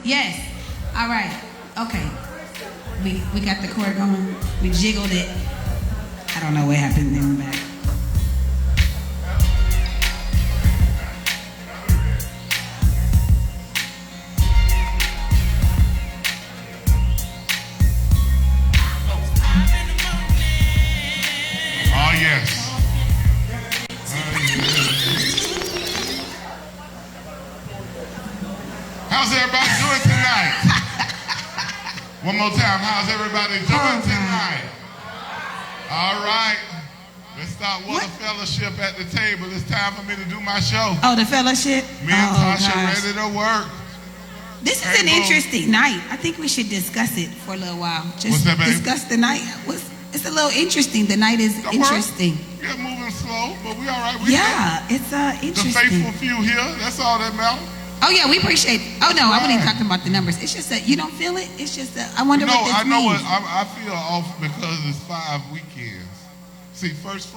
Yes. All right. Okay. We got the cord going. We jiggled it. I don't know what happened in the back. Oh, yes. How's everybody doing tonight? One more time, how's everybody doing tonight? All right. Let's start with a fellowship at the table. It's time for me to do my show. Oh, the fellowship? Me and Tasha ready to work. This is an interesting night. I think we should discuss it for a little while. Just discuss the night. It's a little interesting. The night is interesting. Yeah, moving slow, but we all right. It's interesting. The faithful few here, that's all that matters. Oh, yeah, we appreciate it. Oh, no, I wasn't even talking about the numbers. It's just that you don't feel it. It's just that I wonder what this means. No, I know what I feel off because it's 5 weekends. First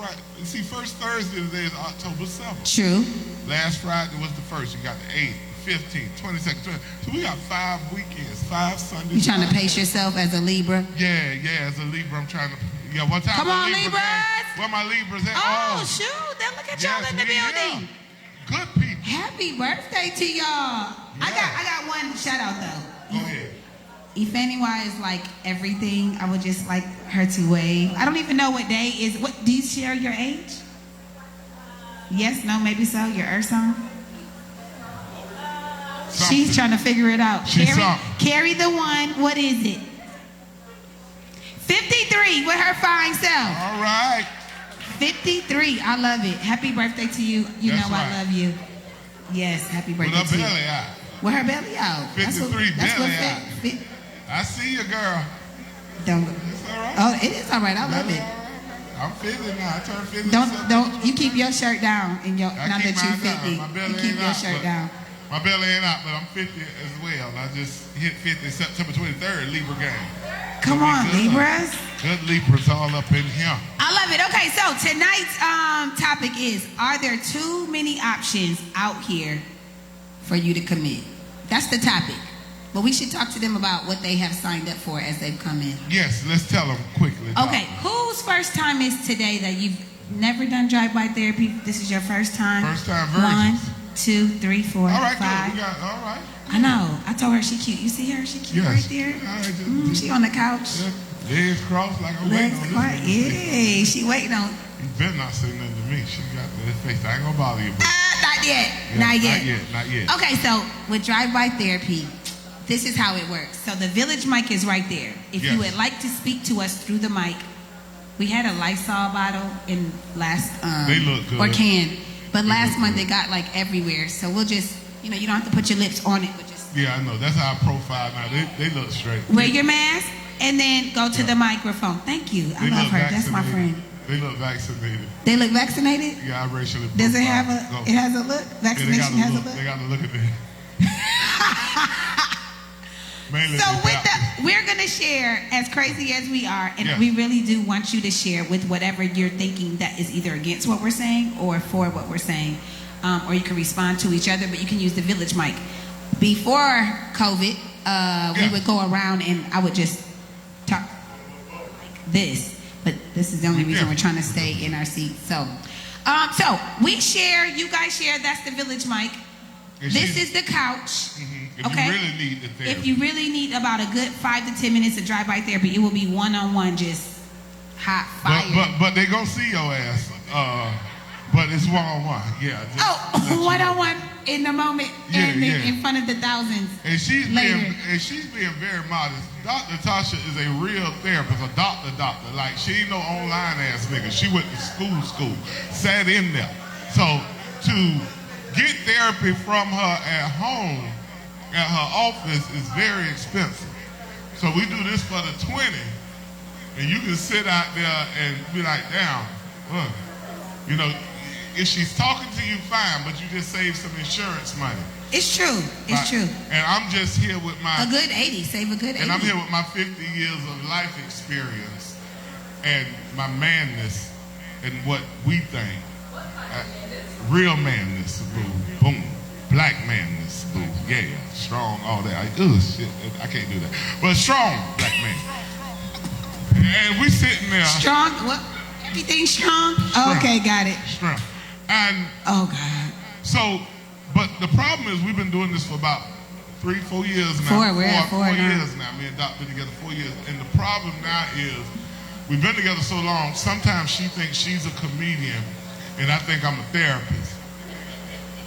Thursday today is October 7th. True. Last Friday was the 1st. You got the 8th, 15th, 22nd, 20th. So we got 5 weekends, 5 Sundays. You trying to pace yourself as a Libra? Yeah, as a Libra, I'm trying to. Yeah, one time. Come on, Libras. Where my Libras at? Oh, shoot. Then look at y'all in the building. Good people. Happy birthday to y'all. Yeah. I got one shout out though. Go ahead. Ifaniwa is like everything. I would just like her to wave. I don't even know what day is. What do you share your age? Yes, no, maybe so. Your earth sign? She's trying to figure it out. Carry the one. What is it? 53 with her fine self. All right. 53. I love it. Happy birthday to you. You know I love you. Yes, happy birthday to you. With her belly out. With her belly out. 53 belly out. I see you, girl. It's all right. Oh, it is all right. I love it. I'm 50 now. I turned 50. Don't you keep your shirt down in your now that you're 50. You keep your shirt down. My belly ain't out, but I'm 50 as well. I just hit 50 September 23rd, Libra game. Come on, Libras. Good Libras all up in here. I love it. Okay, so tonight's topic is, are there too many options out here for you to commit? That's the topic. But we should talk to them about what they have signed up for as they've come in. Yes, let's tell them quickly. Okay, whose first time is today that you've never done drive-by therapy? This is your first time? First time virgins. 1, 2, 3, 4, all right, 5. Good. We got, all right. I know. I told her she cute. You see her? She cute right there. She on the couch. Legs crossed like I'm waiting on this. Yeah, she waiting on. You better not say nothing to me. She got that face. I ain't gonna bother you. Not yet. Yeah, not yet. Okay, so with drive-by therapy, this is how it works. So the village mic is right there. If you would like to speak to us through the mic, we had a Lysol bottle in last they look good. Or can, but last month it got like everywhere. So we'll just, you don't have to put your lips on it, but just. Yeah, I know. That's our profile now. They look straight. Wear your mask and then go to the microphone. Thank you. I love her. That's my friend. They look vaccinated. They look vaccinated? Yeah, I racially. Does it have it has a look? Vaccination has a look? They got to look at that. So we're going to share, as crazy as we are, and we really do want you to share with whatever you're thinking that is either against what we're saying or for what we're saying. Or you can respond to each other, but you can use the village mic. Before COVID, we would go around and I would just talk like this. But this is the only reason we're trying to stay in our seats. So we share, you guys share, that's the village mic. This is the couch. If you really need the therapy. If you really need about a good 5 to 10 minutes of drive-by therapy, it will be one-on-one, just hot fire. But they gonna see your ass. But it's one-on-one. Yeah. One-on-one in the moment and in front of the thousands. And she's being very modest. Dr. Tasha is a real therapist, a doctor. Like, she ain't no online ass nigga. She went to school, sat in there. So to get therapy from her at home, at her office, is very expensive. So we do this for the 20, and you can sit out there and be like, damn, if she's talking to you, fine, but you just save some insurance money. It's true. It's true. And I'm just here with a good 80. Save a good 80. And I'm here with my 50 years of life experience and my manness and what we think. Real manness. Boom. black man in this booth. Yeah, strong, all that. Ugh, shit, I can't do that. But strong black man. And we sitting there. Strong, what? Everything strong? Strength. Okay, got it. Strength. And oh God. So, but the problem is we've been doing this for about 3-4 years now. Four years now. Me and Doc been together 4 years. And the problem now is we've been together so long, sometimes she thinks she's a comedian and I think I'm a therapist.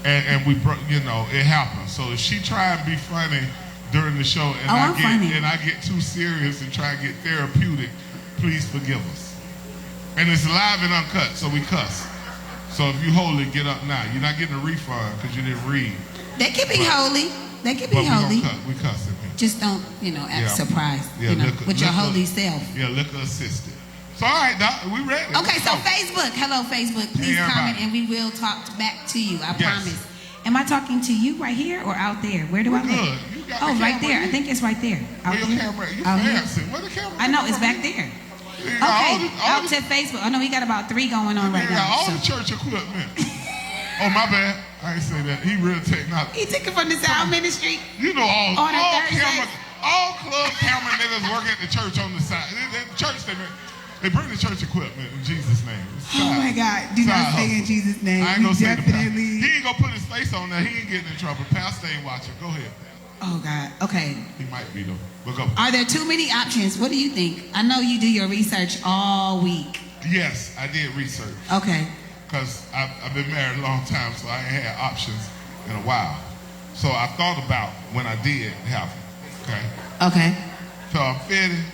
And we, you know, it happens. So if she try and be funny during the show and I get too serious and try and get therapeutic, please forgive us. And it's live and uncut, so we cuss. So if you hold it, get up now. You're not getting a refund because you didn't read. They can be holy. They can be holy. We cuss in here. Just don't, you know, act surprised. Yeah, you know, with your holy self. Yeah, liquor assisted. So all right, Doc, we ready. Okay, so Facebook. Hello, Facebook. Please comment and we will talk back to you. I promise. Am I talking to you right here or out there? Where do I look? Oh, right there. I think it's right there. Where your camera? You fancy. Where the camera? I know, it's back there. Okay, out to Facebook. I know we got about 3 going on right now. All the church equipment. Oh, my bad. I ain't say that. He real technology. He took it from the sound ministry. You know all club camera niggas work at the church on the side. The church, they bring the church equipment in Jesus' name. Oh my God! Do not say in Jesus' name. I ain't gonna say definitely. He ain't gonna put his face on there. He ain't getting in trouble. Pastor ain't watching. Go ahead. Oh God. Okay. He might be though. But go. Are there too many options? What do you think? I know you do your research all week. Yes, I did research. Okay. Because I've been married a long time, so I ain't had options in a while. So I thought about when I did have it. Okay. Okay. So I'm fitted.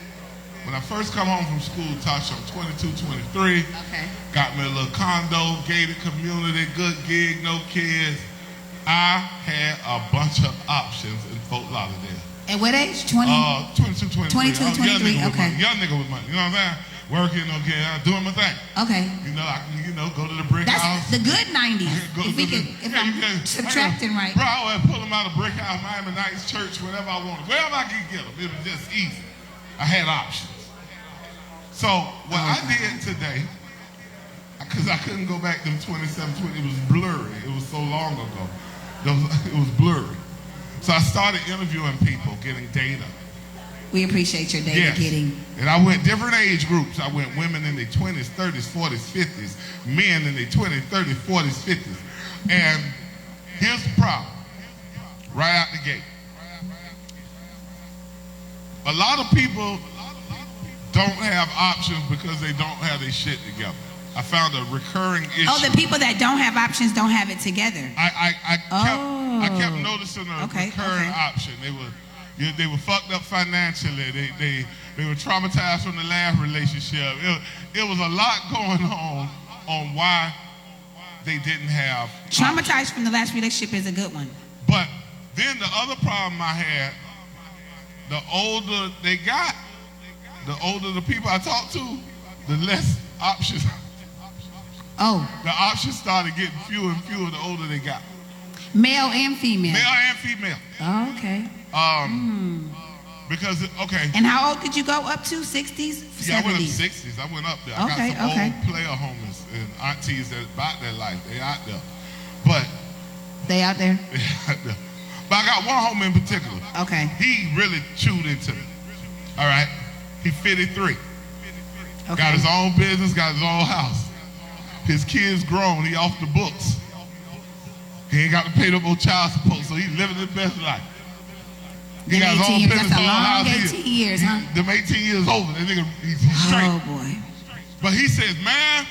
When I first come home from school, Tasha, I'm 22, 23. Okay. Got me a little condo, gated community, good gig, no kids. I had a bunch of options in Fort Lauderdale. At what age? 22, 23. Okay. Young nigga with money. You know what I'm saying? Working, okay, doing my thing. Okay. You know, I can, go to the brick house. That's the good 90s. If I'm subtracting right. Bro, I would pull them out of brick house, Miami Nights, church, whenever I wanted. Wherever I could get them. It was just easy. I had options. So what I did today, because I couldn't go back to 27, 20, it was blurry. It was so long ago. It was blurry. So I started interviewing people, getting data. We appreciate your data getting. And I went different age groups. I went women in their 20s, 30s, 40s, 50s, men in their 20s, 30s, 40s, 50s. And here's the problem, right out the gate. A lot of people don't have options because they don't have their shit together. I found a recurring issue. Oh, the people that don't have options don't have it together. I kept noticing a recurring option. They were fucked up financially. They were traumatized from the last relationship. It was a lot going on why they didn't have traumatized options. From the last relationship is a good one. But then the other problem I had, the older they got, the older the people I talked to, the less options. Oh. The options started getting fewer and fewer the older they got. Male and female. Male and female. Oh, okay. Because, okay. And how old did you go up to? 60s? 70s? Yeah, I went up 60s. I went up there. I got some old player homies and aunties that about their life. They out there. But. They out there? They out there. But I got one homie in particular. Okay. He really chewed into me. All right? He 53. Okay. Got his own business, got his own house. His kids grown. He off the books. He ain't got to pay no more child support, so he's living his best life. He got his own business, that's a own long house. 18 years, huh? Them 18 years over. That nigga, he's straight. Oh, boy. But he says, man,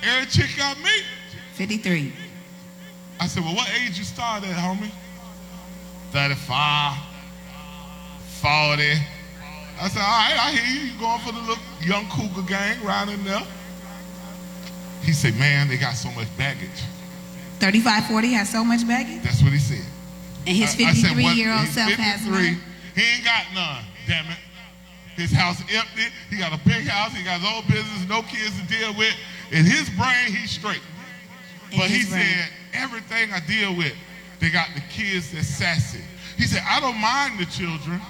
every chick got me. 53. I said, well, what age you started at, homie? 35, 40. I said, all right, I hear you. You going for the little young cougar gang right in there. He said, man, they got so much baggage. 35, 40 has so much baggage? That's what he said. And his 53-year-old self has none? He ain't got none, damn it. His house empty. He got a big house. He got his own business, no kids to deal with. In his brain, he's straight. But he said, everything I deal with, they got the kids that's sassy. He said, I don't mind the children,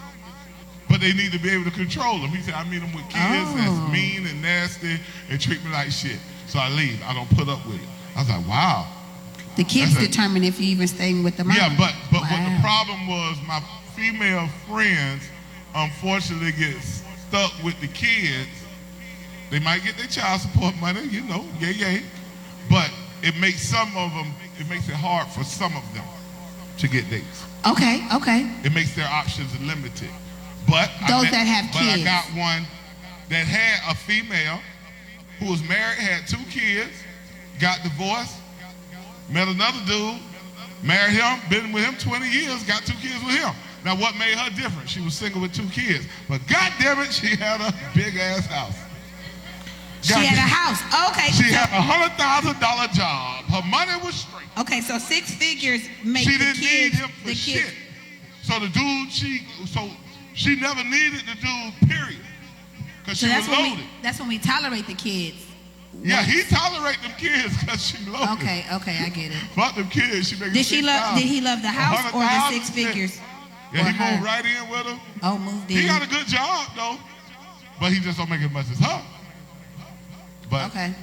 but they need to be able to control them. He said, I meet them with kids that's mean and nasty and treat me like shit. So I leave. I don't put up with it. I was like, wow. The kids determine if you even staying with the mom. Yeah, but what the problem was, my female friends unfortunately get stuck with the kids. They might get their child support money, you know, yay. But it makes some of them, it makes it hard for some of them to get dates. Okay. It makes their options limited. But those that have kids. But I got one that had a female who was married, had 2 kids, got divorced, met another dude, married him, been with him 20 years, got 2 kids with him. Now, what made her different? She was single with 2 kids. But God damn it, she had a big-ass house. She had a house. Okay. She had a $100,000 job. Her money was straight. Okay, so 6 figures make she the didn't kids. need him for shit. So the dude, she never needed the dude, period. Because she was loaded. That's when we tolerate the kids. Yeah, he tolerate them kids because she loaded. Okay, I get it. Fuck them kids. She Did he love the house or the 6 figures? Yeah, he moved right in with her. Oh, moved in. He got a good job though, but he just don't make as much as her. But okay.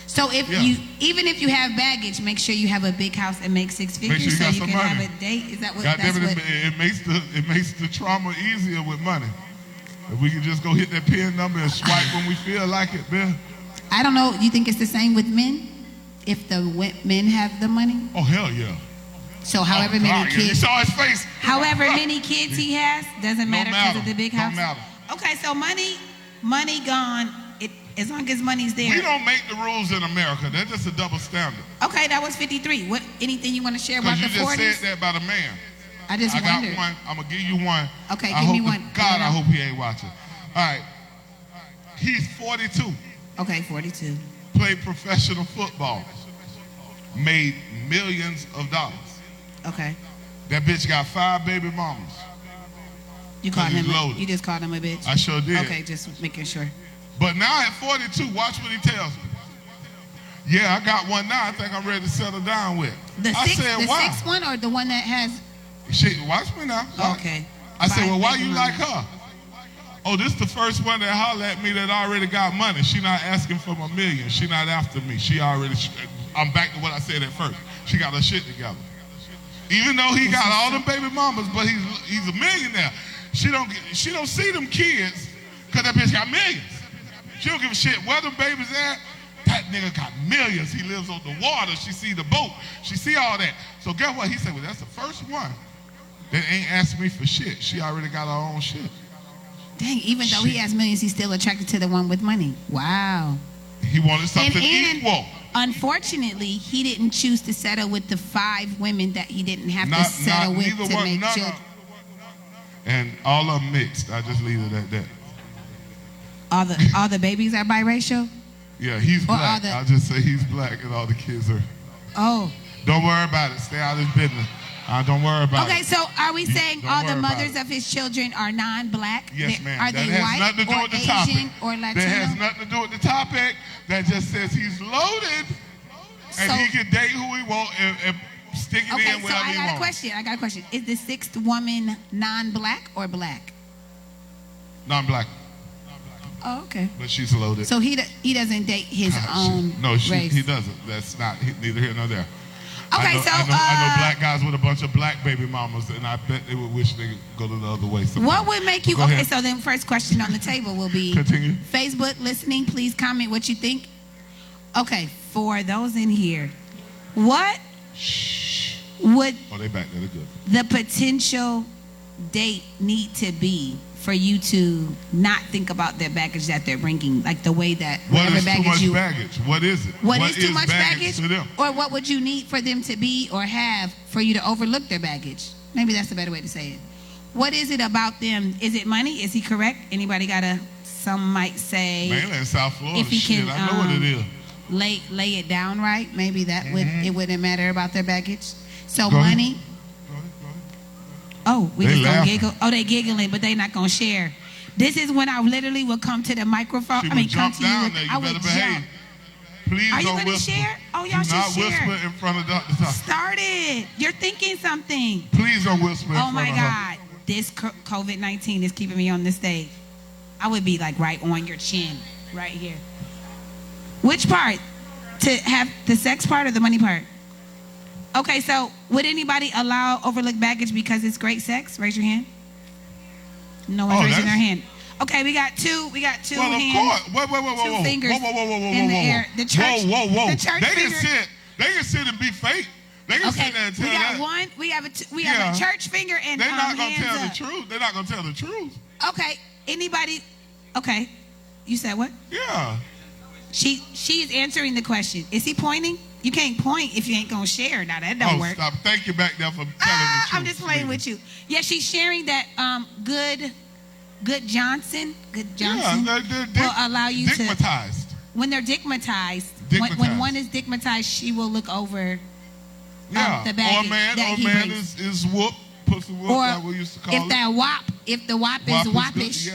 So even if you have baggage, make sure you have a big house and make 6 figures sure you so you can have a date. Is that what? It makes the trauma easier with money. If we can just go hit that PIN number and swipe when we feel like it, man. I don't know. You think it's the same with men? If the men have the money? Oh hell yeah. So however many kids, you saw his face. However many kids he has, doesn't matter because of the big house. Don't matter. Okay, so money gone. As long as money's there. We don't make the rules in America. That's just a double standard. Okay, that was 53. What? Anything you want to share about the 40s? Because you just said that about a man. I wondered. Got one. I'm gonna give you one. Okay, give me one. God, I hope he ain't watching. All right. He's 42. Okay, 42. Played professional football. Made millions of dollars. Okay. That bitch got 5 baby mamas. You called him loaded. You just called him a bitch? I sure did. Okay, just making sure. But now at 42, watch what he tells me. Yeah, I got one now I think I'm ready to settle down with. The sixth one or the one that has... Watch me now. Okay. I said, well, why you like her? Oh, this is the first one that hollered at me that already got money. She not asking for my million. She not after me. I'm back to what I said at first. She got her shit together. Even though he got all them baby mamas, but he's a millionaire. She don't see them kids because that bitch got millions. She don't give a shit where them babies at. That nigga got millions. He lives on the water. She see the boat. She see all that. So guess what? He said, well, that's the first one that ain't asking me for shit. She already got her own shit. Dang, even though he has millions, he's still attracted to the one with money. Wow. He wanted something equal. Unfortunately, he didn't choose to settle with the 5 women that he didn't have to settle with to make children. And all of them mixed. I just leave it at that. All the babies are biracial? Yeah, he's black. I'll just say he's black and all the kids are. Oh. Don't worry about it. Stay out of his business. Don't worry about it. Okay, so are we saying all the mothers of his children are non-black? Yes, ma'am. Are they white or Asian or Latino? That has nothing to do with the topic. That just says he's loaded and he can date who he wants and stick it in wherever he wants. I got a question. Is the 6th woman non-black or black? Non-black. Oh, okay. But she's loaded. So he doesn't date his own race? He doesn't. That's not neither here nor there. Okay, I know black guys with a bunch of black baby mamas, and I bet they would wish they could go the other way sometimes. What would make you... Okay, so then first question on the table will be... Continue. Facebook listening, please comment what you think. Okay, for those in here, what would... Oh, they back there. They're good. The potential date need to be for you to not think about their baggage that they're bringing, like the way that what is too much baggage? What is it? What is too much baggage to them? Or what would you need for them to be or have for you to overlook their baggage? Maybe that's a better way to say it. What is it about them? Is it money? Is he correct? Anybody got some might say mainly in South Florida. If he can, I know what it is. Lay it down right. Maybe that it wouldn't matter about their baggage. So money. Oh, we just gonna giggle. Oh, they giggling, but they not gonna share. This is when I literally would come to the microphone. Come to you. I would jump. Please Are you don't gonna whisper. share? Oh, y'all should not share. Whisper in front of Dr. Tasha. Start it. You're thinking something. Please don't whisper in front of her. Oh my God, this COVID-19 is keeping me on this stage. I would be like right on your chin, right here. Which part? To have the sex part or the money part? Okay, so would anybody allow overlooked baggage because it's great sex? Raise your hand. No one's raising their hand. Okay, we got two hands. Well, of course. Whoa. Two fingers Whoa. in the air. The church. Whoa. The church finger. They can sit and be fake. They can sit there and tell that. We have a church finger and they're not gonna hands tell up. the truth. They're not gonna tell the truth. Okay. Anybody? Okay. You said what? Yeah. She is answering the question. Is he pointing? You can't point if you ain't gonna share. Now that don't work. Stop. Thank you back there for telling the truth. I'm just playing with you. Yeah, she's sharing that Good Johnson will allow you digmatized. When they're digmatized. When one is digmatized, she will look over the baggage that he brings. is whoop, pussy whoop, like we used to call it. If the wop is woppish,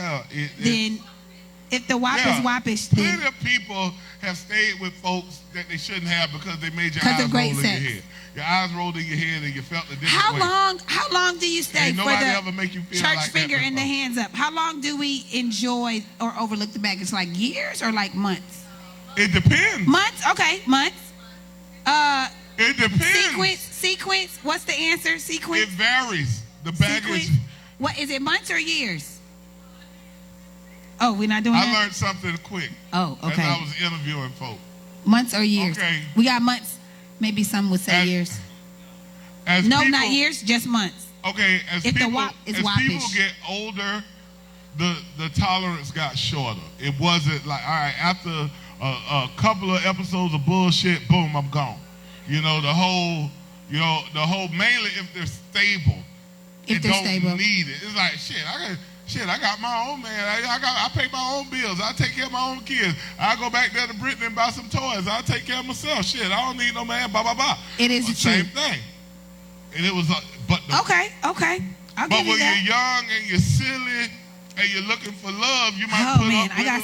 then if the wop is woppish, then plenty of people have stayed with folks that they shouldn't have because they made your eyes roll in your head. Your eyes rolled in your head and you felt the different way. How long do you stay for the church finger and the hands up? How long do we enjoy or overlook the baggage? Like years or like months? It depends. Months? Okay, months. It depends. Sequence. What's the answer? Sequence. It varies. The baggage. Sequence. What is it? Months or years? Oh, we're not doing that? I learned something quick. Oh, okay. As I was interviewing folk. Months or years? Okay. We got months. Maybe some would say years. Not years, just months. Okay, as people get older, the tolerance got shorter. It wasn't like, all right, after a couple of episodes of bullshit, boom, I'm gone. The whole, mainly if they're stable. If they're stable. Need it. It's like, I got my own man. I pay my own bills. I take care of my own kids. I go back there to Britain and buy some toys. I take care of myself. I don't need no man. Blah blah blah. It is the same truth. thing. And it was, okay. I'll give you that. But when you're young and you're silly and you're looking for love, you might put up with I got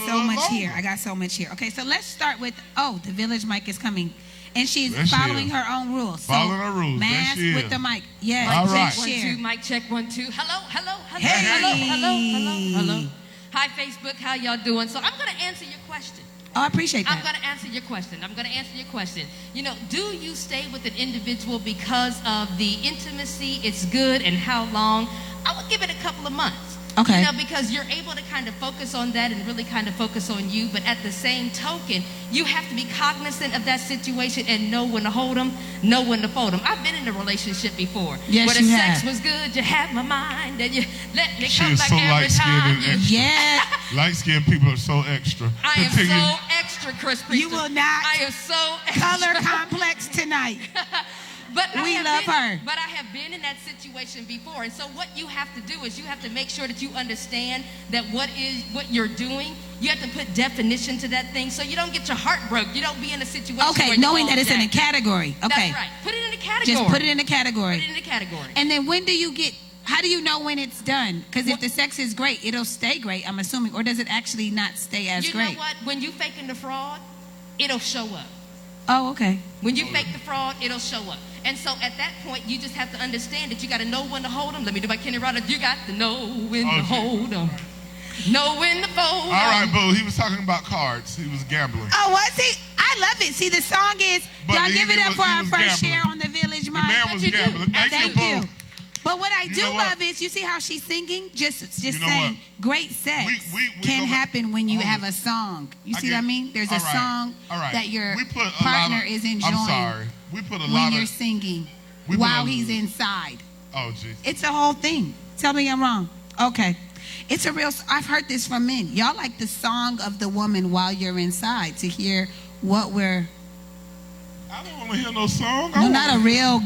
so much here. Okay, so let's start with the village mic is coming. And she's following her own rules. Following her rules. Mask with the mic. Yes. All right. 1, 2, mic check 1, 2. Hello. Hey. Hello. Hi, Facebook. How y'all doing? So I'm going to answer your question. Oh, I appreciate that. I'm going to answer your question. Do you stay with an individual because of the intimacy, it's good, and how long? I would give it a couple of months. Okay. Because you're able to kind of focus on that and really kind of focus on you. But at the same token, you have to be cognizant of that situation and know when to hold them, know when to fold them. I've been in a relationship before. Yes, where the sex was good, you had my mind, and you let me come back every time. Yeah. Light-skinned people are so extra. I am so extra, Chris Priester. You will not. I am so extra. Color complex tonight. But we love her. But I have been in that situation before. And so what you have to do is you have to make sure that you understand that what you're doing, you have to put definition to that thing so you don't get your heart broke. You don't be in a situation where knowing that it's in a category. Okay. That's right. Put it in a category. Just put it in a category. Put it in a category. And then how do you know when it's done? Because if the sex is great, it'll stay great, I'm assuming. Or does it actually not stay as great? You know what? When you faking the fraud, it'll show up. Oh, okay. When you fake the fraud, it'll show up. And so at that point, you just have to understand that you got to know when to hold them. Let me do my Kenny Rogers. You got to know when to hold them. Know when to fold them. All right, boo. He was talking about cards. He was gambling. Oh, was he? I love it. See, the song is, y'all give it up for our first share on the Village Mic. The man was gambling. Thank you, boo. But what I do love is, you see how she's singing? Just saying, great sex can happen when you have a song. You see what I mean? There's a song that your partner is enjoying. I'm sorry. We put a lot when you're singing while he's inside. Oh, geez. It's a whole thing. Tell me I'm wrong. Okay. It's a real, I've heard this from men. Y'all like the song of the woman while you're inside to hear what we're. I don't want to hear no song. No, not a real,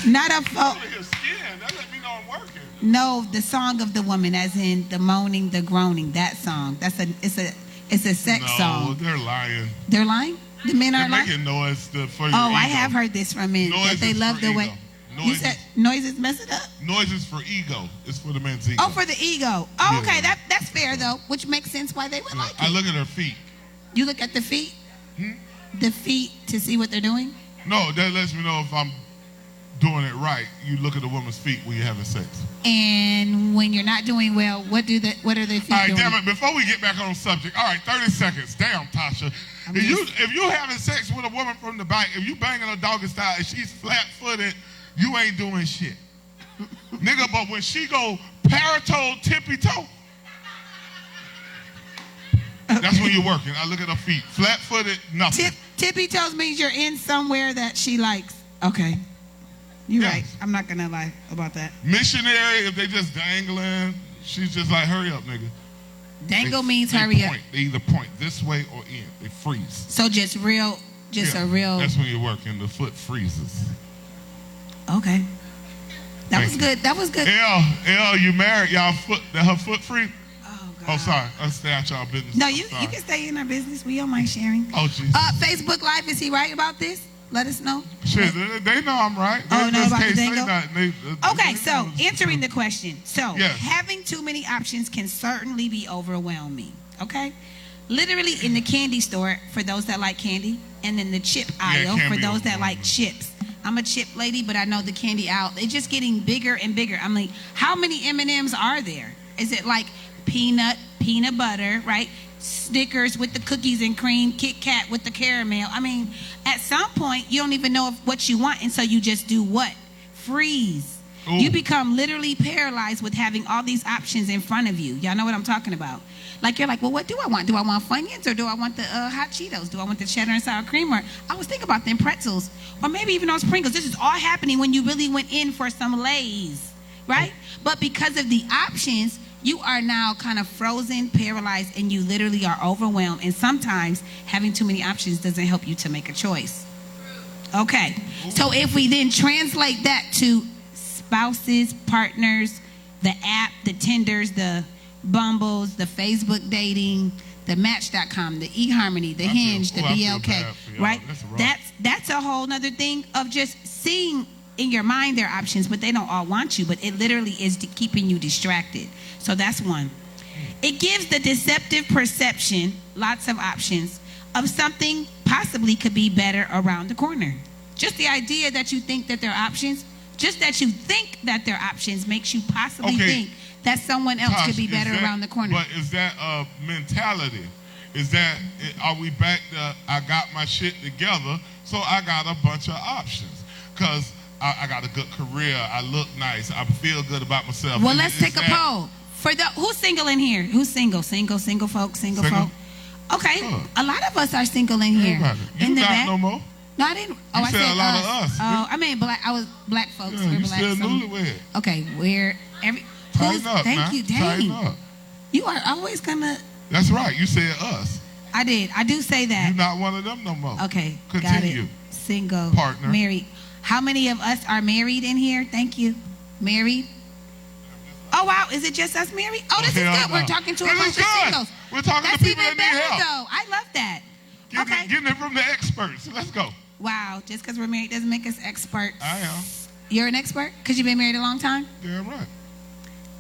not a I want to hear skin. That let me know I'm working. No, the song of the woman, as in the moaning, the groaning, that song. It's a sex song. No, they're lying. They're lying? The men are lying? They're making noise for your ego. I have heard this from men. That they love the way. You said noises mess it up? Noises for ego. It's for the men's ego. Oh, for the ego. Oh, okay. That's fair, though, which makes sense why they would like it. I look at her feet. You look at the feet? The feet to see what they're doing? No, that lets me know if I'm doing it right, you look at a woman's feet when you're having sex. And when you're not doing well, what are the feet All right, doing? damn it, before we get back on subject, all right, 30 seconds. Damn, Tasha. If you having sex with a woman from the back, if you banging a doggy style and she's flat-footed, you ain't doing shit. Nigga, but when she go paratoe, tippy-toe, that's when you're working. I look at her feet. Flat-footed, nothing. Tippy toes means you're in somewhere that she likes. Okay. You're right. I'm not going to lie about that. Missionary, if they just dangling, she's just like, hurry up, nigga. Dangle means hurry up. They either point this way or in. They freeze. So just a real. That's when you're working. The foot freezes. Okay. That was good. That was good. L, you married, y'all foot, her foot free? Oh, God. Oh, sorry. I'll stay out y'all business. No, you can stay in our business. We don't mind sharing. Oh, jeez. Facebook Live, is he right about this? Let us know. Shit, they know I'm right. They know about the dangle? Okay, so answering the question. So having too many options can certainly be overwhelming. Okay? Literally in the candy store for those that like candy, and in the chip aisle for those that like chips. I'm a chip lady, but I know the candy aisle, it's just getting bigger and bigger. I'm like, how many M&Ms are there? Is it like peanut butter, right? Snickers with the cookies and cream, Kit Kat with the caramel. I mean, at some point, you don't even know what you want, and so you just do what? Freeze. Ooh. You become literally paralyzed with having all these options in front of you. Y'all know what I'm talking about. Like, you're like, well, what do I want? Do I want Funyuns, or do I want the hot Cheetos? Do I want the cheddar and sour cream? Or I was thinking about them pretzels, or maybe even those Pringles. This is all happening when you really went in for some Lay's, right? Oh. But because of the options, you are now kind of frozen, paralyzed, and you literally are overwhelmed. And sometimes having too many options doesn't help you to make a choice. Okay. So if we then translate that to spouses, partners, the app, the Tinders, the Bumbles, the Facebook dating, the Match.com, the eHarmony, the Hinge, the BLK, right? That's a whole nother thing of just seeing in your mind their options, but they don't all want you, but it literally is keeping you distracted. So that's one. It gives the deceptive perception, lots of options, of something possibly could be better around the corner. Just the idea that you think that there are options, just that you think that there are options makes you possibly think that someone else could be better around the corner. But is that a mentality? Are we back to, I got my shit together, so I got a bunch of options? Because I got a good career, I look nice, I feel good about myself. Well, let's take a poll. Who's single in here? Who's single? Single folk, single folk. Okay, a lot of us are single in here. You got no more? No, I didn't. Oh, I said a lot us. of us. Oh, I mean black. I was black folks. Yeah, we're you black. still newlywed. Okay, Tighten up, thank man. you, dang. Tighten up. You are always gonna. That's right. You said us. I did. I do say that. You're not one of them no more. Okay, continue. Got it. Single, partner, married. How many of us are married in here? Thank you. Married. Oh wow, is it just us married? Oh, this is good. We're talking to a bunch of singles. We're talking to people that need help. Though. I love that. Getting it from the experts. Let's go. Wow, just because we're married doesn't make us experts. I am. You're an expert because you've been married a long time? Damn right.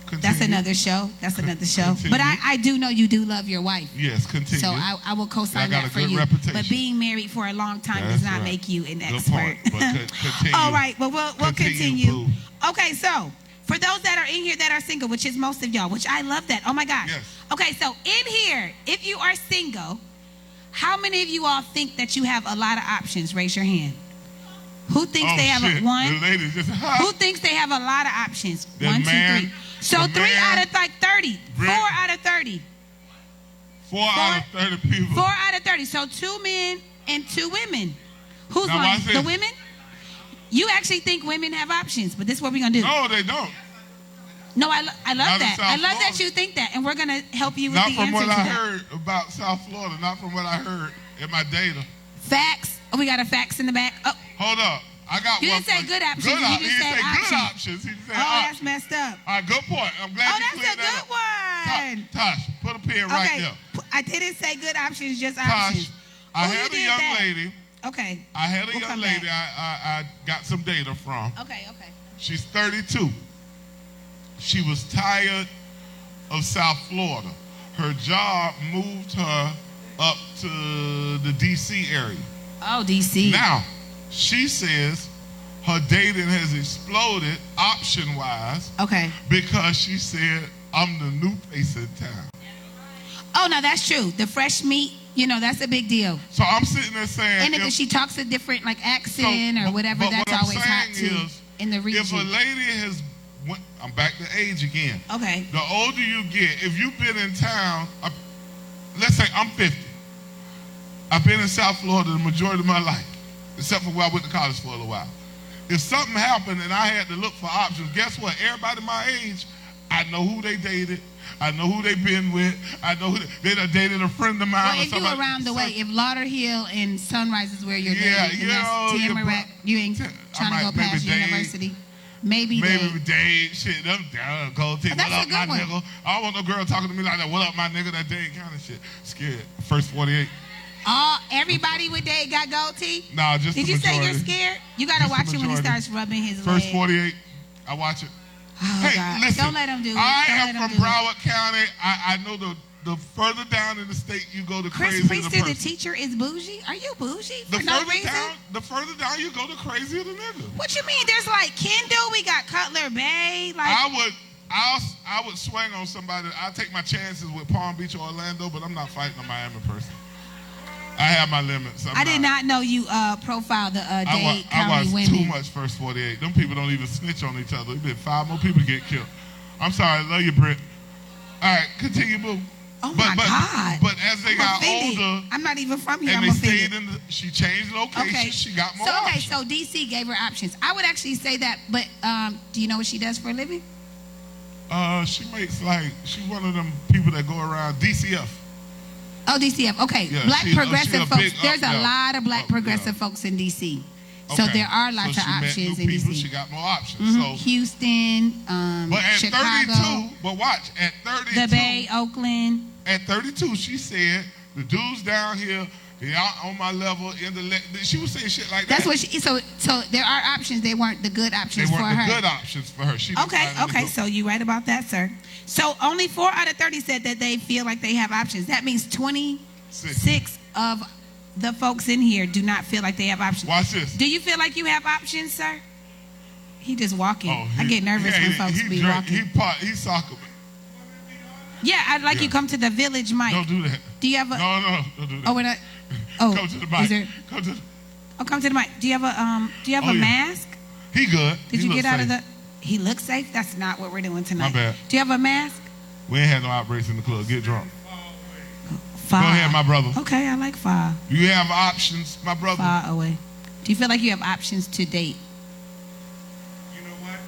Continue. That's another show. Continue. But I do know you do love your wife. Yes, continue. So I will co-sign that for you. Reputation. But being married for a long time does not make you an expert. Good point. But continue. All right, well, we'll continue. Okay, so for those that are in here that are single, which is most of y'all, which I love that. Oh my gosh. Yes. Okay, so in here, if you are single, how many of you all think that you have a lot of options? Raise your hand. Who thinks they have one? The ladies just, Who thinks they have a lot of options? The 1, 2, man, 3. So 3 out of like 30. 4 out of 30. 4 out of 30 people. 4 out of 30. So 2 men and 2 women. Who's now lying? The women? You actually think women have options, but this is what we're going to do. No, they don't. No, I love that. I love that you think that, and we're going to help you with the answer to that. Not from what I heard about South Florida, not from what I heard in my data. Facts. Oh, we got a fax in the back. Oh. Hold up. I got you one. You didn't say good options. You just said good options. He said that's messed up. All right, good point. I'm glad you cleared that up. Oh, that's a good one. Tosh, put a pin right there. I didn't say good options, just options. Tosh, I had a young lady. Okay. I had a young lady I got some data from. Okay. She's 32. She was tired of South Florida. Her job moved her up to the D.C. area. Oh, D.C. Now, she says her dating has exploded option-wise. Okay. Because she said, I'm the new face in town. Oh, no, that's true. The fresh meat, that's a big deal. So I'm sitting there saying... And if she talks a different, accent or whatever, that's always hot, too, in the region. If a lady has... I'm back to age again. Okay. The older you get, if you've been in town... let's say I'm 50. I've been in South Florida the majority of my life, except for where I went to college for a little while. If something happened and I had to look for options, guess what? Everybody my age, I know who they dated. I know who they been with. I know they done dated a friend of mine. Well, if you around the way, if Lauderhill and Sunrise is where you're dating, and that's Tamarack, you ain't trying to go past university. Maybe date. Shit, them gold teeth. What up, my nigga? I don't want no girl talking to me like that. What up, my nigga? That date kind of shit. Scared. First 48. Everybody with Dave got gold teeth? Nah, just Did the you majority. say you're scared? You got to watch him when he starts rubbing his leg. First 48, I watch it. Oh, hey, God. listen. Don't let him do it. I am from Broward County. I know the further down in the state you go, the crazier the person. Chris Priester, the teacher, is bougie? Are you bougie for no reason? The further down you go, the crazier the nigga. What you mean? There's Kendall. We got Cutler Bay. I would swing on somebody. I take my chances with Palm Beach or Orlando, but I'm not fighting a Miami person. I have my limits. I did not know you profiled the Dade County women. I watch too much First 48. Them people don't even snitch on each other. There's been 5 more people get killed. I'm sorry. I love you, Britt. All right, continue, boo. Oh, my God. But as they got older. I'm not even from here. And I'm they stayed she changed location. Okay. She got more options. So DC gave her options. I would actually say that, but do you know what she does for a living? She makes she's one of them people that go around DCF. Oh, DCF. Okay. Yeah, Black progressive folks. There's a lot of black progressive yeah. folks in DC. Okay. So there are lots of options in DC. She got more options. Mm-hmm. So Houston, but at Chicago. 32, but watch, at 32. The Bay, Oakland. At 32, she said, the dudes down here, they out on my level. She was saying shit like that. That's what she, so there are options. They weren't the good options for her. They weren't the good options for her. She okay. So you're right about that, sir. So only 4 out of 30 said that they feel like they have options. That means 26 of the folks in here do not feel like they have options. Watch this. Do you feel like you have options, sir? He just walking. I get nervous when folks be walking. He's soccer. Yeah, I'd like you come to the Village mic. Don't do that. Do you have a? No, don't do that. Oh, we're not. Oh, come to the mic. Come to the mic. Do you have a mask? He good. Did you get out of the? He looks safe. That's not what we're doing tonight. My bad. Do you have a mask? We ain't had no outbreaks in the club. Get drunk. 5. Go ahead, my brother. Okay, I like 5. You have options, my brother. 5 away. Do you feel like you have options to date? You know what?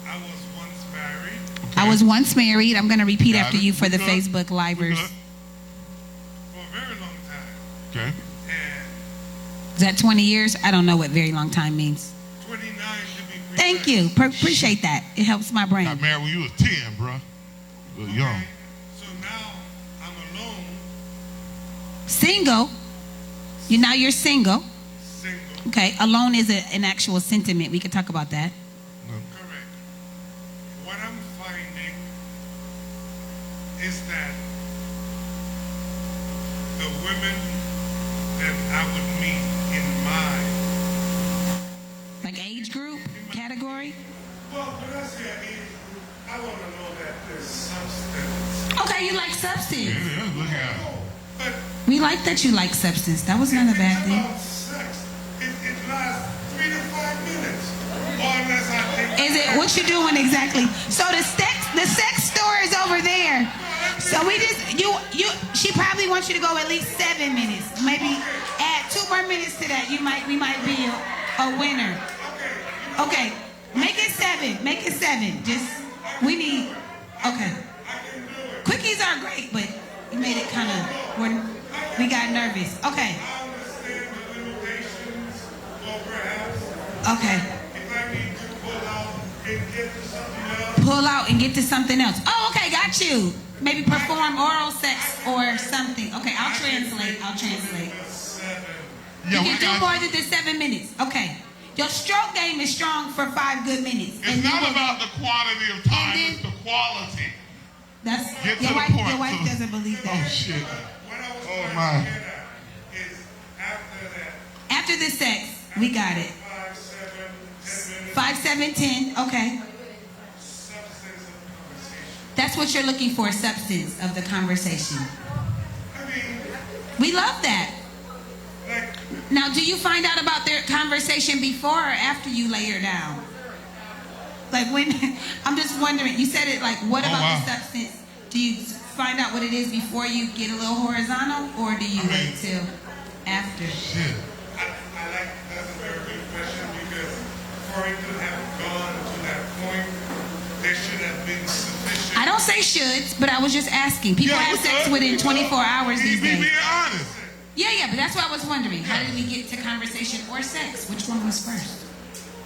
I was once married. Okay. I was once married. I'm going to repeat Got after it. you for the Good. Facebook livers. For a very long time. Okay. And Is that 20 years? I don't know what very long time means. 29 to be precise. Thank you. Appreciate that. It helps my brain. Got married when you was 10, bro. You were young. So now I'm alone. Single. You're single. Single. Okay. Alone is an actual sentiment. We could talk about that. Correct. What I'm finding is that the women that I would meet in my age group category. Well, when I say age group, I want to know that there's substance. Okay, you like substance. Yeah, look at her. But We like that you like substance. That was not a bad it's thing. about sex. It lasts 3 to 5 minutes. Or unless I think Is it what you doing exactly? So the sex store is over there. So we just she probably wants you to go at least 7 minutes. Maybe add 2 more minutes to that. We might be a winner. Okay. Make it 7. Make it 7. We need okay. Quickies are great, but you made it kind of we got nervous. Okay. I understand the limitations, or perhaps Okay. if I need to pull out and get to something else. Pull out and get to something else. Oh, okay, got you. Maybe perform oral sex or something. Okay, I'll translate. Yeah, You can do more than the 7 minutes. Okay. Your stroke game is strong for 5 good minutes. It's not about the quantity of time, it's the quality. That's Get to your the wife. point. Your wife doesn't believe that. Oh, shit. What I was Oh, trying my. to get at is after that, After the sex, we got it. 5, 7, 10 5710. Okay. Substance of conversation. That's what you're looking for, substance of the conversation. I mean, We love that. like, Now, do you find out about their conversation before or after you lay her down? Like when, I'm just wondering, you said it like, what Oh, about wow. the substance? Do you find out what it is before you get a little horizontal, or do you wait till after? Shit. I like, that's a very good question because for it to have gone to that point, there should have been sufficient. I don't say shoulds, but I was just asking. People have what's sex up? within 24 hours He these be days. being honest. Yeah, but that's why I was wondering. How did we get to conversation or sex? Which one was first?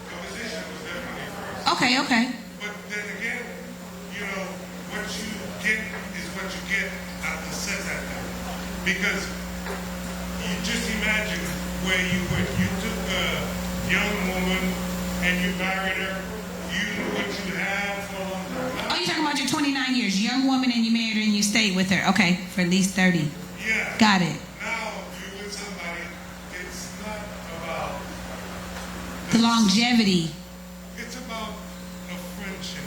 Conversation was definitely first. Okay. But then again, you know, what you get is what you get after sex at that. Because you just imagine where you took a young woman and you married her, you knew what you had for a long time. Oh, you're talking about your 29 years. Young woman and you married her and you stayed with her. Okay, for at least 30. Yeah. Got it. Now you're with somebody, it's not about The longevity. it's about a friendship.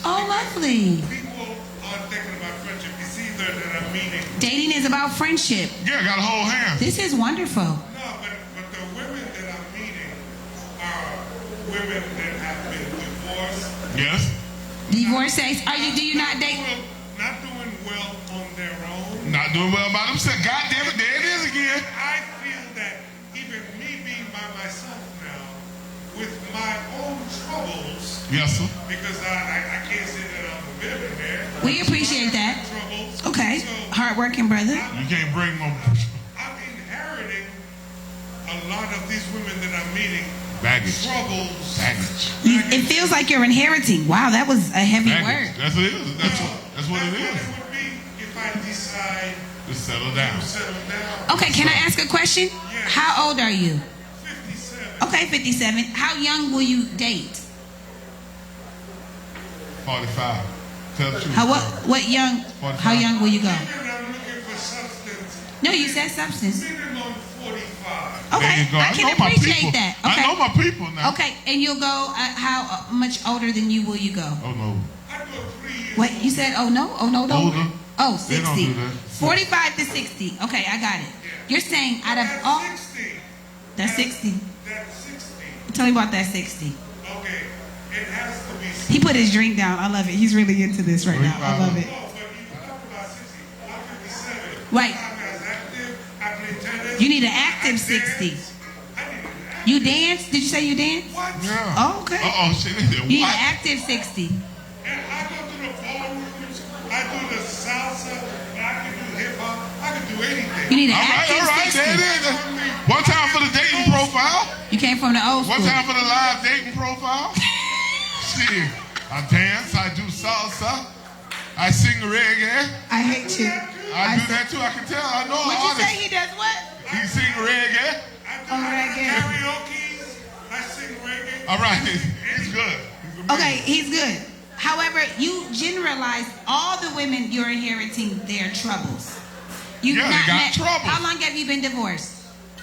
Oh, lovely. People are thinking about friendship. It's either that I'm meeting. Dating is about friendship. Yeah, gotta hold hands. This is wonderful. No, but the women that I'm meeting are women that have been divorced. Yes. Divorce sex. Do you not date? Not doing well on their own. Not doing well by themselves. God damn it, there it is again. I feel that even me being by myself now, with my own troubles, Yes, sir. because I can't say that I'm a millionaire. We appreciate that. Troubles. Okay. So Hardworking brother. You can't bring them I'm inheriting a lot of these women that I'm meeting. baggage. Troubles. Baggage. It feels like you're inheriting. Wow, that was a heavy Baggage. word. That's what it is. That's what it is. It would be if I decide Just settle down. to settle down. Okay, can I ask a question? How old are you? 57. Okay, 57. How young will you date? 45. Tell the truth. What young? 45. How young will you go? Even I'm looking for substance. No, you said substance. Minimum 45. There Okay, you go. I can know my appreciate people. that. I Okay. know my people now. Okay, and you'll go. How much older than you will you go? Oh no. I go 3 years. What you said? Oh no. Older. Oh, They 60. don't do that. 45 to 60. Okay, I got it. You're saying out of all That's 60. that's 60. That's 60. Tell me about that 60. Okay. It has to be 60. He put his drink down. I love it. He's really into this right now. I love it. No, but you talk about 60. I'm 57. Right. I'm as active. I play tennis. You need an active I 60. dance. I need an active. You dance? Did you say you dance? What? Yeah. Oh, okay. Uh-oh, shit. You need What? an active 60. And I go to the ballrooms. I do the salsa. I can do hip hop. I can do anything. You need an All right, active all right. 60. There it is. One time for the dating profile. You came from the old One school. time for the live dating profile. Shit. I dance. I do salsa. I sing reggae. I hate you. I do that too. I can tell. I know an What'd you say? artist. He does what? He sing reggae. Oh, reggae. Karaoke. I sing reggae. All right. He's good. He's amazing. Okay, he's good. However, you generalize all the women you're inheriting their troubles. You Yeah, they got troubles. How long have you been divorced?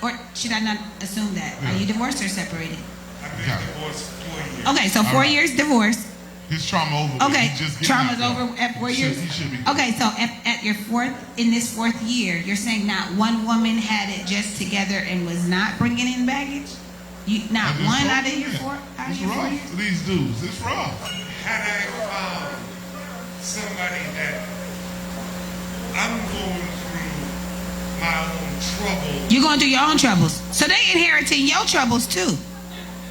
Or should I not assume that? Are you divorced or separated? I've been divorced 4 years. Okay, so 4 right. years divorced. His trauma over. but Okay, he just getting trauma's out there. over at 4 He years. should- He should be. Okay, so at your in this fourth year, you're saying not one woman had it just together and was not bringing in baggage. Not I just one told out of you your that. four. Out of It's your 4 rough years. for these dudes. It's rough. Had I found somebody that I'm going through my own trouble. You're going through your own troubles, so they inheriting your troubles too.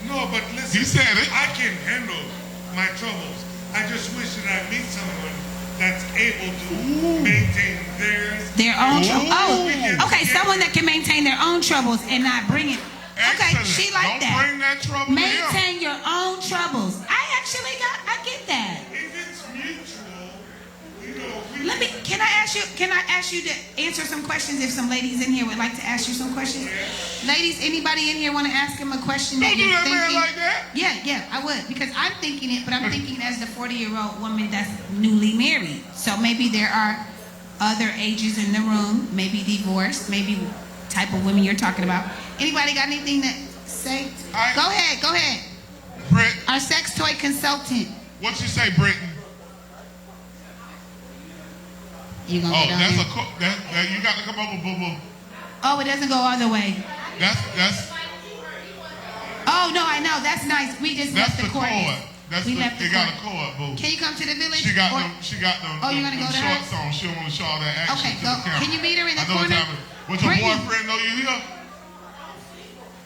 No, but listen. He said it. I can handle my troubles. I just wish that I meet someone that's able to maintain theirs. Their own Ooh. troubles. Oh, okay. Someone that can maintain their own troubles and not bring it. Okay, Excellent. she like Don't that. bring that trouble to him. Maintain your own troubles. I get that. If it's mutual, you know, Can I ask you to answer some questions if some ladies in here would like to ask you some questions? Ladies, anybody in here want to ask him a question Don't that do you're that man thinking? like that. Yeah, I would, because I'm thinking it, but I'm thinking as the 40-year-old woman that's newly married. So maybe there are other ages in the room, maybe divorced, maybe type of women you're talking about. Anybody got anything to say? I- Go ahead. Britt, Our sex toy consultant. what you say, Britton? You gonna Oh, go down that's there? that you got to come over, boo boo. Oh, it doesn't go all the way. That's Oh no, I know. That's nice. We just that's left the cord. We left the it got cord. a cord, boo. Can you come to the village? She got Or- them. She got them. Oh, you're gonna go to her? shorts on. She don't want to show all that action Okay, to go. the camera. Can you meet her in the I know corner? what time it is. With your Brittany. boyfriend know you here?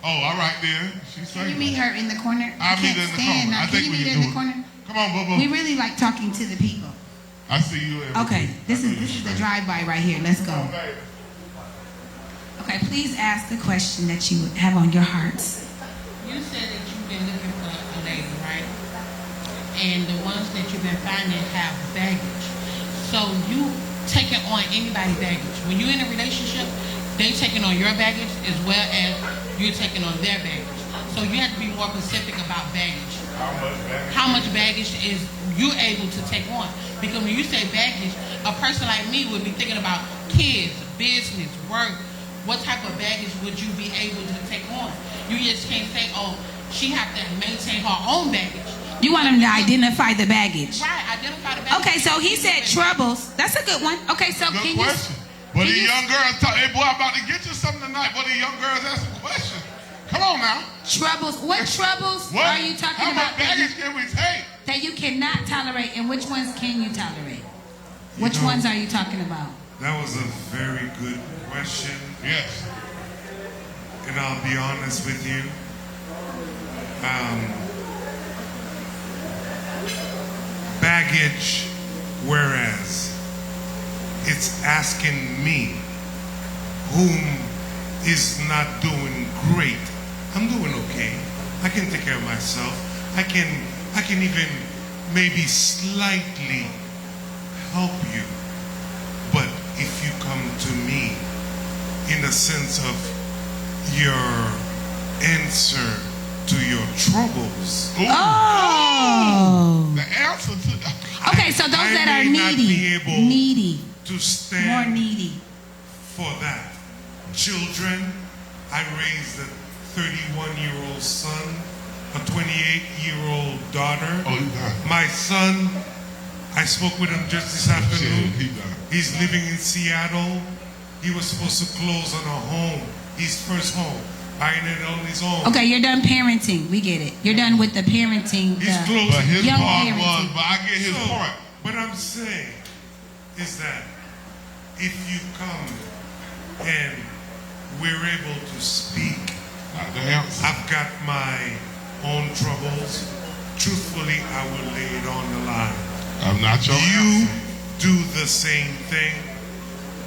Oh, all right then. She's Can you saying. meet her in the corner? I'll I meet can't her in the stand corner. now. I Can think you we meet can her in do the it. corner? Come on, boo boo. We really like talking to the people. I see you. Okay, this is the drive-by right here. Let's go. Okay. Okay, please ask the question that you have on your hearts. You said that you've been looking for a lady, right? And the ones that you've been finding have baggage. So you taking on anybody's baggage. When you're in a relationship, they taking on your baggage as well as you're taking on their baggage. So you have to be more specific about baggage. How much baggage is you able to take on? Because when you say baggage, a person like me would be thinking about kids, business, work. What type of baggage would you be able to take on? You just can't say, oh, she have to maintain her own baggage. You want them to identify the baggage. Right, identify the baggage. Okay, so he said troubles. That's a good one. Okay, so Good can you... question. But can these you- young girls talk, hey boy, I'm about to get you something tonight. But these young girls asking questions. Come on now. Troubles. What troubles What? are you talking How about much baggage can we take? that you cannot tolerate, and which ones can you tolerate? Which know- ones are you talking about? That was a very good question, Yes. and I'll be honest with you. Baggage, whereas it's asking me, whom is not doing great. I'm doing okay. I can take care of myself. I can even maybe slightly help you. But if you come to me in the sense of your answer to your troubles, Oh. The answer to Okay, so those I that are may not be needy. able Needy. to More stand needy. for that. Children, I raised a 31-year-old son, a 28-year-old daughter. Oh, you done. My son, I spoke with him just this afternoon. Shit, he done. He's living in Seattle. He was supposed to close on a home, his first home, buying it on his own. Okay, you're done parenting. We get it. You're done with the parenting. He's the- closing. But his Young part parenting. was, but I get his So, point. what I'm saying is that if you come and we're able to speak, Not the answer. I've got my own troubles. Truthfully, I will lay it on the line. I'm not your You answer. do the same thing.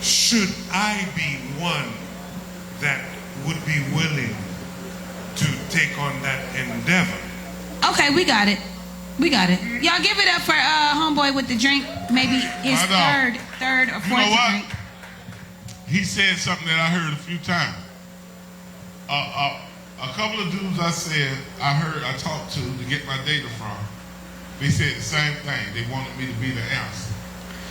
Should I be one that would be willing to take on that endeavor? Okay, we got it. We got it. Y'all give it up for homeboy with the drink. Maybe his I know. third or You fourth know what? drink. He said something that I heard a few times. A couple of dudes I talked to get my data from, they said the same thing. They wanted me to be the answer.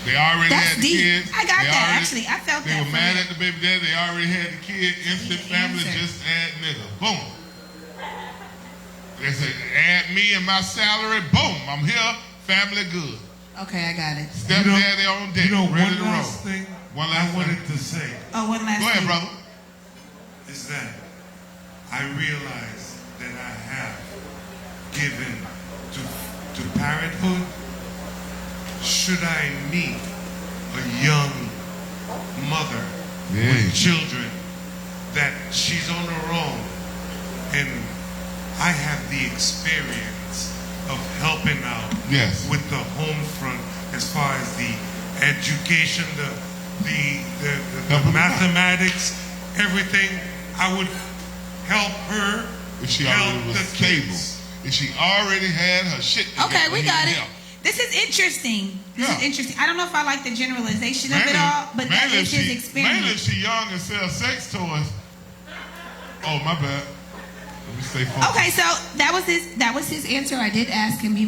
They already That's had the deep. kids. I got They that, already- actually. I felt They that were from mad you. at the baby daddy. They already had the kid. Instant the family, answer. just add nigga. Boom. They said, add me and my salary. Boom. I'm here. Family good. Okay, I got it. Stepdaddy on deck. You know, ready one to last roll. thing One I last wanted thing. to say Oh, one last Go ahead, thing. brother. is that I realize that I have given to parenthood. Should I meet a young mother Yeah. with children that she's on her own, and I have the experience of helping out Yes. with the home front as far as the education, the Helping them out. mathematics, everything. I would help her. If she help already was the stable. kids. If she already had her shit together. Okay, we he got would it. help. This is interesting. This Yeah. is interesting. I don't know if I like the generalization of it all, but that mainly is his Mainly if experience. she young and sells sex toys. Oh, my bad. Let me stay focused. Okay, so that was his answer. I did ask him. He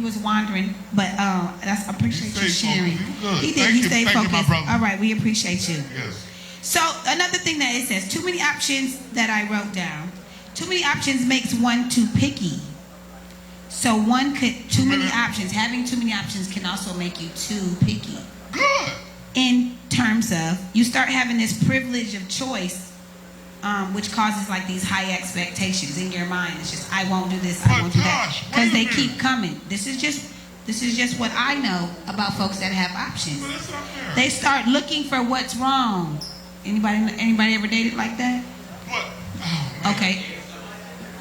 was wandering, but I appreciate You you stayed sharing. focused. You good. He did. Thank He you. stayed Thank you, focused. my brother. All right, we appreciate you. Yes. So another thing that it says, too many options that I wrote down. Too many options makes one too picky. So too many options. Having too many options can also make you too picky. Good. In terms of, you start having this privilege of choice, which causes like these high expectations in your mind. It's just, I won't do this, I won't do that. Because they keep coming. This is just what I know about folks that have options. But it's not fair. They start looking for what's wrong. Anybody ever dated like that? What? Oh, man. Okay.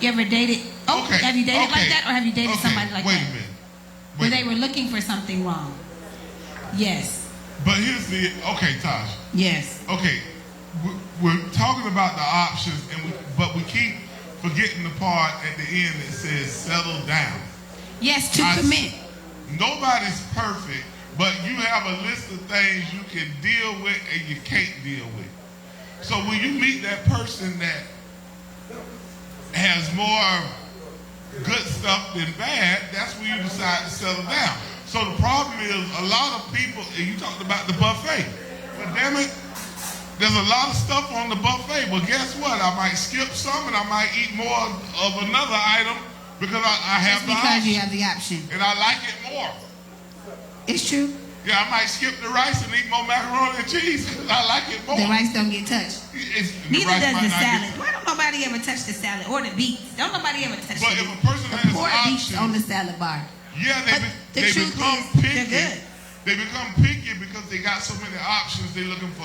You ever dated? Oh, Okay. Have you dated like that, or have you dated Okay. somebody like Wait that? a minute. Where they were looking for something wrong. Yes. But here's the, okay, Tasha. Yes. Okay, we're talking about the options, but we keep forgetting the part at the end that says settle down. Yes, to commit. Nobody's perfect, but you have a list of things you can deal with and you can't deal with. So when you meet that person that has more good stuff than bad, that's when you decide to settle down. So the problem is a lot of people, and you talked about the buffet, but damn it, there's a lot of stuff on the buffet, but guess what? I might skip some and I might eat more of another item because I have the option. Because you have the option. And I like it more. It's true. Yeah, I might skip the rice and eat more macaroni and cheese because I like it more. The rice don't get touched. Neither rice does might the not salad. get- Why don't nobody ever touch the salad or the beets? Don't nobody ever touch But the if a person the has poor beets options- on the salad bar. Yeah, But the they truth become is, picky. they're good. They become picky because they got so many options. They're looking for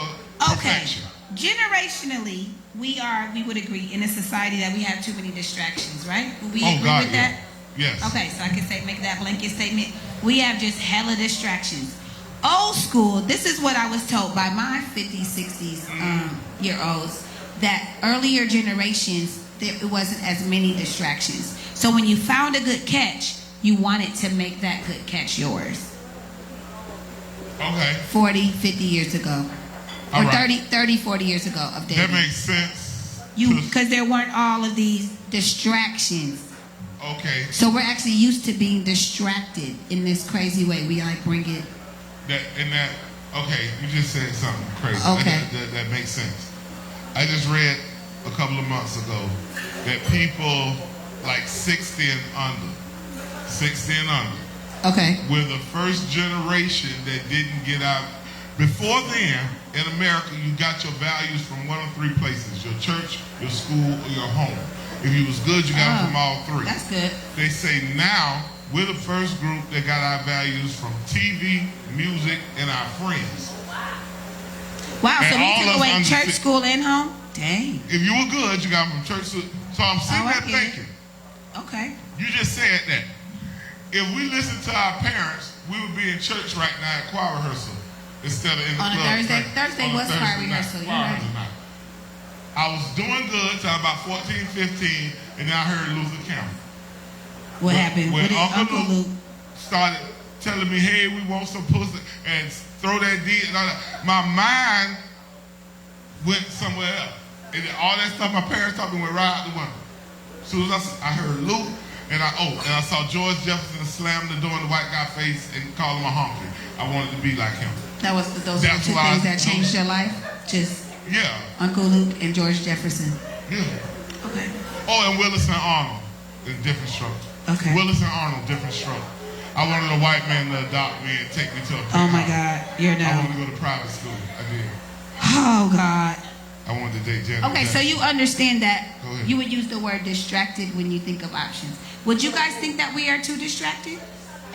Okay. perfection. Generationally, we would agree in a society that we have too many distractions, right? Would we Oh, agree God, with yeah. that? Yes. Okay, so I can make that blanket statement. We have just hella distractions. Old school, this is what I was told by my 50s, 60s year olds, that earlier generations, it wasn't as many distractions. So when you found a good catch, you wanted to make that good catch yours. Okay. 40, 50 years ago. Or All right. 30, 40 years ago of dating. That makes sense. Because there weren't all of these distractions. Okay. So we're actually used to being distracted in this crazy way. We like bring it. Okay, you just said something crazy. Okay. That makes sense. I just read a couple of months ago that people like 60 and under, Okay. we're the first generation that didn't get out. Before then, in America, you got your values from one of three places: your church, your school, or your home. If you was good, you got them from all three. That's good. They say now we're the first group that got our values from TV, music, and our friends. Wow, And so we all took us away under church, six- school, and home? Dang. If you were good, you got them from church. So I'm sitting Oh, I there get it. thinking, Okay. you just said that. If we listened to our parents, we would be in church right now at choir rehearsal instead of in the On a club. Thursday? practice. Thursday On a was choir Thursday night, rehearsal, you're choir right. rehearsal night. I was doing good till about 14, 15, and then I heard Luther Campbell. What happened? When What did Uncle Luke? started telling me, hey, we want some pussy, and throw that D and all that, my mind went somewhere else. And then all that stuff my parents taught me went right out the window. As soon as I heard Luke, and I saw George Jefferson slam the door in the white guy's face and call him a honky. I wanted to be like him. Those were the That's two why things that changed your life? Just Yeah, Uncle Luke and George Jefferson. yeah. Okay. Oh, and Willis and Arnold in different strokes. Okay. Willis and Arnold, different strokes. I wanted a white man to adopt me and take me to a big Oh my house. God, you're I wanted dumb. to go to private school. I did. Oh God. I wanted to date Janet Okay, so Jackson. you understand that Go ahead. you would use the word distracted when you think of options. Would you guys think that we are too distracted?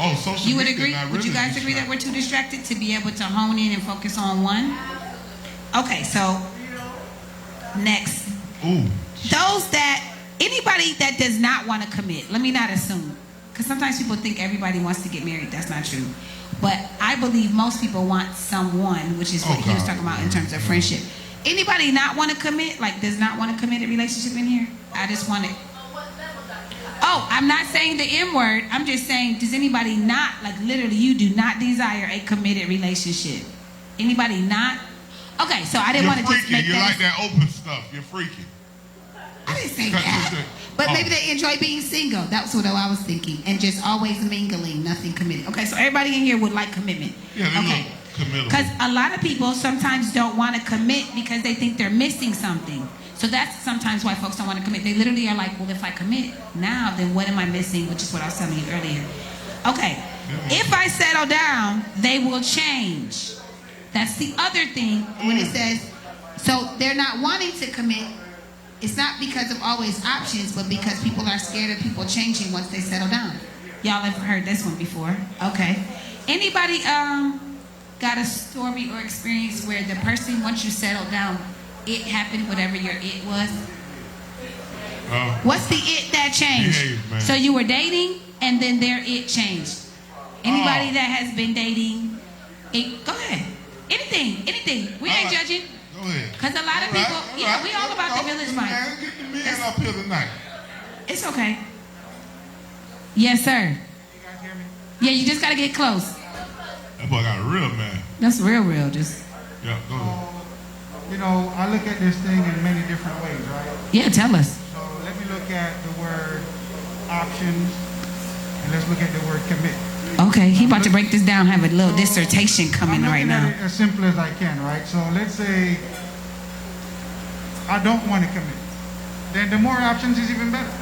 Oh, social You would media agree? not Would you really guys agree that distracting. we're too distracted to be able to hone in and focus on one? Okay, so next. Ooh. Anybody that does not want to commit, let me not assume, because sometimes people think everybody wants to get married. That's not true. But I believe most people want someone, which is what he was talking about in terms of friendship. Anybody not want to commit, like does not want to commit a relationship in here? I just want it. Oh, I'm not saying the M word. I'm just saying, does anybody not, like literally you do not desire a committed relationship? Anybody not? Okay, so I didn't You're want to just freaky. make You that. like that open stuff. You're freaky. I didn't say Cut that. this in. But Oh. maybe they enjoy being single. That's what I was thinking. And just always mingling, nothing committed. Okay, so everybody in here would like commitment. Yeah, they Okay. look committable. Because a lot of people sometimes don't want to commit because they think they're missing something. So that's sometimes why folks don't want to commit. They literally are like, well, if I commit now, then what am I missing? Which is what I was telling you earlier. Okay, if I settle down, they will change. That's the other thing when it says, so they're not wanting to commit. It's not because of always options, but because people are scared of people changing once they settle down. Y'all have heard this one before. Okay. Anybody got a story or experience where the person, once you settled down, it happened, whatever your it was? What's the it that changed? Behavior, so you were dating and then their it changed. Anybody that has been dating, go ahead. Anything. We ain't judging. Go ahead. Because a lot of people, we all about the village man. life. Get the men up here tonight. It's okay. Yes, sir. You guys hear me? Yeah, you just got to get close. That boy got a real man. That's real. Just. Yeah, go ahead. You know, I look at this thing in many different ways, right? Yeah, tell us. So let me look at the word options, and let's look at the word commit. Okay, he about to break this down, have a little dissertation coming right now. I'm looking at it as simple as I can, right? So let's say I don't want to commit. Then the more options is even better.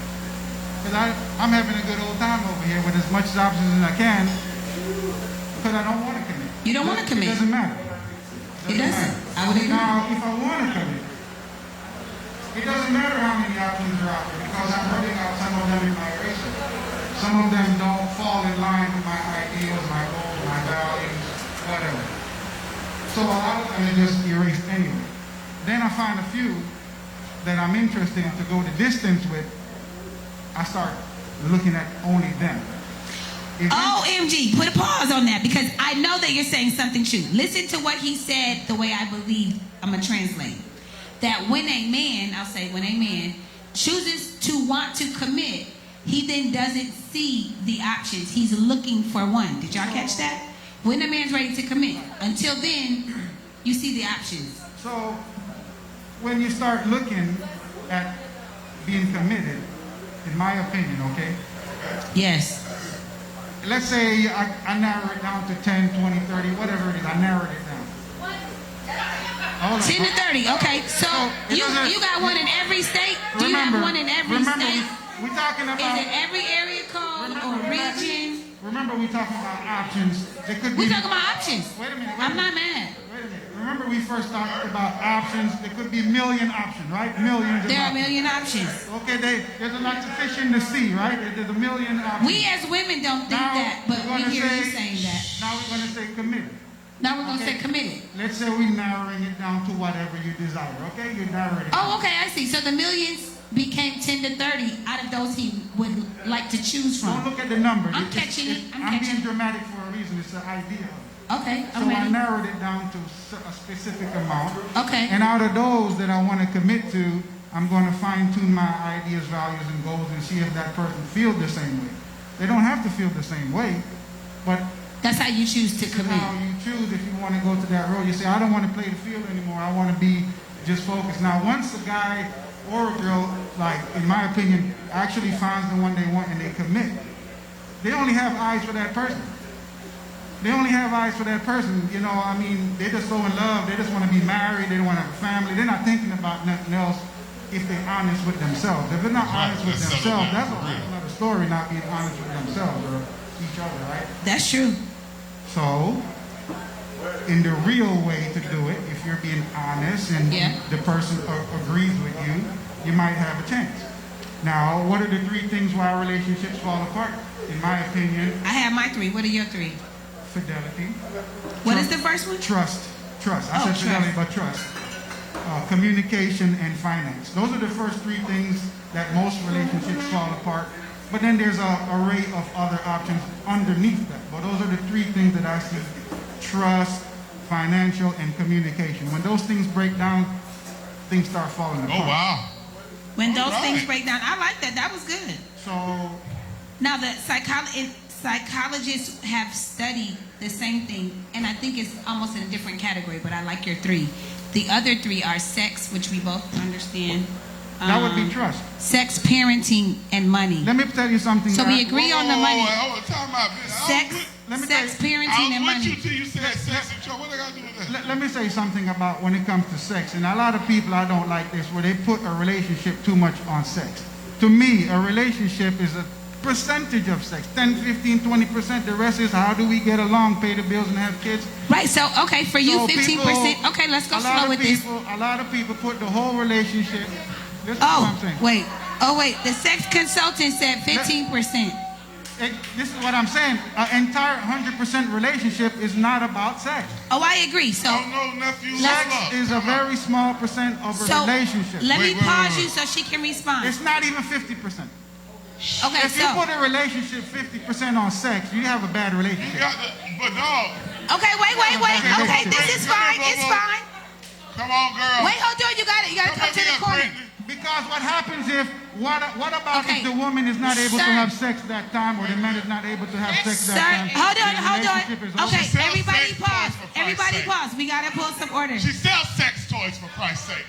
Because I'm having a good old time over here with as much options as I can because I don't want to commit. You don't want to commit. It doesn't matter. It doesn't. I would agree. Now, if I want to commit, it doesn't matter how many options are out there because I'm working out some of them in my erasure. Some of them don't fall in line with my ideals, my goals, my values, whatever. So a lot of them are just erased anyway. Then I find a few that I'm interested in to go the distance with. I start looking at only them. OMG, put a pause on that because I know that you're saying something true. Listen to what he said the way I believe. I'm going to translate. That when a man, I'll say when a man chooses to want to commit, he then doesn't see the options. He's looking for one. Did y'all catch that? When a man's ready to commit, until then, you see the options. So when you start looking at being committed, in my opinion, okay? Yes. Let's say I narrow it down to 10, 20, 30, whatever it is. I narrowed it down. Hold on. 10 to 30, okay. So you got one in every state? Do you have one in every state? We're talking about... Is it every area code or region? Remember, we're talking about options. We're talking about options. Wait a minute. I'm not mad. Wait a minute. Remember, we first talked about options. There could be a million options, right? Millions of There are a options. million options. Okay, there's a lot of fish in the sea, right? There's a million options. We as women don't think that, but we hear you saying that. Now we're going to say committed. Now we're going to say committed. Let's say we're narrowing it down to whatever you desire, okay? You narrowed it down. Oh, okay, I see. So the millions became 10 to 30 out of those he would like to choose from. Don't look at the number. I'm catching it. I'm being dramatic for a reason. It's an idea. Okay, So I narrowed it down to a specific amount. Okay. And out of those that I want to commit to, I'm going to fine-tune my ideas, values, and goals and see if that person feels the same way. They don't have to feel the same way, but that's how you choose to commit. Now you choose if you want to go to that road. You say, I don't want to play the field anymore. I want to be just focused. Now, once a guy or a girl, like, in my opinion, actually finds the one they want and they commit, they only have eyes for that person. They only have eyes for that person. You know, I mean, they're just so in love. They just want to be married. They don't want to have a family. They're not thinking about nothing else if they're honest with themselves. If they're not honest with themselves, that's another story, not being honest with themselves or each other, right? That's true. So, in the real way to do it, if you're being honest and the person agrees with you, you might have a chance. Now, what are the three things why relationships fall apart? In my opinion, I have my three. What are your three? Fidelity. What is the first one? Trust. I said fidelity, but trust. Communication and finance. Those are the first three things that most relationships fall apart. But then there's an array of other options underneath that. But those are the three things that I see. Trust, financial, and communication. When those things break down, things start falling apart. Oh, wow. When those things break down. I like that. That was good. So... Now, the psychologists have studied the same thing, and I think it's almost in a different category, but I like your three. The other three are sex, which we both understand. That would be trust. Sex, parenting, and money. Let me tell you something. So we agree on the money. Time out. Sex, sex, parenting, and I was money. with you till you said sex and trouble. What I got to do with that? Let me say something about when it comes to sex. And a lot of people, I don't like this, where they put a relationship too much on sex. To me, a relationship is a percentage of sex. 10, 15, 20%. The rest is how do we get along, pay the bills, and have kids. Right, so, okay, for you, So 15%. Okay, let's go slow with this. A lot of people put the whole relationship. This is what I'm saying. Wait. The sex consultant said 15%. This is what I'm saying. An entire 100% relationship is not about sex. Oh, I agree. So, no, nephew. Sex is a very small percent of a relationship. Let me pause you so she can respond. It's not even 50%. Okay, If you put a relationship 50% on sex, you have a bad relationship. But no. Okay, wait. Okay, this is fine. It's fine. Come on, girl. Wait, hold on. You got it. You got to come to the corner. Because what happens if, what about if the woman is not able to have sex that time, or the man is not able to have sex that time? Hold on. Okay, everybody pause. Everybody pause. We got to pull some order. She sells sex toys, for Christ's sake.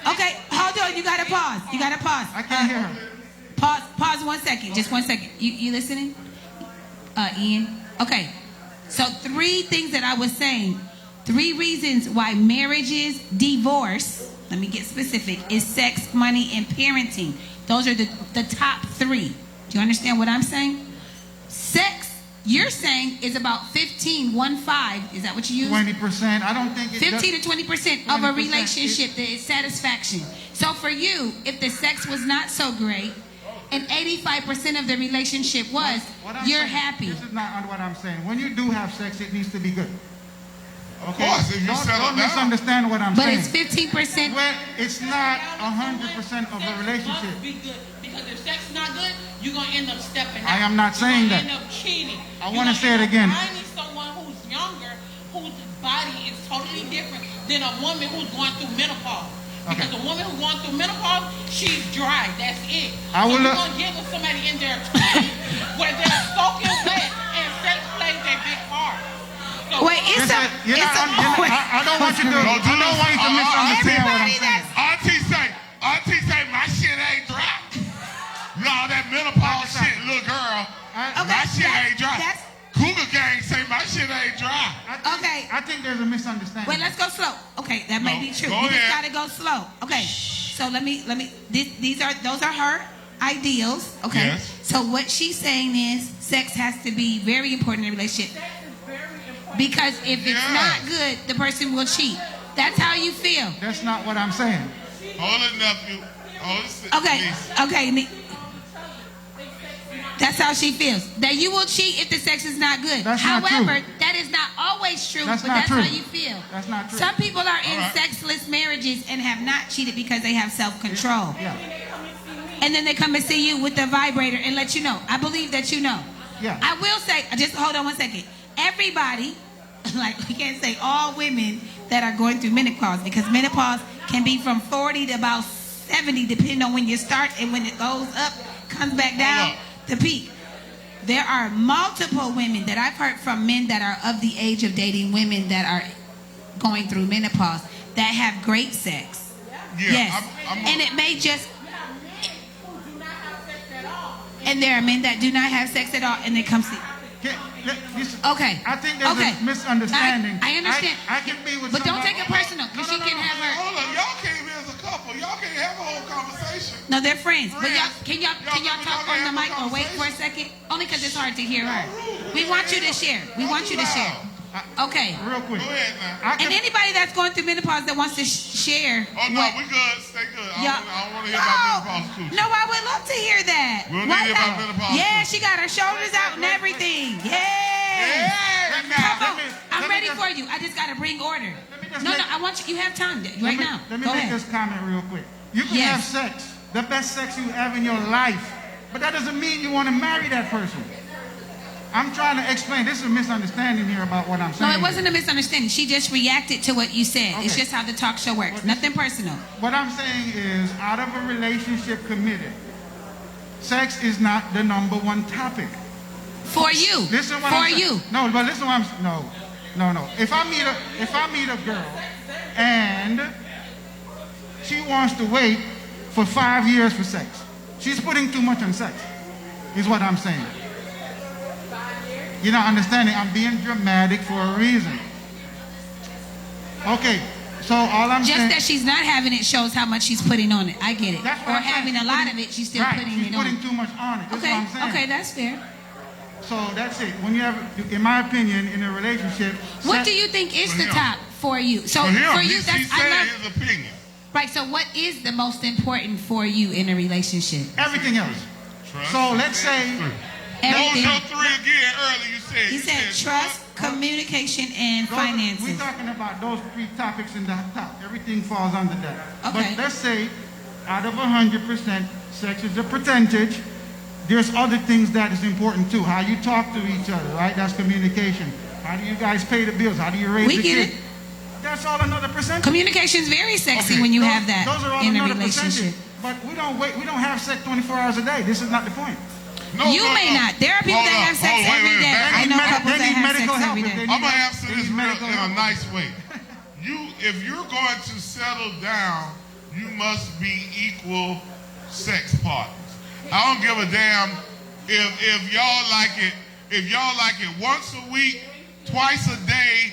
Okay, hold on. You got to pause. I can't hear her. Pause 1 second. Just 1 second. You listening? Ian? Okay. So 3 things that I was saying. 3 reasons why marriages divorce, let me get specific, is sex, money, and parenting. Those are the top 3. Do you understand what I'm saying? Sex, you're saying, is about 15. Is that what you use? 20%. I don't think it's 15 to 20% of a relationship that is satisfaction. So for you, if the sex was not so great, and 85% of the relationship was, you're happy. This is not what I'm saying. When you do have sex, it needs to be good. Of course, if you don't misunderstand what I'm saying. But it's 15%. Well, it's not 100% of a relationship. Be good, because if sex is not good, you're gonna end up stepping out. I am not saying that. You're gonna end up cheating. I want to say it again. Finding someone who's younger, whose body is totally different than a woman who's going through menopause. Because a woman who's going through menopause, she's dry. That's it. So you're gonna get with somebody in their 20s where they're soaking wet and sex plays a big part. So wait, I don't want you to misunderstand what I'm saying. Auntie say my shit ain't dry. No, that menopause shit, little girl. My shit ain't dry. Cougar gang say my shit ain't dry. I think there's a misunderstanding. Wait, let's go slow. Okay, that may be true. We just gotta go slow. Okay, so let me. Those are her ideals. Okay, yes. So what she's saying is, sex has to be very important in a relationship. Because if it's not good, the person will cheat. That's how you feel. That's not what I'm saying. Hold it, nephew. Okay. That's how she feels. That you will cheat if the sex is not good. However, that is not always true, but that's how you feel. That's not true. Some people are in sexless marriages and have not cheated because they have self-control. Yeah. And then they come and see you with the vibrator and let you know. I believe that you know. Yeah. I will say, just hold on 1 second. Everybody, like we can't say all women that are going through menopause, because menopause can be from 40 to about 70 depending on when you start, and when it goes up, comes back down. The peak. There are multiple women that I've heard from, men that are of the age of dating women that are going through menopause, that have great sex. Yeah, yes. And it may just. And there are men that do not have sex at all, and they come see. Okay. I think there's a misunderstanding. I understand. I can be with but somebody. Don't take it personal, because she can have her. Hold on, y'all came here as a couple. Y'all can't have a whole conversation. No, they're friends. But can y'all talk on the mic or wait for a second? Only because it's hard to hear her. We want you to share. Okay. Real quick. Go ahead now. And anybody that's going through menopause that wants to share. Oh no, we good. Stay good. I don't want to hear about menopause too. No, I would love to hear that. We'll hear about menopause. Yeah, she got her shoulders out and everything. Yeah. Come on. I'm ready for you. I just got to bring order. No, I want you. You have time right now. Let me make this comment real quick. You can have sex, the best sex you have in your life, but that doesn't mean you want to marry that person. I'm trying to explain. This is a misunderstanding here about what I'm saying. No, it wasn't a misunderstanding. She just reacted to what you said. Okay. It's just how the talk show works. Nothing personal. What I'm saying is, out of a relationship committed, sex is not the number one topic. For you. Listen what For you. No, but listen what I'm no. If I meet a girl and she wants to wait for 5 years for sex, she's putting too much on sex. Is what I'm saying. You're not understanding. I'm being dramatic for a reason. Okay, so all I'm saying... Just that she's not having it shows how much she's putting on it. I get it. That's what Or I'm saying. having a lot of it, she's still Right, putting she's it on. putting too much on it. That's what I'm saying. Okay, that's fair. So that's it. When you have, in my opinion, in a relationship... What do you think is For the him. top for you? So For him, for you, he that's said I love. his opinion. Right. So what is the most important for you in a relationship? Everything else. Trust. So let's say... What was Everything. your three again earlier? You said. He said trust, communication, and We're finances. talking about those three topics in the top. Everything falls under that. Okay. But let's say, out of 100%, sex is a percentage. There's other things that is important too. How you talk to each other, right? That's communication. How do you guys pay the bills? How do you raise We the get kid? it. That's all another percentage. Communication is very sexy Okay. when you Those- have that those are all in a another relationship. percentage. But we don't have sex 24 hours a day. This is not the point. No, You may not. There are people Hold that up. have sex Hold on, wait, every wait, day. back I up. know They couples need that have medical sex help every if day. they I'm gonna answer They this need real medical in a help. nice way. If you're going to settle down, you must be equal sex partners. I don't give a damn if y'all like it. If y'all like it once a week, twice a day,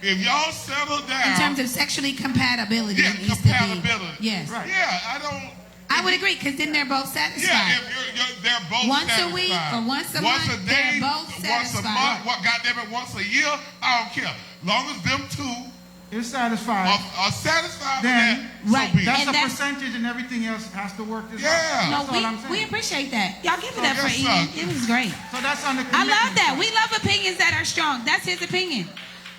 if y'all settle down, In terms of sexually compatibility, yeah, it needs to be. compatibility. Yes. Right. Yeah, I don't. I would agree because then they're both satisfied. Yeah, if they're both Once a satisfied. week or once a once month, a day, they're both once a satisfied. month, what goddamn it, once a year, I don't care. Long as them two It's satisfied. are satisfied Then- with that, Right. so be it. That's And a that's- percentage, and everything else has to work this out. Yeah. No, That's all I'm saying. we appreciate that. Y'all give it up for yes, Ian. sir. It was great. So that's on the I love commitment that. side. We love opinions that are strong. That's his opinion.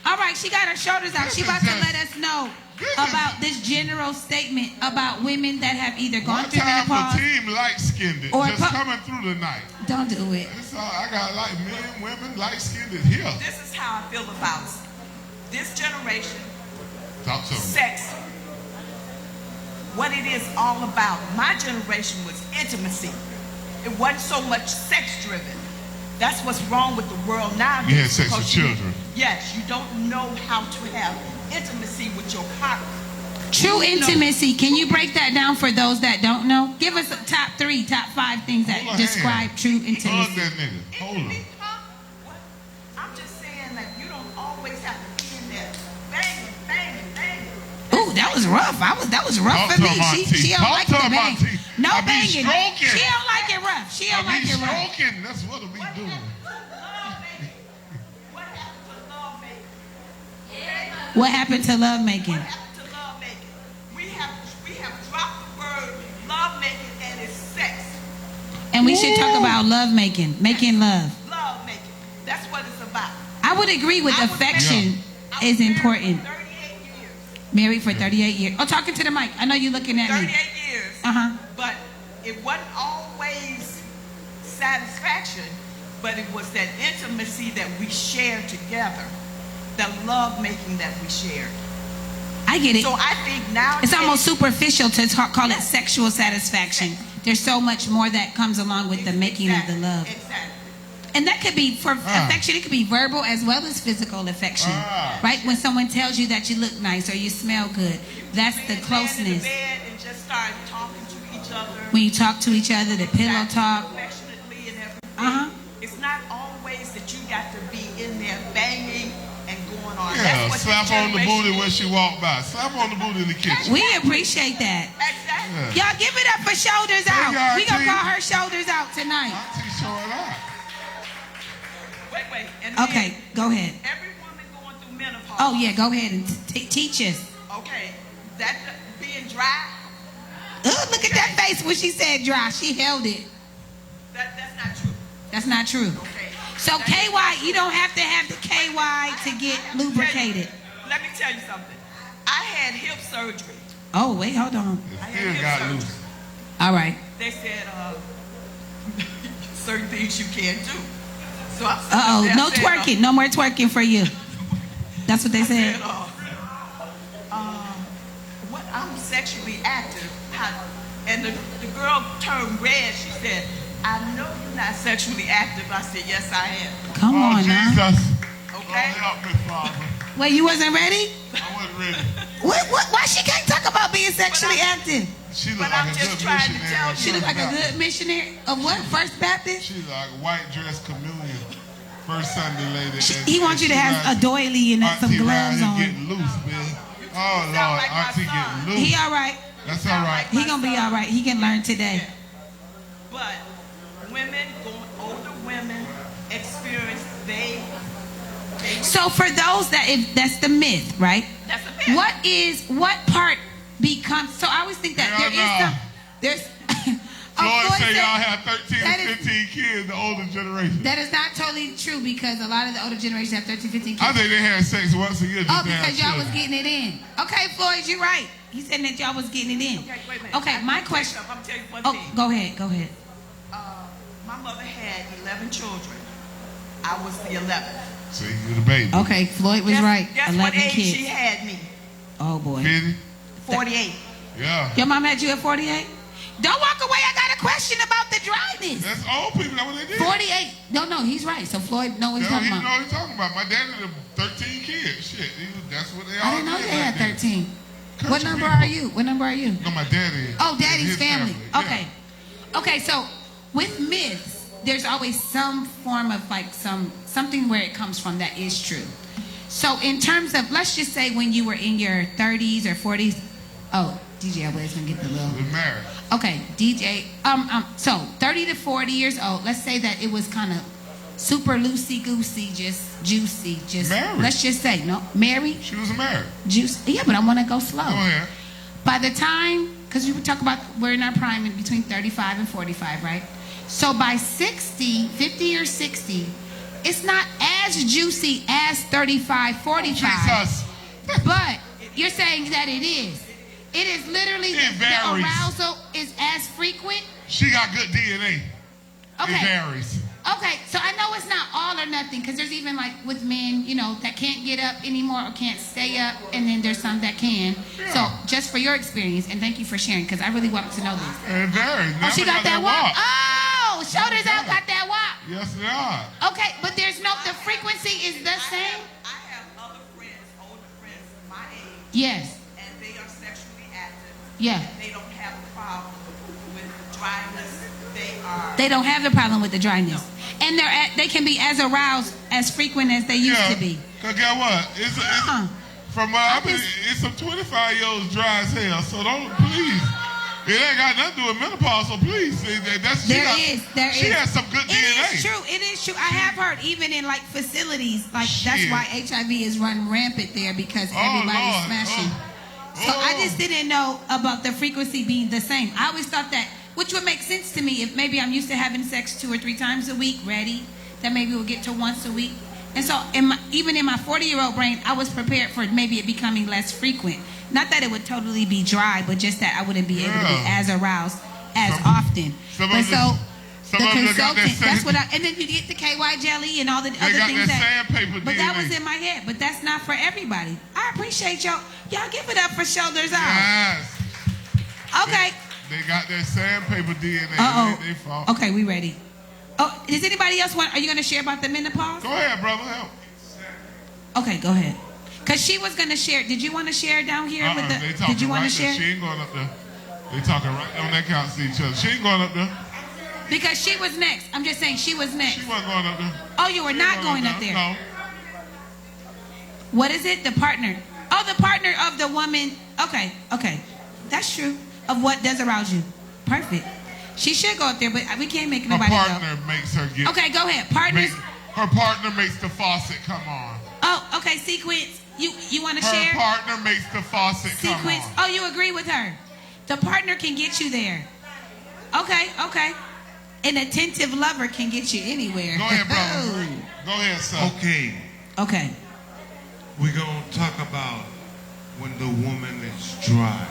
All right, she got her shoulders out. This She is about to just- let us know this is- about this general statement about women that have either gone One through time for menopause. team light-skinned Or just pu- coming through tonight. Don't do it. It's all, I got like men, women, light-skinned here. This is how I feel about this generation, Talk to them. sex. What it is all about. My generation was intimacy. It wasn't so much sex driven. That's what's wrong with the world now. You had sex with children. Yes, you don't know how to have intimacy with your partner. True intimacy. Can you break that down for those that don't know? Give us a top 3, top 5 things that Hold her describe hand. true Hug intimacy. that nigga. Hold him. Huh? What? I'm just saying that you don't always have to be in there banging, banging, banging. Ooh, that was rough. That was rough Talk for to me. him, Auntie. She don't Talk like to the him, bang. Auntie. No I be banging. stroking. She don't like it rough. She I don't like be it rough. stroking. That's what I be doing. What happened to love making? What happened to love making? What happened to love making? We have dropped the word love making and it's sex. And we should talk about love making, making love. Love making. That's what it's about. I would agree with I was affection I is was married important. for 38 years. Married for 38 years. Oh, talking to the mic. I know you're looking at 38 me. years. Uh-huh. But it wasn't always satisfaction, but it was that intimacy that we shared together, the love making that we shared. I get it. So I think now It's almost superficial to call it sexual satisfaction. There's so much more that comes along with the making of the love. Exactly. And that could be for affection. It could be verbal as well as physical affection. Right? When someone tells you that you look nice or you smell good. That's the Laying in closeness. the bed and just start talking to each other. When you talk to each other, the pillow talk. Affectionately and everything. Uh-huh. It's not always that you got to be in there banging and going on. Yeah, That's what slap this on the generation booty when is. she walked by. Slap on the booty in the kitchen. We appreciate that. Exactly. Y'all give it up for shoulders Hey, out. y'all, We gonna T. call her shoulders out tonight. Auntie showing out. Wait. And then Okay, go ahead. every woman going through menopause. Oh yeah, go ahead and teach us. Okay. That being dry, Look at that face when she said dry. She held it. that's not true. That's not true. Okay. So KY, you don't have to have the KY to get lubricated. Let me tell you something. I had hip surgery. Oh wait, hold on. It I still had got hip loose. surgery. All right. They said certain things you can't do. So I Uh-oh, I no said, twerking. No more twerking for you. That's what they said. What I'm sexually active, and the girl turned red. She said, "I know you're not sexually active." I said, "Yes, I am." Come Oh, on now. Jesus. Okay. Lord help me, Father. Wait, you wasn't ready? I wasn't ready. Why she can't talk about being sexually active? She looked But like I'm a just good trying to missionary. tell She look like a good missionary of what? First Baptist? She's like a white dress communion. First Sunday lady. He wants you to have a doily and some gloves on. Getting loose, man. Oh Lord, Auntie getting loose. He all right. That's all right. He gonna be all right. He can learn today. Yeah. But women, older women, experience So for those that's the myth, right? That's the myth. What part becomes? So I always think that there's. Floyd say y'all have 13 to 15 kids, the older generation. That is not totally true because a lot of the older generation have 13, 15 kids. I think they had sex once a year. Because y'all was getting it in. Okay, Floyd, you're right. He said that y'all was getting it in. Okay, wait a minute. Okay, my question. I'm gonna tell you one Oh, thing. go ahead. My mother had 11 children. I was the 11th. See, you're the baby. Okay, Floyd was right. Guess 11 what age kids. she had me? Oh boy. 50? 48. Yeah. Your mom had you at 48? Don't walk away. I got a question about the dryness. That's old people. That's what they did. 48. No, he's right. So Floyd know what he's talking He know about. what he's talking about. My daddy had 13 kids. Shit, that's what they all I didn't know did they had back then. 13. Country What number people. are you? What number are you? No, my daddy. Oh, daddy's His family. Yeah. Okay. Okay, so with myths, there's always some form of like something where it comes from that is true. So in terms of, let's just say when you were in your 30s or 40s, oh, DJ Always gonna get the little. We're married. Okay, DJ. So 30 to 40 years old. Let's say that it was kind of super loosey goosey, just juicy, just. Married. Let's just say no, married. She was married. Juice. Yeah, but I want to go slow. Go ahead. By the time, because we would talk about we're in our prime in between 35 and 45, right? So by 60, 50 or 60, it's not as juicy as 35, 45. Jesus. But you're saying that it is. It is literally It the varies. arousal is as frequent. She got good DNA. Okay. It varies. Okay, so I know it's not all or nothing because there's even like with men, you know, that can't get up anymore or can't stay up, and then there's some that can. Yeah. So just for your experience, and thank you for sharing because I really wanted to know this. It varies. Oh, she got that walk. Oh, shoulders Yeah. out, got that walk. Yes, they are. Okay, but the frequency is the same. I have other friends, older friends my age, Yes. and they are sexually active. Yeah. And they don't have a problem with dryness. They don't have the problem with the dryness, and they can be as aroused as frequent as they used to be. Cause guess what? It's from it's some 25-year-olds dry as hell. So don't please. It ain't got nothing to do with menopause. So please, she has some good DNA. It is true. It is true. I have heard even in like facilities, like that's why HIV is run rampant there because everybody's Lord. smashing. So I just didn't know about the frequency being the same. I always thought that, which would make sense to me if maybe I'm used to having sex 2 or 3 times a week, ready, that maybe we'll get to once a week. And so even in my 40-year-old brain, I was prepared for maybe it becoming less frequent. Not that it would totally be dry, but just that I wouldn't be able to be as aroused as often. But so the consultant, that's what and then you get the KY jelly and all the other things sandpaper but DNA. that was in my head. But that's not for everybody. I appreciate y'all. Y'all give it up for Shoulders Out. Yes. Okay. They got that sandpaper DNA. They fall. Okay, we ready. Oh, does anybody else are you going to share about the menopause? Go ahead, brother. Help. Okay, go ahead. Because she was going to share. Did you want to share down here with the? They talking Did you want right to there. share? She ain't going up there. They talking right on that couch to each other. She ain't going up there. Because she was next. I'm just saying she was next. She wasn't going up there. Oh, you were not going up there. No. What is it? The partner. Oh, the partner of the woman. Okay. That's true. Of what does arouse you. Perfect. She should go up there, but we can't make nobody Her partner makes her get. Okay, go ahead. Partners. Her partner makes the faucet come on. Oh, okay. Sequence. You want to share? Her partner makes the faucet come Sequence. on. Oh, you agree with her? The partner can get you there. Okay. An attentive lover can get you anywhere. Go ahead, brother. Go ahead, son. Okay. We're going to talk about when the woman is dry.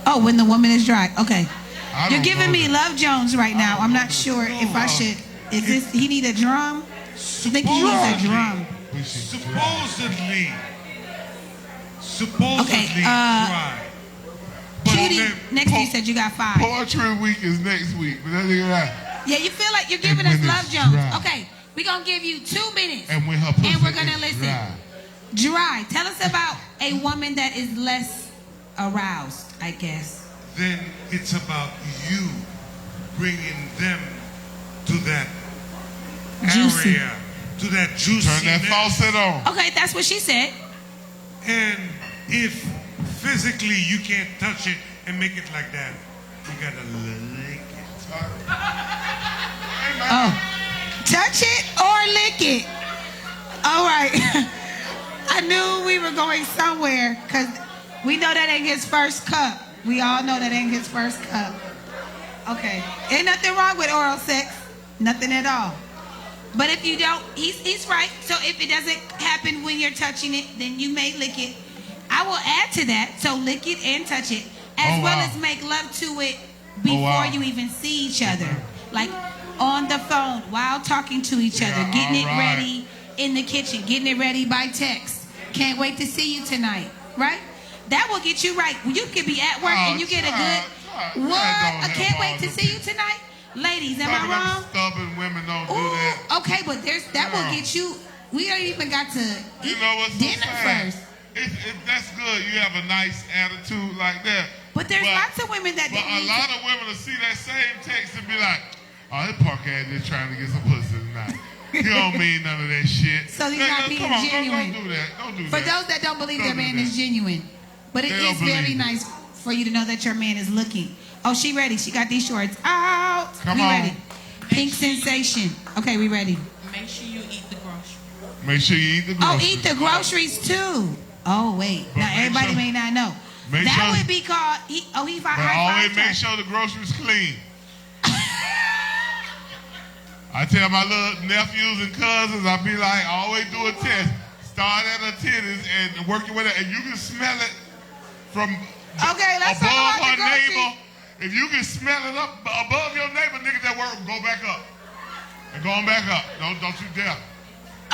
Oh, when the woman is dry. Okay. I You're don't giving know me that. Love Jones right now. I'm not sure if I should. Is this? He need a drum? I think he needs a drum. Supposedly Okay, dry. But Cutie, then next week you said you got 5. Poetry week is next week. But that nigga right. Yeah, you feel like you're giving And us when Love it's Jones. dry. Okay, we're going to give you 2 minutes. And when her pussy And we're going to is listen. dry. Dry. Tell us about a woman that is less aroused, I guess. then it's about you bringing them to that Juicy. area to that juiciness. Turn that faucet on. Okay, that's what she said. And if physically you can't touch it and make it like that, you gotta lick it. Oh, touch it or lick it. All right. I knew we were going somewhere because we know that ain't his first cup. We all know that ain't his first cup. Okay. Ain't nothing wrong with oral sex. Nothing at all. But if you don't, he's right. So if it doesn't happen when you're touching it, then you may lick it. I will add to that. So lick it and touch it, as well as make love to it before you even see each other. Like on the phone, while talking to each other, getting it ready in the kitchen, getting it ready by text. Can't wait to see you tonight, right? That will get you right. You could be at work and you get a good, what? I can't wait to see you tonight. Ladies, am I wrong? Stubborn women don't do that. Okay, but that will get you. We don't even got to eat dinner first. That's good. You have a nice attitude like that. But there's lots of women that. But a lot of women will see that same text and be like, "Oh, that punk ass just trying to get some pussy tonight. He don't mean none of that shit." So he's not being genuine. Don't do that. Don't do that. For those that don't believe their man is genuine, but it is very nice for you to know that your man is looking. Oh, she ready. She got these shorts out. Come we on. ready. Pink sensation. Okay, we ready. Make sure you eat the groceries. Make sure you eat the groceries. Oh, eat the groceries too. Oh, wait. But now, everybody may not know. That would be called, But always make sure the groceries clean. I tell my little nephews and cousins, I be like, always do a test. Start at her titties and work your way there. And you can smell it from let's above talk about her the groceries. neighbor. If you can smell it up above your neighbor, nigga, that work, go back up. And going back up. Don't you dare.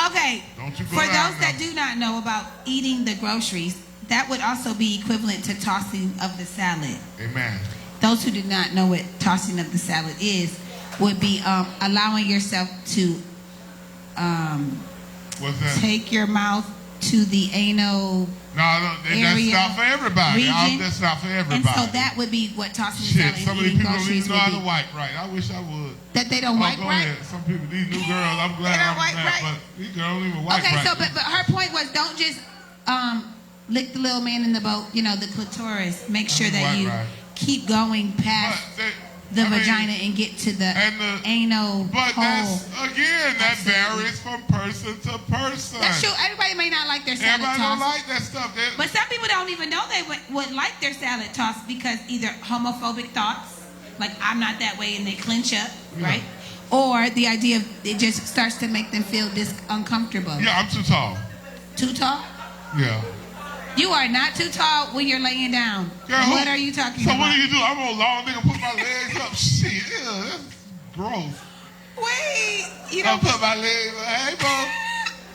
Okay. Don't you go For down those that do not know about eating the groceries, that would also be equivalent to tossing of the salad. Amen. Those who do not know what tossing of the salad is, would be allowing yourself to What's that? take your mouth to the anal that's not for everybody. region. That's not for everybody. And so that would be what tossing the salad some and of these eating people don't groceries even know would how be. to wipe right. I wish I would. That they don't wipe go right? ahead. Some people, these new girls, I'm glad They don't I'm wipe glad, right? but these girls don't even wipe Okay, right. so but her point was don't just lick the little man in the boat, the clitoris. Make sure that you keep going past the vagina and get to the anal But hole. that varies from person to person. That's true. Everybody may not like their salad Everybody tossed. don't like that stuff. But some people don't even know they would like their salad tossed because either homophobic thoughts, like I'm not that way, and they clench up, right? Or the idea of it just starts to make them feel uncomfortable. Yeah, I'm too tall. Too tall? Yeah. You are not too tall when you're laying down. Girl, what are you talking about? So what do you do? I'm a long nigga, put my legs up. Shit, ew, that's gross. Wait, you I don't put my legs up. Hey, bro.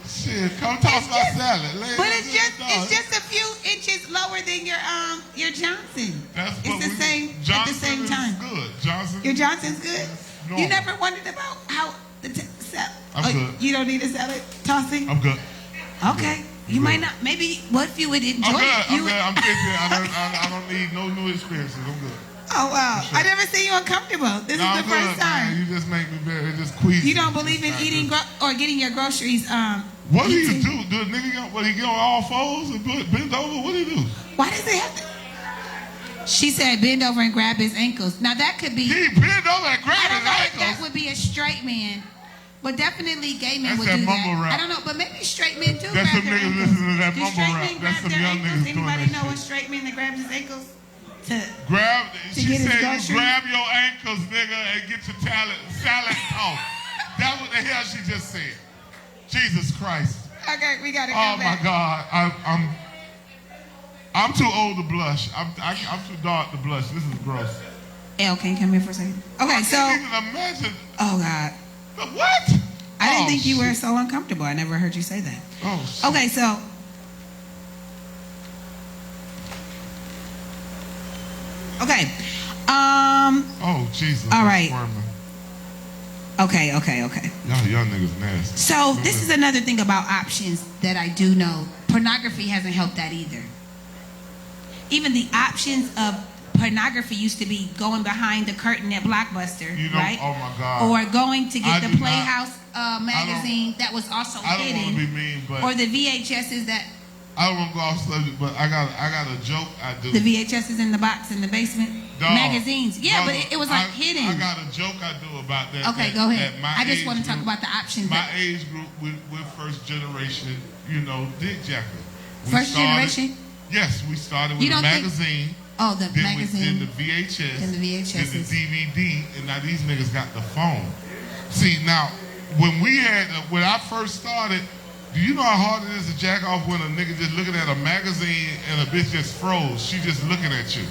Shit, come toss my salad. Legs But up it's just a few inches lower than your Johnson. It's the same at the same time. Good. Johnson. Your Johnson's good. Normal. You never wondered about how I'm good. You don't need a salad tossing? I'm good. Okay. You might not. Maybe. What if you would enjoy I'm good. it? I'm good. I'm 50. I don't need no new experiences. I'm good. Oh wow! Sure. I never seen you uncomfortable. This is the first time. Man. You just make me very just queasy. You don't believe in eating or getting your groceries. What do you do? Do a nigga he get on all fours and bend over? What do you do? Why does it have to? She said bend over and grab his ankles. Now that could be. He bend over and grab I don't his know ankles. if that would be a straight man. But definitely gay men That's would that do mumble that. rap. I don't know, but maybe straight men do That's grab some their niggas ankles. listening to that Do mumble straight rap. men grab That's some their young ankles? niggas doing Anybody that know a shit. straight man that grabs his ankles? Grab. To She get his said you groceries? grab your ankles, nigga, and get your salad off. That's what the hell she just said. Jesus Christ. Okay, we gotta go Oh my back. God. I'm too old to blush. I'm too dark to blush. This is gross. Elle, can you come here for a second? Okay, so. I can't even imagine. Oh God. What? I didn't think you were so uncomfortable. I never heard you say that. Oh, shit. Okay, so. Okay. Oh, Jesus. All right. Squirming. Okay. Y'all young niggas nasty. So this is another thing about options that I do know. Pornography hasn't helped that either. Even the options of pornography used to be going behind the curtain at Blockbuster, right? Oh my God. Or going to get the Playhouse magazine that was also I don't hidden, want to be mean, but or the VHSs that I don't want to go off subject, but I got a joke I do. the VHSs in the box in the basement, Dog. magazines. Yeah, but it was like hidden. I got a joke I do about that. Okay, that, go ahead. that my I just age want to talk group- about the options. My that- age group, we're first generation, dick jacker. We First generation? Yes, we started with You a don't think- magazine. Oh, the Then magazine. then the VHS. Then the VHSs. Then the DVD. And now these niggas got the phone. See, now, when I first started, do you know how hard it is to jack off when a nigga just looking at a magazine and a bitch just froze? She just looking at you.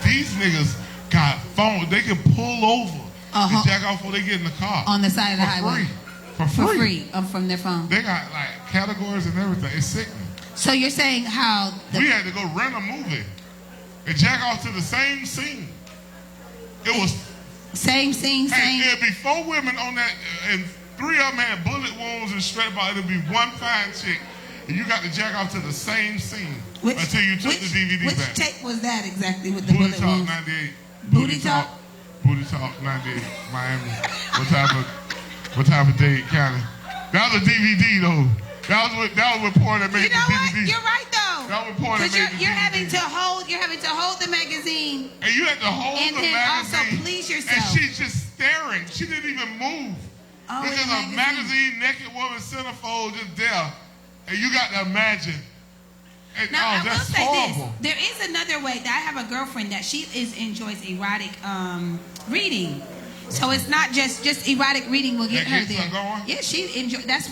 These niggas got phones. They can pull over and jack off before they get in the car. On the side of the highway. For free. From their phone. They got like categories and everything. It's sickening. So you're saying how We had to go rent a movie and jack off to the same scene. It was same scene, same. It'd be 4 women on that, and 3 of them had bullet wounds and straight out. It'd be one fine chick, and you got to jack off to the same scene until you took the DVD which back. Which tape was that exactly with the Booty bullet Talk wounds? 98. Booty Talk? Booty Talk 98, Miami. What type of Dade County? That was a DVD though. That was what porn that made You know the what? DVD. You're right though. That was porn that Because made the you're DVD. having to hold the magazine. And you had to hold And the then magazine. also please yourself. And she's just staring. She didn't even move. Oh, Because the a magazine, naked woman, centerfold just there. And you got to imagine. And, Now I will that's say horrible. this: there is another way. That I have a girlfriend that she enjoys erotic reading. So it's not just erotic reading will get That her gets there. her going? Yeah, she enjoy. That's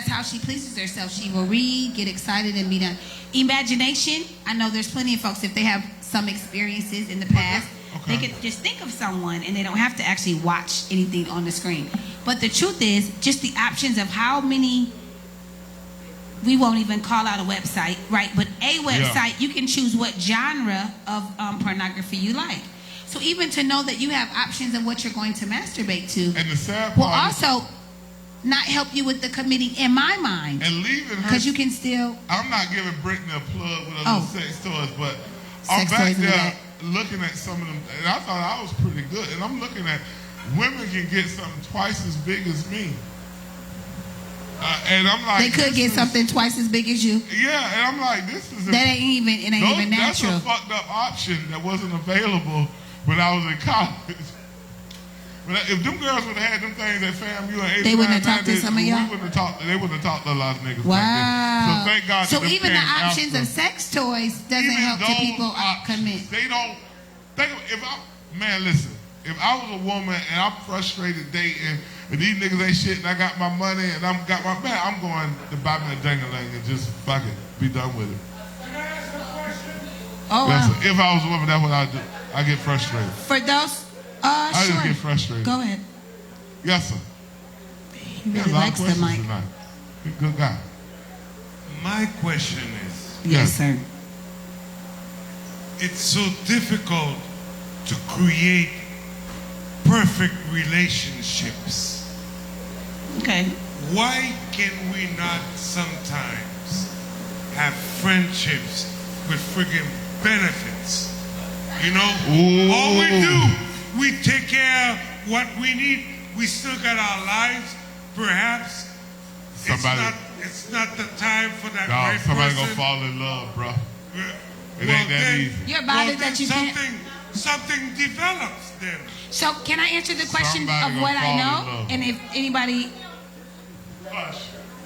how she pleases herself. She will read, get excited, and be done. Imagination. I know there's plenty of folks if they have some experiences in the past, Okay. they could just think of someone and they don't have to actually watch anything on the screen. But the truth is, just the options of how many. We won't even call out a website, right? But a website, you can choose what genre of pornography you like. So even to know that you have options of what you're going to masturbate to And the sad will part is, also not help you with the committing, in my mind, and leaving her. because you can still. I'm not giving Brittany a plug with her Oh. little sex toys, but I'm Sex back toys in the there back. looking at some of them, and I thought I was pretty good. And I'm looking at women can get something twice as big as me. And I'm like, They could this get is- something twice as big as you. Yeah, and I'm like, this is That ain't even That's natural. a fucked up option that wasn't available when I was in college. But if them girls would have had them things at FAMU and 89, They wouldn't have talked to 90, some of y'all? They wouldn't have talked to a lot of niggas Wow. back then. So thank God. So that them even the came options after. of sex toys doesn't Even help to those people options, commit. They don't. Listen. If I was a woman and I'm frustrated dating and these niggas ain't shit and I got my money and I'm going to buy me a ding-a-ling and just fuck it, be done with it. Oh, That's wow. it. If I was a woman, that's what I do. I get frustrated. For those, I sure. just get frustrated. Go ahead. Yes, sir. He He has really a lot of likes the questions mic. tonight. He's a good guy. My question is, Yes, sir. it's so difficult to create perfect relationships. Okay. Why can we not sometimes have friendships with friggin' benefits? You know, Ooh. all we do, we take care of what we need. We still got our lives. Perhaps Somebody- it's not the time for that Dog, right somebody person. gonna fall in love, bro. It Well, ain't that then- easy. You're about well, it that then you can't. something develops then. So can I answer the question Somebody of gonna what I fall in know? love. And if anybody.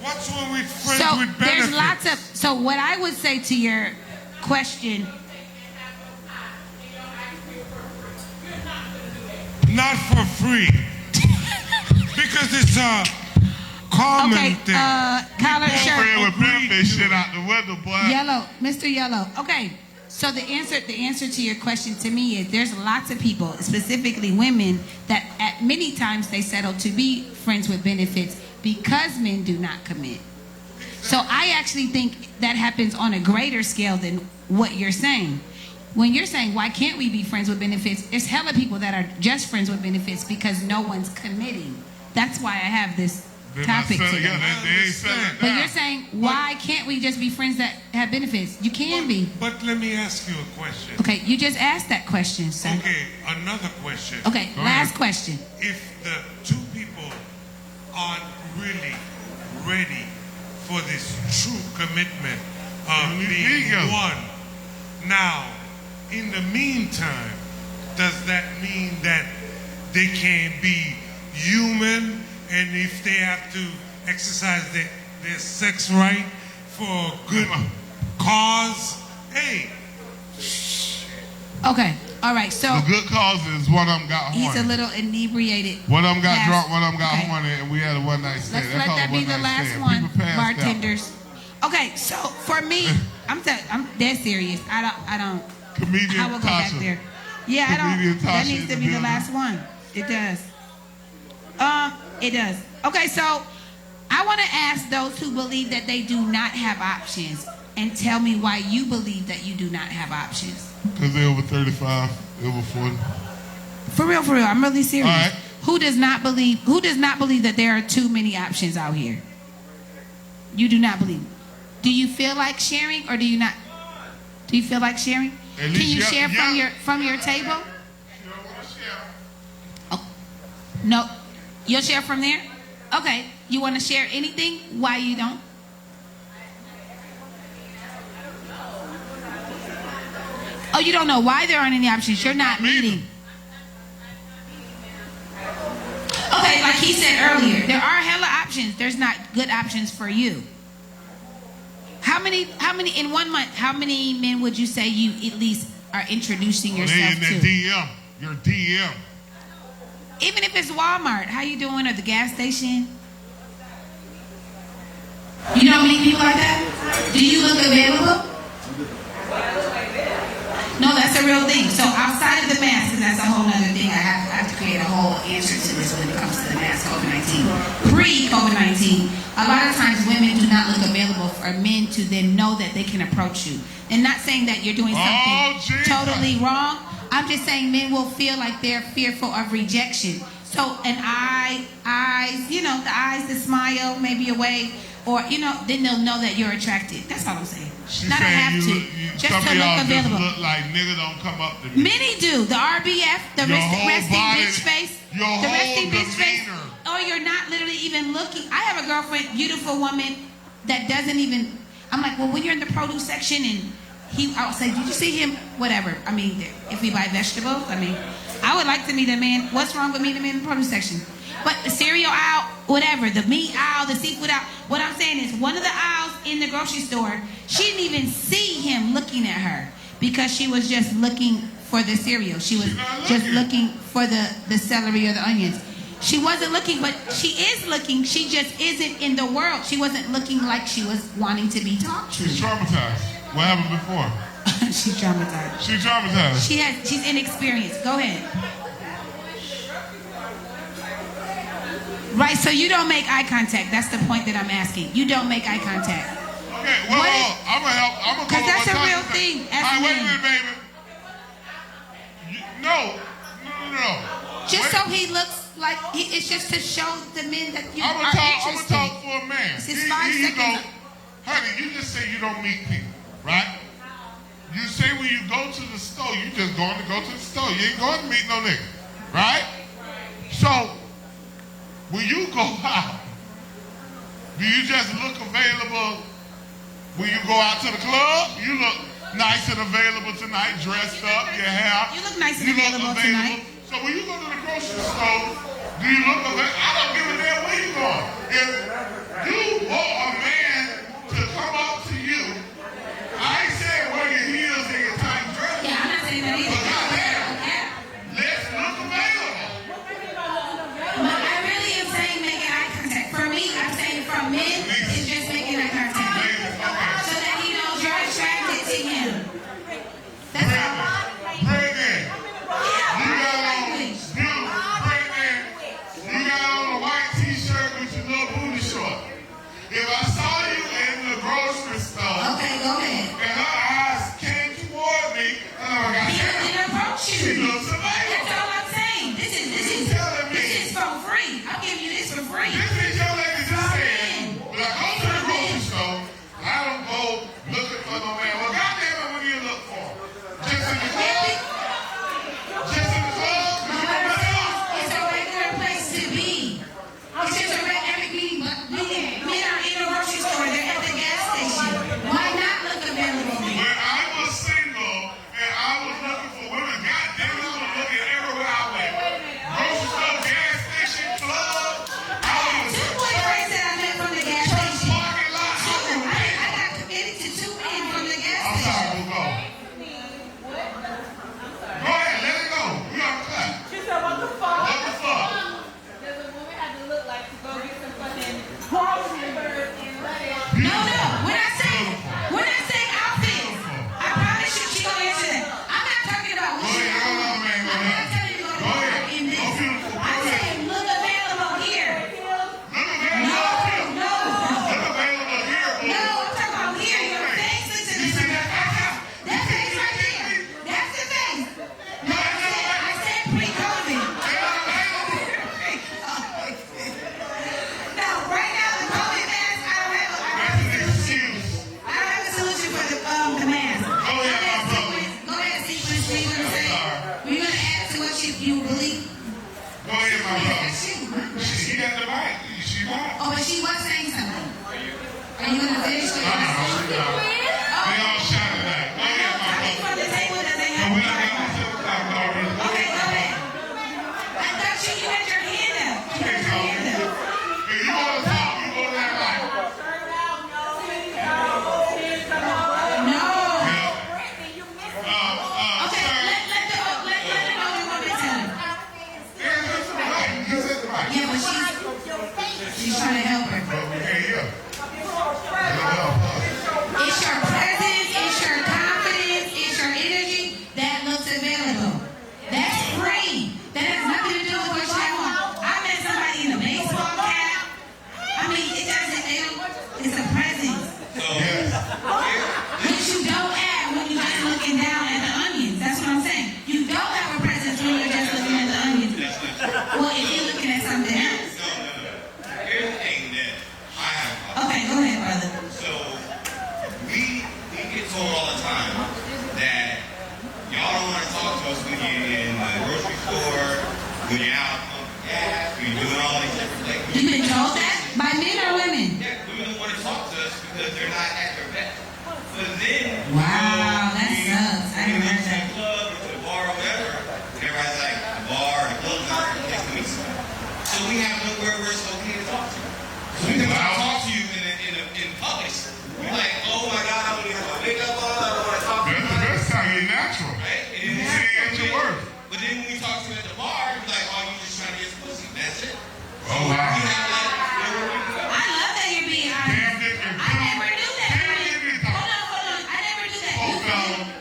What's wrong with friends So with benefits? there's lots of. So what I would say to your question. Not for free. Because it's a common Okay, thing. collar Friend shirt. with benefit shit out the window, boy. Yellow, Mr. Yellow. Okay. So the answer to your question to me is there's lots of people, specifically women, that at many times they settle to be friends with benefits because men do not commit. So I actually think that happens on a greater scale than what you're saying. When you're saying why can't we be friends with benefits, there's hella people that are just friends with benefits because no one's committing. That's why I have this They're not topic selling- today. yeah, they ain't selling it But down. you're saying, why can't we just be friends that have benefits? You can be. But let me ask you a question. Okay, you just asked that question, sir. Okay, another question. Okay, Go last ahead. question. If the two people aren't really ready for this true commitment of being one. Now, in the meantime, does that mean that they can be human, and if they have to exercise their sex right for a good cause, hey. Okay, all right, so. The good cause is one of them got horny. He's a little inebriated. One of them got drunk, one of them got horny, and we had a one-night stand. Let's let that be the last one, bartenders. Okay, so for me, I'm dead serious. I don't. Comedian I will go back Tasha. there. Yeah, Comedian Tasha that needs to be the last one. It does. It does. Okay, so I want to ask those who believe that they do not have options, and tell me why you believe that you do not have options. Because they're over 35, they're over 40. For real, I'm really serious. All right. Who does not believe that there are too many options out here? You do not believe. Do you feel like sharing, or do you not? Do you feel like sharing? Can you share from your table? You don't want to share. Oh, no, you'll share from there. Okay, you want to share anything? Why you don't? Oh, you don't know why there aren't any options. You're not meeting. Okay, like he said earlier, there are hella options. There's not good options for you. How many in 1 month, how many men would you say you at least are introducing yourself They in to? that DM, your DM. Even if it's Walmart, how you doing, or the gas station? You know many people like that? Do you look available? No, that's a real thing. So outside of the mask, because that's a whole other thing, I have to create a whole answer to this when it comes to the mask, COVID-19. Pre-COVID-19, a lot of times women do not look available for men to then know that they can approach you. And not saying that you're doing something totally wrong. I'm just saying men will feel like they're fearful of rejection. So an eyes, the eyes, the smile, maybe a wave, or, then they'll know that you're attracted. That's all I'm saying. She's not a saying have to. Just some to of y'all look available. just look like nigga don't come up to me. Many do. The RBF, the resting body, bitch face. your The whole resting bitch face. demeanor. Or you're not literally even looking. I have a girlfriend, beautiful woman, that doesn't even. I'm like, well, when you're in the produce section, and I would say, did you see him? Whatever. I mean, if we buy vegetables, I would like to meet a man. What's wrong with meeting a man in the produce section? But the cereal aisle, whatever, the meat aisle, the seafood aisle. What I'm saying is, one of the aisles in the grocery store, she didn't even see him looking at her because she was just looking for the cereal. She was just looking for the celery or the onions. She wasn't looking, but she is looking. She just isn't in the world. She wasn't looking like she was wanting to be talked to. She's traumatized. What happened before? She's traumatized. She's traumatized. She's inexperienced. Go ahead. Right, so you don't make eye contact. That's the point that I'm asking. You don't make eye contact. Okay, well, I'm going to help. I'm going to go because that's a real thing. thing. All right, wait a minute, baby. No. Just so he looks like, it's just to show the men that you I'm are going to interested. talk for a man. It's 5 seconds. Honey, you just say you don't meet people, right? You say when you go to the store, you just going to go to the store. You ain't going to meet no nigga, right? So, when you go out, do you just look available when you go out to the club? You look nice and available tonight, dressed up, your hair. You look nice and available tonight. So when you go to the grocery store, do you look available? I don't give a damn where you going. If you want a man to come up to you, I ain't saying wear your heels and your tight dress. Yeah, I'm not saying that either. But goddamn, let's look available. I really am saying making eye contact. For me, I'm saying from men, it's just making eye contact. So that he knows you're attracted to him. That's all. Pregnant. You got on a white t-shirt with your little booty short. If I saw finish with your response. They all shot at that. Go ahead, I think from the table that they have. we not got no silver time already. Okay, go ahead. I thought you had your hand up. You had your hand up. If you want to talk, you go to that mic. No. Yeah. Okay, Sir. let the older woman tell him. He's at the mic. Yeah, but she's trying to help her. But we can't hear. It's your presence, it's your confidence, it's your energy that looks available. That's free. That has nothing to do with what you have on. I met somebody in a baseball cap. I mean, it doesn't, it's a presence. Which you don't have when you're just looking down at the onions. That's what I'm saying. You don't have a presence when you're just looking at the onions. Well, if you're looking at something else. Here's the thing that I have. Okay, go ahead, brother. So we get told all the time that y'all don't want to talk to us when you're in the grocery store, when you're out on gas, when you're doing all these different things. You've been told that? By men or women? Yeah, women don't want to talk to us because they're not at their best. But then, Wow, that sucks. I we didn't go hear to the that. club or to the bar or whatever, and everybody's like, the bar, the club's not the place to meet somebody. So we have nowhere where it's okay to talk to you. So we can talk to you in public. We're like, oh my God, I don't even have my makeup on, I don't want to talk to That's you. the best time. You're natural. Right? And You then see at your work. But then when we talk to you at the bar, you're like, oh, you just trying to get some pussy. That's it. Oh, wow. You have like, nowhere we can go. I love that you're being honest. Damn different. I never knew that. Hold on. I never knew that.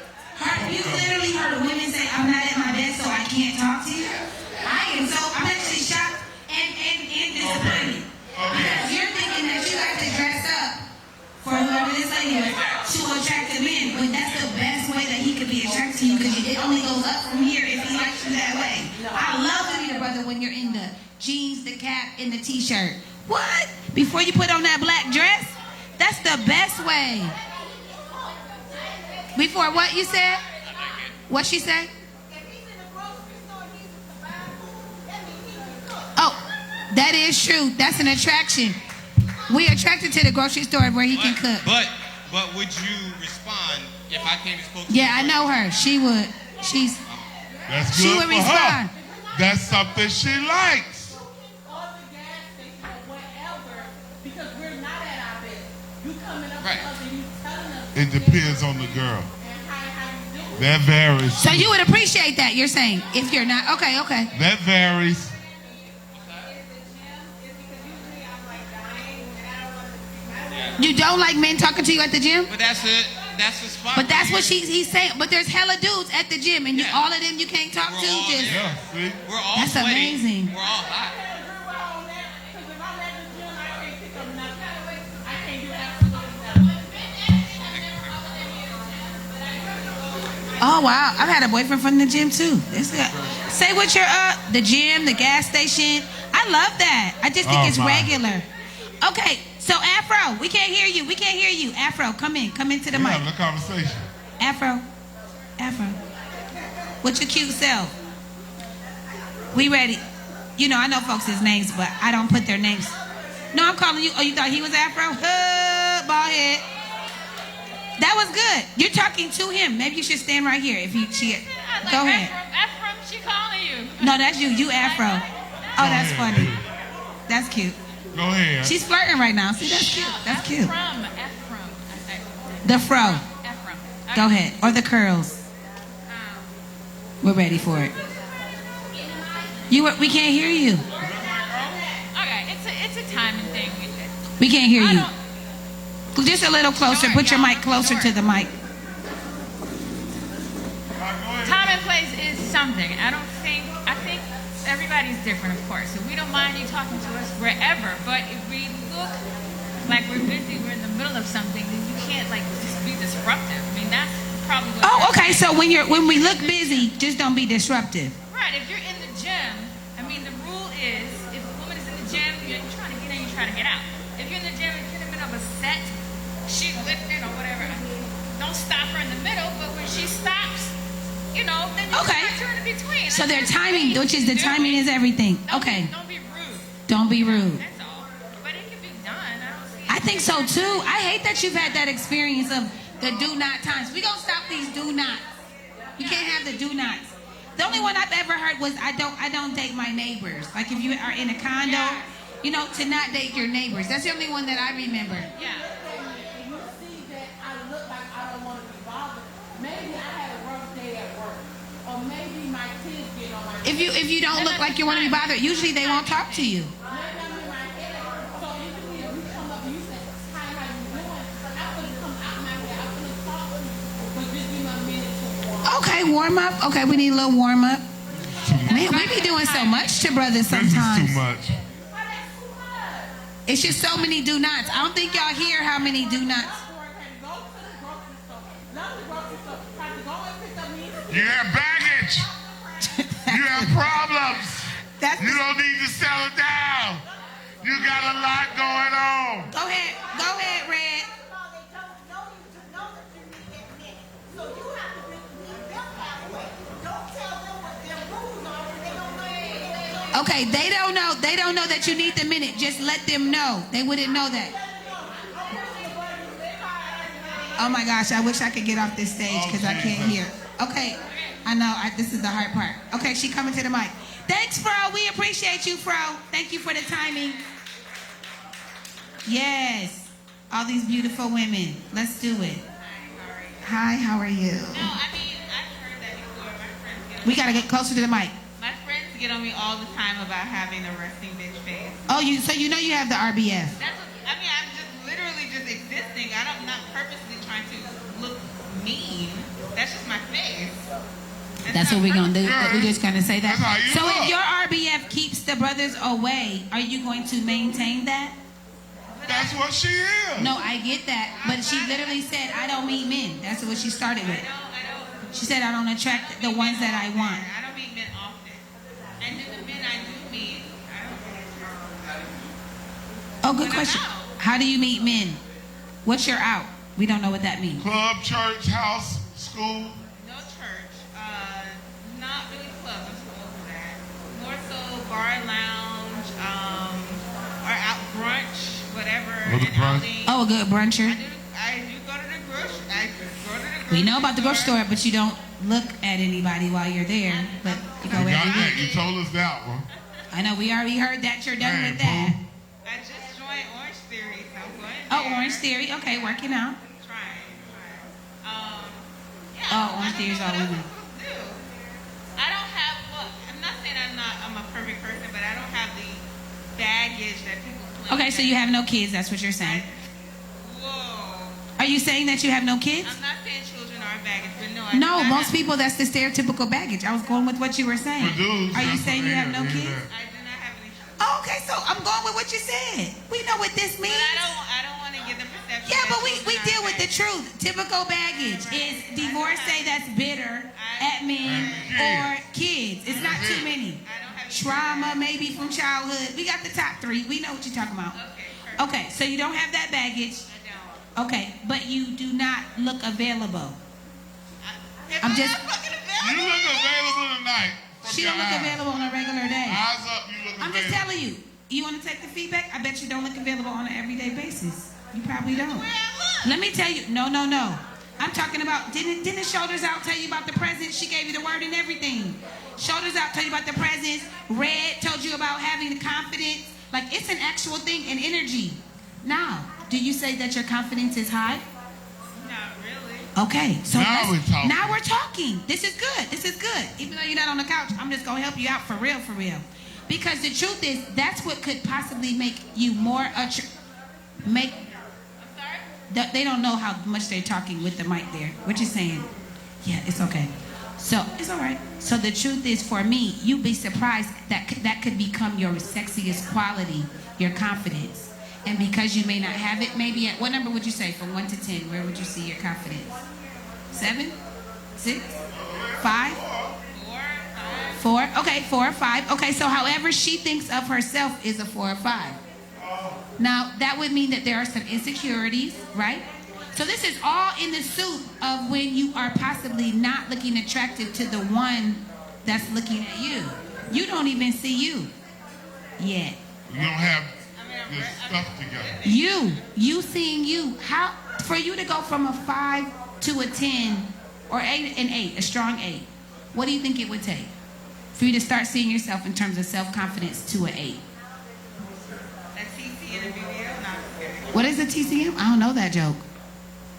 You literally heard women say, I'm not at my best, so I can't talk to you. I'm actually shocked and disappointed. Because you're thinking that you got to dress up for whoever this lady is to attract a man, but that's the best way that he could be attracted to you because it only goes up from here if he likes you that way. I love to meet a brother when you're in the jeans, the cap, and the t-shirt. What? Before you put on that black dress? That's the best way. Before what you said? What she said? Oh, that is true. That's an attraction. We attracted to the grocery store where he can cook. But would you respond if I came and spoke to Yeah, you? I know her. She would. That's She good would for respond. her. That's something she likes. Or the gas station or whatever, because we're not at our best. You coming up Right. to us and you telling us It depends on the girl. and how you do it. That varies. So you would appreciate that, you're saying, if you're not. Okay. That varies. You don't like men talking to you at the gym? But that's a spot. But that's where what he's saying. But there's hella dudes at the gym, and Yeah. all of them you can't talk We're to. all Just there. Yeah, see? we're all That's sweaty. amazing. We're all hot. Because if I'm at the gym, I can't pick up nothing. I can't do absolutely nothing. oh wow, I've had a boyfriend from the gym too. Say what you're the gym, the gas station. I love that. I just think Oh, it's my. regular. Okay, so Afro, we can't hear you. Afro, come into the We're mic. having a conversation. Afro. With your cute self. We ready. You know, I know folks' names, but I don't put their names. No, I'm calling you. Oh, you thought he was Afro? Bald head. That was good. You're talking to him. Maybe you should stand right here. If you, go ahead. Ephraim, she calling you. No, that's you. You Afro. Oh, that's funny. That's cute. Go ahead. She's flirting right now. See, that's cute. That's cute. Ephraim. The fro. Ephraim. Go ahead. Or the curls. We're ready for it. We can't hear you. Okay, it's a timing thing. We can't hear I you. don't. Just a little closer. Sure, Put your y'all. mic closer Sure. to the mic. Time and place is something. I think everybody's different, of course. So we don't mind you talking to us wherever. But if we look like we're busy, we're in the middle of something, then you can't like just be disruptive. I mean, that's probably what. Oh, okay. So when we look busy, just don't be disruptive. Right. If you're in the gym, I mean, the rule is if a woman is in the gym, you're trying to get in, you're trying to get out. If you're in the gym, if you're in the middle of a set, she's lifting or whatever, don't stop her in the middle. But when she stops, then you Okay. turn in between. So their timing, which is the timing is everything. Okay. Don't be rude. Don't be rude. That's all. But it can be done. I don't see. I think so too. I hate that you've had that experience of the do not times. We gonna stop these do nots. You can't have the do nots. The only one I've ever heard was I don't date my neighbors. Like if you are in a condo, you know, to not date your neighbors. That's the only one that I remember. Yeah. You see that I look like I don't want to be bothered. Maybe I had a rough day at work, or maybe my kids get on my. If you don't look like you want to be bothered, usually they won't talk to you. Maybe I'm in my head. So usually if you come up and you say, "Hi, how you doing?" I couldn't come out my head. I couldn't talk to you, but just give me a minute to warm. Okay, warm up. Okay, we need a little warm up. Man, we be doing so much to brothers sometimes. This is too much. It's just so many do nots. I don't think y'all hear how many do nots. You have baggage. You have problems. You don't need to settle down. You got a lot going on. Go ahead, Red. Okay, they don't know. They don't know that you need the minute. Just let them know. They wouldn't know that. Oh my gosh, I wish I could get off this stage because I can't hear. Okay, I know. This is the hard part. Okay, she coming to the mic. Thanks, Fro. We appreciate you, Fro. Thank you for the timing. Yes, all these beautiful women. Let's do it. Hi, how are you? No, I mean, I've heard that before. My friends We got to get closer to the mic. My friends get on me all the time about having a resting bitch face. Oh, so you know you have the RBF. I'm just literally just existing. I'm not purposely trying to look mean. That's just my face. That's what we're going to do. We're just going to say that. That's how you So look. if your RBF keeps the brothers away, are you going to maintain that? That's what she is. No, I get that. But she literally said, I don't meet men. That's what she started with. She said, I don't attract the ones that I want. I don't meet men often. And then the men I do meet, I don't Oh, good question. How do you meet men? What's your out? We don't know what that means. Club, church, house, school. No church. Not really clubs. I'm supposed to that. More so bar and lounge, or out brunch, whatever. What a brunch? Oh, a good bruncher. I do go to the grocery. We know about the grocery store, but you don't look at anybody while you're there. But you go You got every that. week. You told us that one. I know we already heard that you're done Hey, with that. boo. I just joined Orange Theory, so I'm going Oh, there. Orange Theory. Okay, working out. Trying. Oh, Orange Theory's all women. I don't have, well, I'm not saying I'm a perfect person, but I don't have the baggage that people claim. Okay, so you have no kids. That's what you're saying. Whoa. Are you saying that you have no kids? I'm not saying children are baggage, but no, I No, do not most have, people, that's the stereotypical baggage. I was going with what you were saying. For dudes, Are you that's saying what you have they no do kids? that. I do not have any children. Oh, okay, so I'm going with what you said. We know what this means. But I don't want to give the perception. Yeah, that but we children are deal with the baggage. truth. Typical baggage is divorcee that's bitter at men or kids. It's not too many. Trauma maybe from childhood. We got the top 3. We know what you're talking about. Okay, so you don't have that baggage. Okay, but you do not look available. I'm just. You look available tonight. from She your don't look eyes. available on a regular day. Eyes up, you look I'm available. just telling you. You want to take the feedback? I bet you don't look available on an everyday basis. You probably don't. Let me tell you. No. I'm talking about, didn't Shoulders Out tell you about the presents? She gave you the word and everything. Shoulders Out tell you about the presents. Red told you about having the confidence. Like, it's an actual thing and energy. Now, do you say that your confidence is high? Not really. Okay, so Now we're talking. Now we're talking. This is good. This is good. Even though you're not on the couch, I'm just going to help you out for real, for real. Because the truth is, that's what could possibly make you more they don't know how much they're talking with the mic there. What you saying? Yeah, it's okay. So it's all right. So the truth is, for me, you'd be surprised that could become your sexiest quality, your confidence. And because you may not have it, maybe at what number would you say from 1 to 10? Where would you see your confidence? 7, 6, 5, 4. Okay, 4 or 5. Okay, so however she thinks of herself is a 4 or 5. Now, that would mean that there are some insecurities, right? So this is all in the suit of when you are possibly not looking attractive to the one that's looking at you. You don't even see you yet. You don't have this stuff together. You seeing you. How for you to go from a 5 to a 10 or an 8, a strong 8? What do you think it would take for you to start seeing yourself in terms of self-confidence to an 8? A TC and a BBL? Not kidding. What is a TCM? I don't know that joke.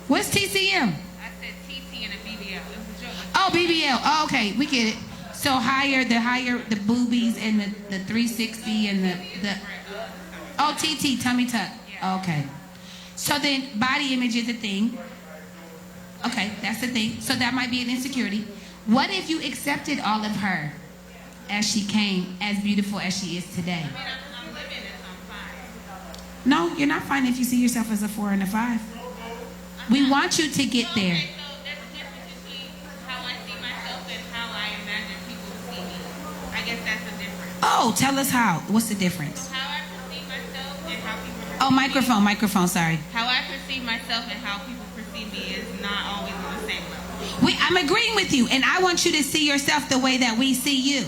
What's TCM? I said TT and a BBL. It was a joke. Oh, BBL. Oh, okay, we get it. So higher the boobies and the 360 and the oh, TT, tummy tuck. Okay. So then body image is a thing. Okay, that's the thing. So that might be an insecurity. What if you accepted all of her as she came, as beautiful as she is today? I mean, I'm living it, so I'm fine. No, you're not fine if you see yourself as a 4 and a 5. We want you to get there. Okay, so there's a difference between how I see myself and how I imagine people see me. I guess that's the difference. Oh, tell us how. What's the difference? How I perceive myself and how people perceive Oh, microphone, sorry. How I perceive myself and how people perceive me is not always on the same level. I'm agreeing with you, and I want you to see yourself the way that we see you.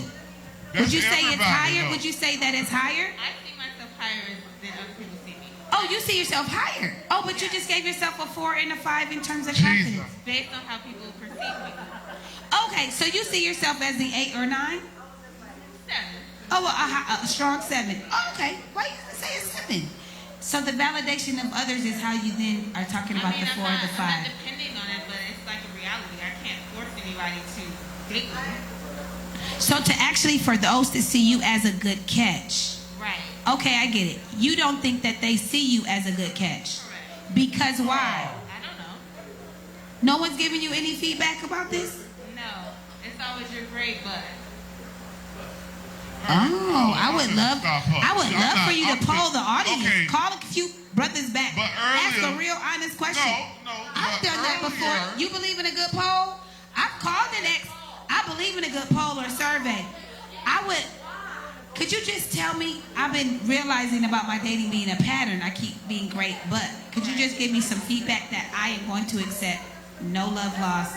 Would you say it's higher? Though. Would you say that it's higher? I see myself higher than other people see me. Oh, you see yourself higher. Oh, but you just gave yourself a 4 and a 5 in terms of confidence. Based on how people perceive me. Okay, so you see yourself as the 8 or 9? 7. Oh, well, a strong 7. Oh, okay. Why you say a 7? So the validation of others is how you then are talking about the 4 or the 5. I'm not depending on it, but it's like a reality. I can't force anybody to date me. So to actually, for those to see you as a good catch. Right. Okay, I get it. You don't think that they see you as a good catch. Correct. Because why? I don't know. No one's giving you any feedback about this? No. It's always your grade, but. Oh, I would love for you to poll the audience. Okay. Call a few brothers back. But earlier, ask a real honest question. No. I've done that before. You believe in a good poll? I've called an ex. I believe in a good poll or survey. Could you just tell me, I've been realizing about my dating being a pattern. I keep being great, but could you just give me some feedback that I am going to accept? No love lost.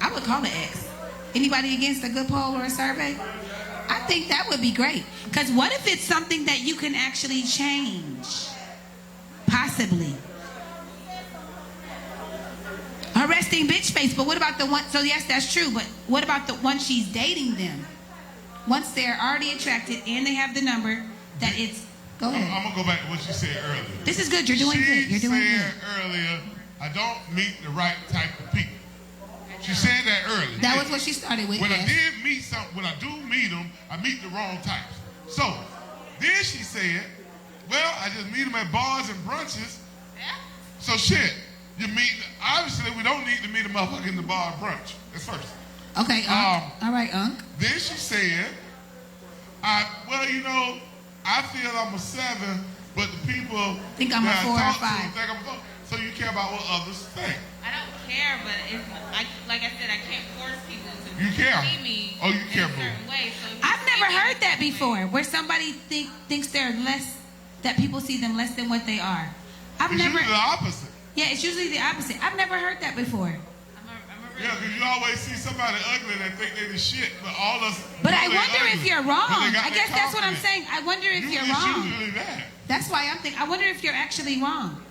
I would call an ex. Anybody against a good poll or a survey? I think that would be great. Because what if it's something that you can actually change? Possibly. Her resting bitch face, but what about the one? So yes, that's true, but what about the one she's dating them? Once they're already attracted and they have the number, that it's, go ahead. I'm going to go back to what you said earlier. This is good. You're doing good. You're doing She good. said earlier, I don't meet the right type of people. She said that earlier. That was what she started with. When yes. I did meet when I do meet them, I meet the wrong types. So then she said, well, I just meet them at bars and brunches. So shit, you meet, obviously we don't need to meet a motherfucker in the bar and brunch. That's first. Okay, all right, Unc. Then she said, I feel I'm a 7, but the people think I'm a 4 or 5. Think I'm a 4. So you care about what others think. I don't care, but like I said, I can't force people to see me you care, in a certain way. So I've never heard that before, where somebody thinks they're less, that people see them less than what they are. It's usually the opposite. Yeah, it's usually the opposite. I've never heard that before. Yeah, because you always see somebody ugly and think they the shit, but all us. But I wonder if you're wrong. I guess that's what I'm confidence. saying. I wonder if you're wrong. Usually that. That's why I'm thinking. I wonder if you're actually wrong.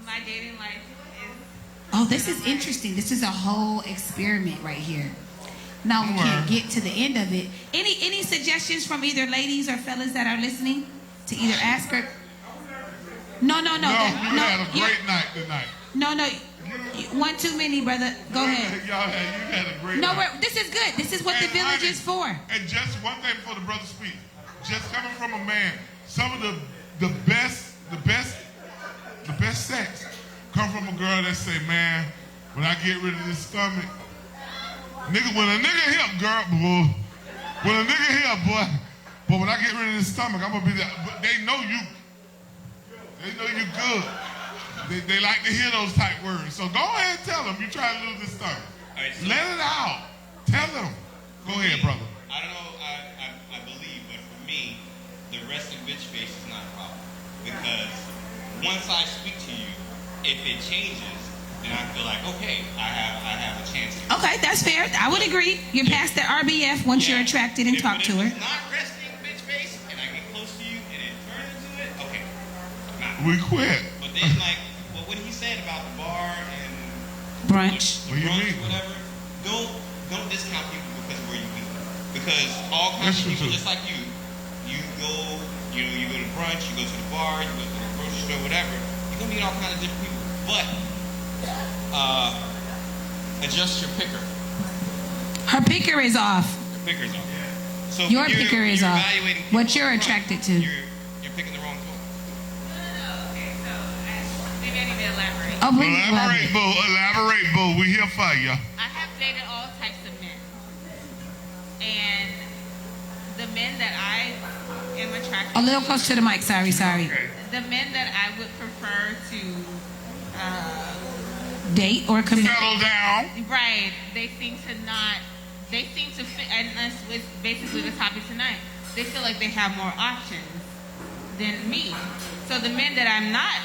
My dating life is. Oh, this is interesting. This is a whole experiment right here. Now we can't get to the end of it. Any suggestions from either ladies or fellas that are listening to either ask her? No. You had a great night tonight. No. One too many, brother. Go ahead. You had a great night. This is good. This is what the village is for. And just one thing before the brother speaks. Just coming from a man, some of the best sex come from a girl that say, man, when I get rid of this stomach, when a nigga here, girl, boy, but when I get rid of this stomach, I'm gonna be there. But they know you good. They like to hear those type words. So go ahead and tell them you try to lose this stomach. Right, so let it out. Tell them. Go ahead, brother. I don't know, I believe, but for me, the resting bitch face is not a problem. Because once I speak to you, if it changes, then I feel like, okay, I have a chance here. Okay, that's fair. I would agree. You're past the RBF once you're attracted and talk to her. If it's not resting bitch face and I get close to you and it turns into it, okay. We quit. But then, like, well, what he said about the bar and Brunch. What do you brunch, mean? whatever, don't discount people because of where you eat. Because all kinds of That's people, true. just like you go, you go to brunch, you go to the bar, you go to the grocery store, whatever. You're gonna meet all kinds of different people. But adjust your picker. Her picker is off. Your picker's off. So Your when picker is you're off. evaluating What people you're up front, attracted to. You're picking the wrong folk. Okay, so maybe I need to elaborate. Oh, please Elaborate, boo. Elaborate, boo. We here for you. I have dated all types of men. And the men that I am attracted A little to, close to the mic. Sorry. the men that I would prefer to, Date or commit. Settle down. right, they seem to fit, and that's with basically the topic tonight. They feel like they have more options than me. So the men that I'm not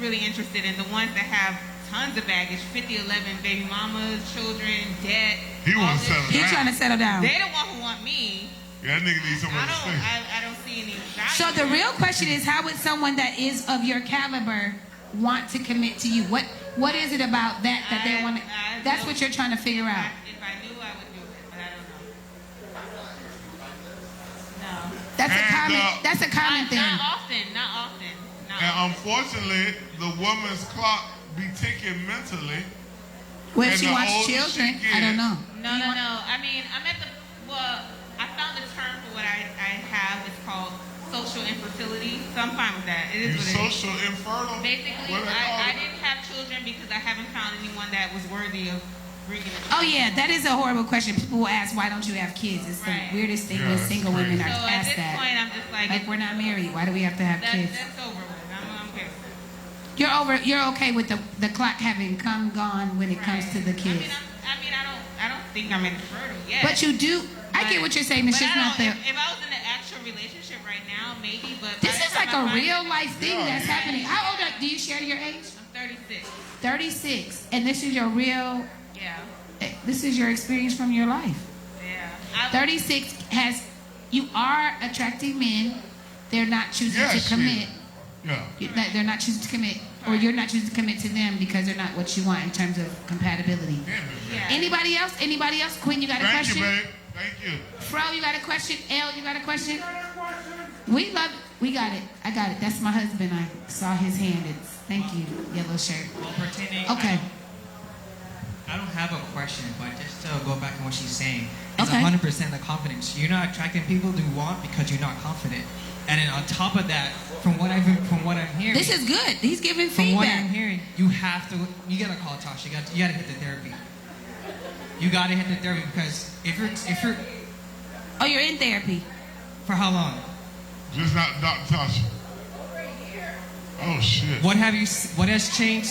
really interested in, the ones that have tons of baggage, 50, 11 baby mamas, children, debt. He all wants this to settle shit, He's trying to settle down. They the one who want me. Yeah, that nigga needs someone to stay. I don't see any value. So the real question is, how would someone that is of your caliber want to commit to you? What is it about that they want to? That's what you're trying to figure out. If I knew, I would do it, but I don't know. No. That's a common thing. Not often. And unfortunately, the woman's clock be ticking mentally. Well, if and she the wants older children, she I don't get- know. No. I mean, I found the term for what I have. It's called social infertility. So I'm fine with that. It You is what it is. social infertile? Basically, What they call I it? didn't have children because I haven't found anyone that was worthy of bringing a Oh child. yeah, that is a horrible question. People will ask, "Why don't you have kids?" It's Right. the weirdest thing Yeah, when it's single crazy. women are So at asked this that. point, I'm just like, Like, we're not married. Why do we have to have kids? that's over with. I'm okay with it. You're okay with the clock having come gone when it comes to the kids. I don't think I'm infertile yet. But you do. I get what you're saying. It's But just I not don't- the. If I was in an actual relationship right now, maybe. But This by the is like time a I find real it- life thing that's happening. How old do you share your age? I'm 36. 36, and this is your real. Yeah. This is your experience from your life. Yeah. 36 has. You are attracting men. They're not choosing Yeah, to she commit. Yeah. They're not choosing to commit, or you're not choosing to commit to them because they're not what you want in terms of compatibility. Yeah. Anybody else? Anybody else? Quinn, you got a Thank question? you, babe. Thank you. Fro, you got a question? Elle, you got a question? We love it. We got it. I got it. That's my husband. I saw his hand. Thank you, yellow shirt. Well, pertaining, Okay. I don't have a question, but just to go back on what she's saying, it's Okay. 100% the confidence. You're not attracting people you want because you're not confident. And then on top of that, from what I'm hearing, This is good. He's giving from what I'm feedback. hearing, you gotta call Tasha. You gotta hit the therapy. You gotta hit the therapy because if you're Oh, you're in therapy. for how long? Just not Dr. Tasha. Oh, shit. What has changed?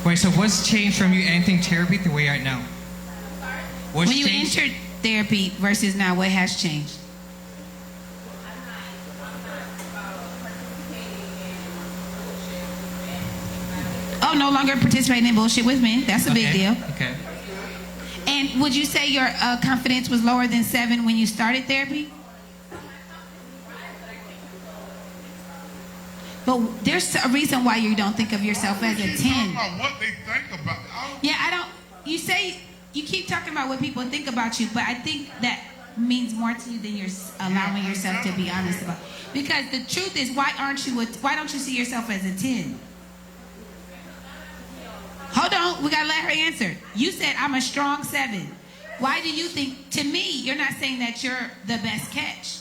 Wait, so what's changed from you entering therapy to where you're at now? What's When you changed? entered therapy versus now, what has changed? Oh, no longer participating in bullshit with men. That's a big deal. Okay. And would you say your confidence was lower than 7 when you started therapy? But there's a reason why you don't think of yourself as a Keep 10. talking about what they think about. Yeah, I don't. You say you keep talking about what people think about you, but I think that means more to you than you're allowing yourself to be honest about. Because the truth is, why don't you see yourself as a 10? Hold on, we gotta let her answer. You said I'm a strong 7. Why do you think? To me, you're not saying that you're the best catch.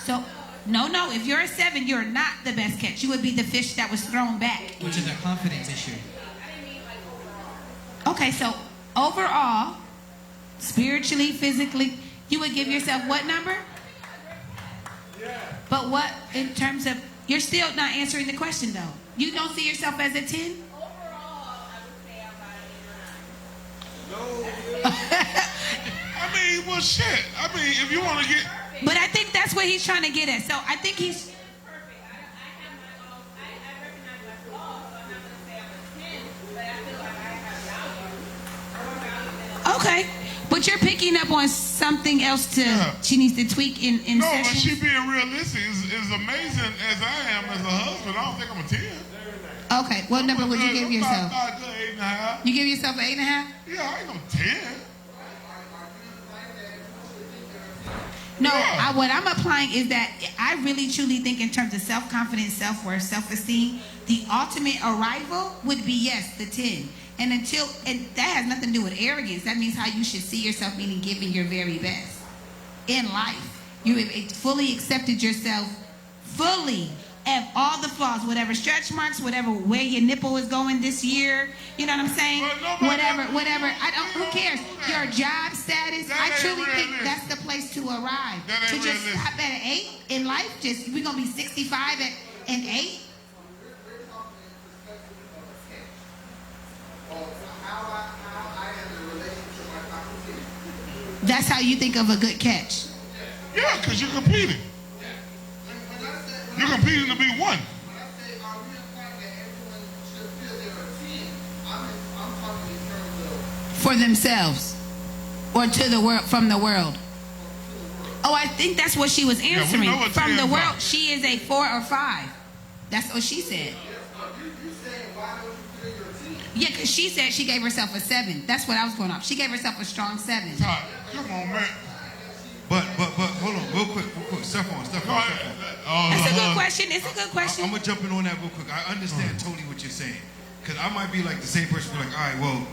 So. No. If you're a 7, you're not the best catch. You would be the fish that was thrown back. Which is a confidence issue. Okay, so overall, spiritually, physically, you would give yourself what number? But what in terms of, you're still not answering the question though. You don't see yourself as a 10? I mean, well, shit. I mean, if you want to get... But I think that's what he's trying to get at. So I think he's... Okay, but But you're picking up on something else she needs to tweak in No, sessions. but she being realistic. As amazing as I am as a husband, I don't think I'm a 10. Okay, what number would you give yourself? About a good 8.5. You give yourself an 8.5? Yeah, I ain't no 10. No, what I'm applying is that I really truly think in terms of self-confidence, self-worth, self-esteem, the ultimate arrival would be, yes, the 10. And that has nothing to do with arrogance. That means how you should see yourself, meaning giving your very best in life. You have fully accepted yourself, fully, of all the flaws, whatever stretch marks, whatever where your nipple is going this year. You know what I'm saying? Whatever. Who cares? Your job status. I truly think that's the place to arrive. To just stop at an 8 in life. We're gonna be 65 at an 8. That's how you think of a good catch. Yeah, because you're competing. You're competing to be one. For themselves, or to the world, from the world. Oh, I think that's what she was answering. Yeah, from the world, she is a 4 or 5. That's what she said. Yeah, because she said she gave herself a 7. That's what I was going off. She gave herself a strong 7. Come on, man. But hold on, real quick. Step on. It's a good question. It's a good question. I'm gonna jump in on that real quick. I understand totally what you're saying, because I might be like the same person. Be like, all right, well,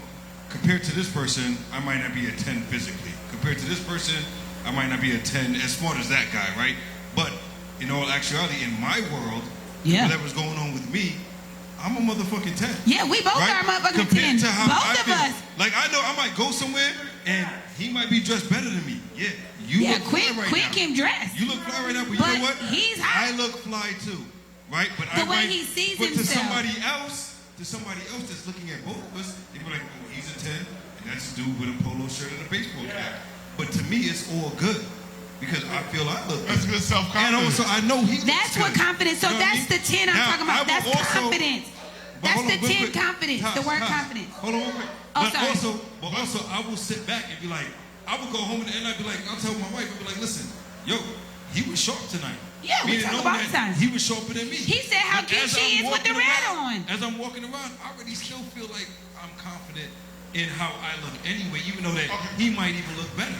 compared to this person, I might not be a 10 physically. Compared to this person, I might not be a 10 as smart as that guy, right? But in all actuality, in my world, whatever's going on with me, I'm a motherfucking 10. Yeah, we both are motherfucking 10. To how both of us. Like, I know I might go somewhere and he might be dressed better than me. Yeah, you look fly right now. Quinn can dress. You look fly right now, but you know what? He's hot. I look fly too, right? But the way he sees himself. To somebody else that's looking at both of us, they be like, oh, he's a 10, and that's a dude with a polo shirt and a baseball cap. But to me, it's all good. Because I feel I look good. That's good self-confidence. And also, I know he looks That's good. what confidence. So that's the 10 I'm talking about. That's confidence. That's the 10 confidence. The word confidence. Hold on, real quick. But also, I will sit back and be like, I will go home and I'll be like, I'll tell my wife, I'll be like, listen, yo, he was sharp tonight. Yeah, we talk about times. He was sharper than me. He said how cute she is with the red on. As I'm walking around, I already still feel like I'm confident in how I look anyway, even though that he might even look better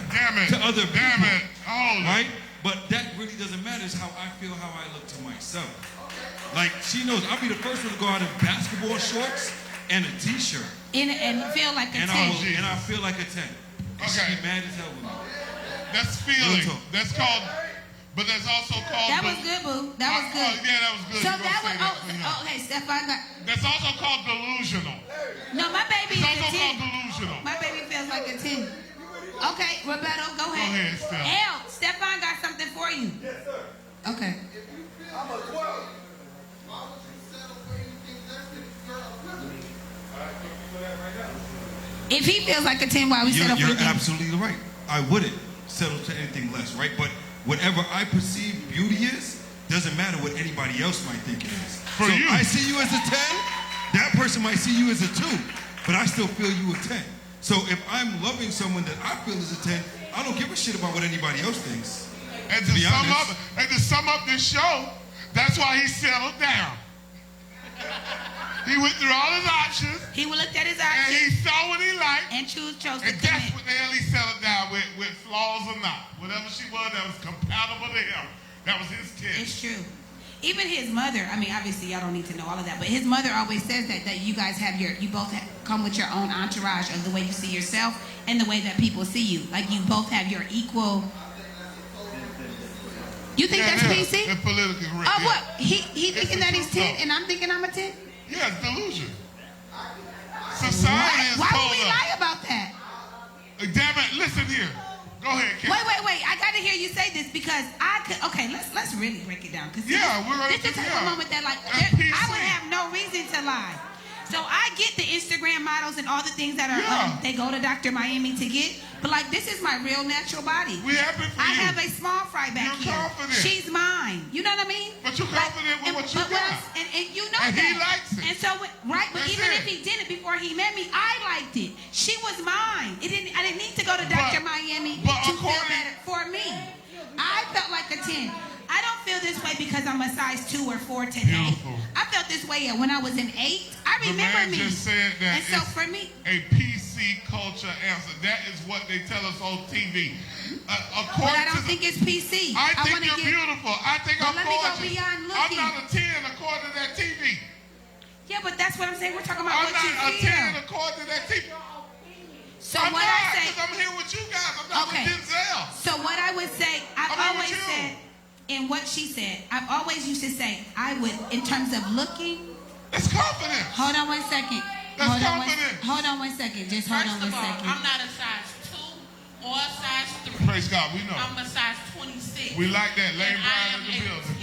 to other people. Right? But that really doesn't matter. It's how I feel, how I look to myself. Like, she knows I'll be the first one to go out in basketball shorts and a t-shirt. And feel like a 10. And I feel like a 10. And she be mad as hell with me. That's feeling. That's called, but that's also called. That was good, boo. That was good. Yeah, that was good. So that was, okay, Stefan got. That's also called delusional. No, my baby It's is a also 10. called delusional. My baby feels like a 10. Okay, Roberto, go ahead. Steph. Stefan got something for you. Yes, sir. Okay. I'm a 12. Why would you settle for anything less than your equivalent? If he feels like a 10, why we settle for You're absolutely right. I wouldn't settle to anything less, right? But whatever I perceive beauty is, doesn't matter what anybody else might think it is. For you. I see you as a 10, that person might see you as a 2, but I still feel you a 10. So if I'm loving someone that I feel is a 10, I don't give a shit about what anybody else thinks. And to sum up this show, that's why he settled down. He went through all his options. He looked at his And options. he saw what he liked. And chose to And that's what the hell he settled down with flaws or not. Whatever she was that was compatible to him. That was his 10. It's true. Even his mother, I mean, obviously y'all don't need to know all of that, but his mother always says that you guys have you both come with your own entourage of the way you see yourself and the way that people see you. Like you both have your equal. You think that's PC? It's politically correct. Oh, what? He thinking that he's 10 and I'm thinking I'm a 10? Yeah, it's delusion. Society is Why told would we us. lie about that? Damn it, listen here. Go ahead, Kim. Wait. I got to hear you say this because let's really break it down. This is the type of moment that I would have no reason to lie. So I get the Instagram models and all the things that are they go to Dr. Miami to get, but like this is my real natural body. We happy for I you. have a small fry back You're here. confident. She's mine. You know what I mean? But you're confident with what you got. And you know And he likes it. And so, right, but That's even it. if he didn't before he met me, I liked it. She was mine. I didn't need to go to Dr. Miami to feel better for me. I felt like a 10. I don't feel this way because I'm a size 2 or 4 today. Beautiful. I felt this way when I was an 8. I remember the man me. just said that And so it's for me, a PC culture answer. That is what they tell us on TV. but I don't think it's PC. I think wanna you're beautiful. I think I'm let me go gorgeous. beyond I'm looking. not a 10 according to that TV. Yeah, but that's what I'm saying. We're talking about I'm what you not a feel. 10 according to that TV. So I'm what not, I say, because I'm here with you guys. I'm not okay. with Denzel. So what I would say, I've I'm always with you. said, and what she said, I've always used to say, I would, in terms of looking. That's confidence. Hold on one second. That's hold confidence. hold on one second. Just hold First on one of all, second. I'm not a size 2 or a size 3. Praise God, we know. I'm a size 26. We like that. Lane And I Bryant am in the a building.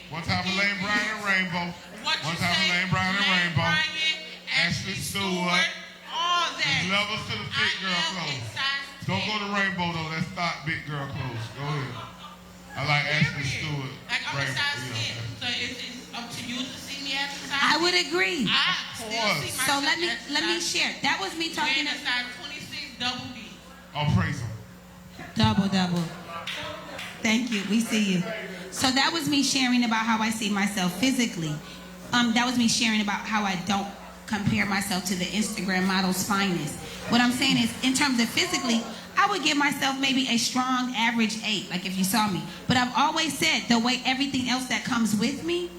10. One time for Lane Bryant and Rainbow. What One you time for say? Lane Bryant and Lane Rainbow. Bryant, Ashley Stewart, all that. Levels to the thick girl I am a clothes. size 10. Don't go to Rainbow though. Let's start big girl clothes. Go ahead. I like Ashley Stewart. Like I'm a Rainbow, size 10. yeah. So it's up to you to see me as a size I 10. would agree. I still see myself So let me as a size share. That was me talking. Being a size 26 double D. Oh, praise him. Double. Thank you. We see you. So that was me sharing about how I see myself physically. That was me sharing about how I don't compare myself to the Instagram model's finest. What I'm saying is, in terms of physically, I would give myself maybe a strong average 8, like if you saw me. But I've always said the way everything else that comes with me,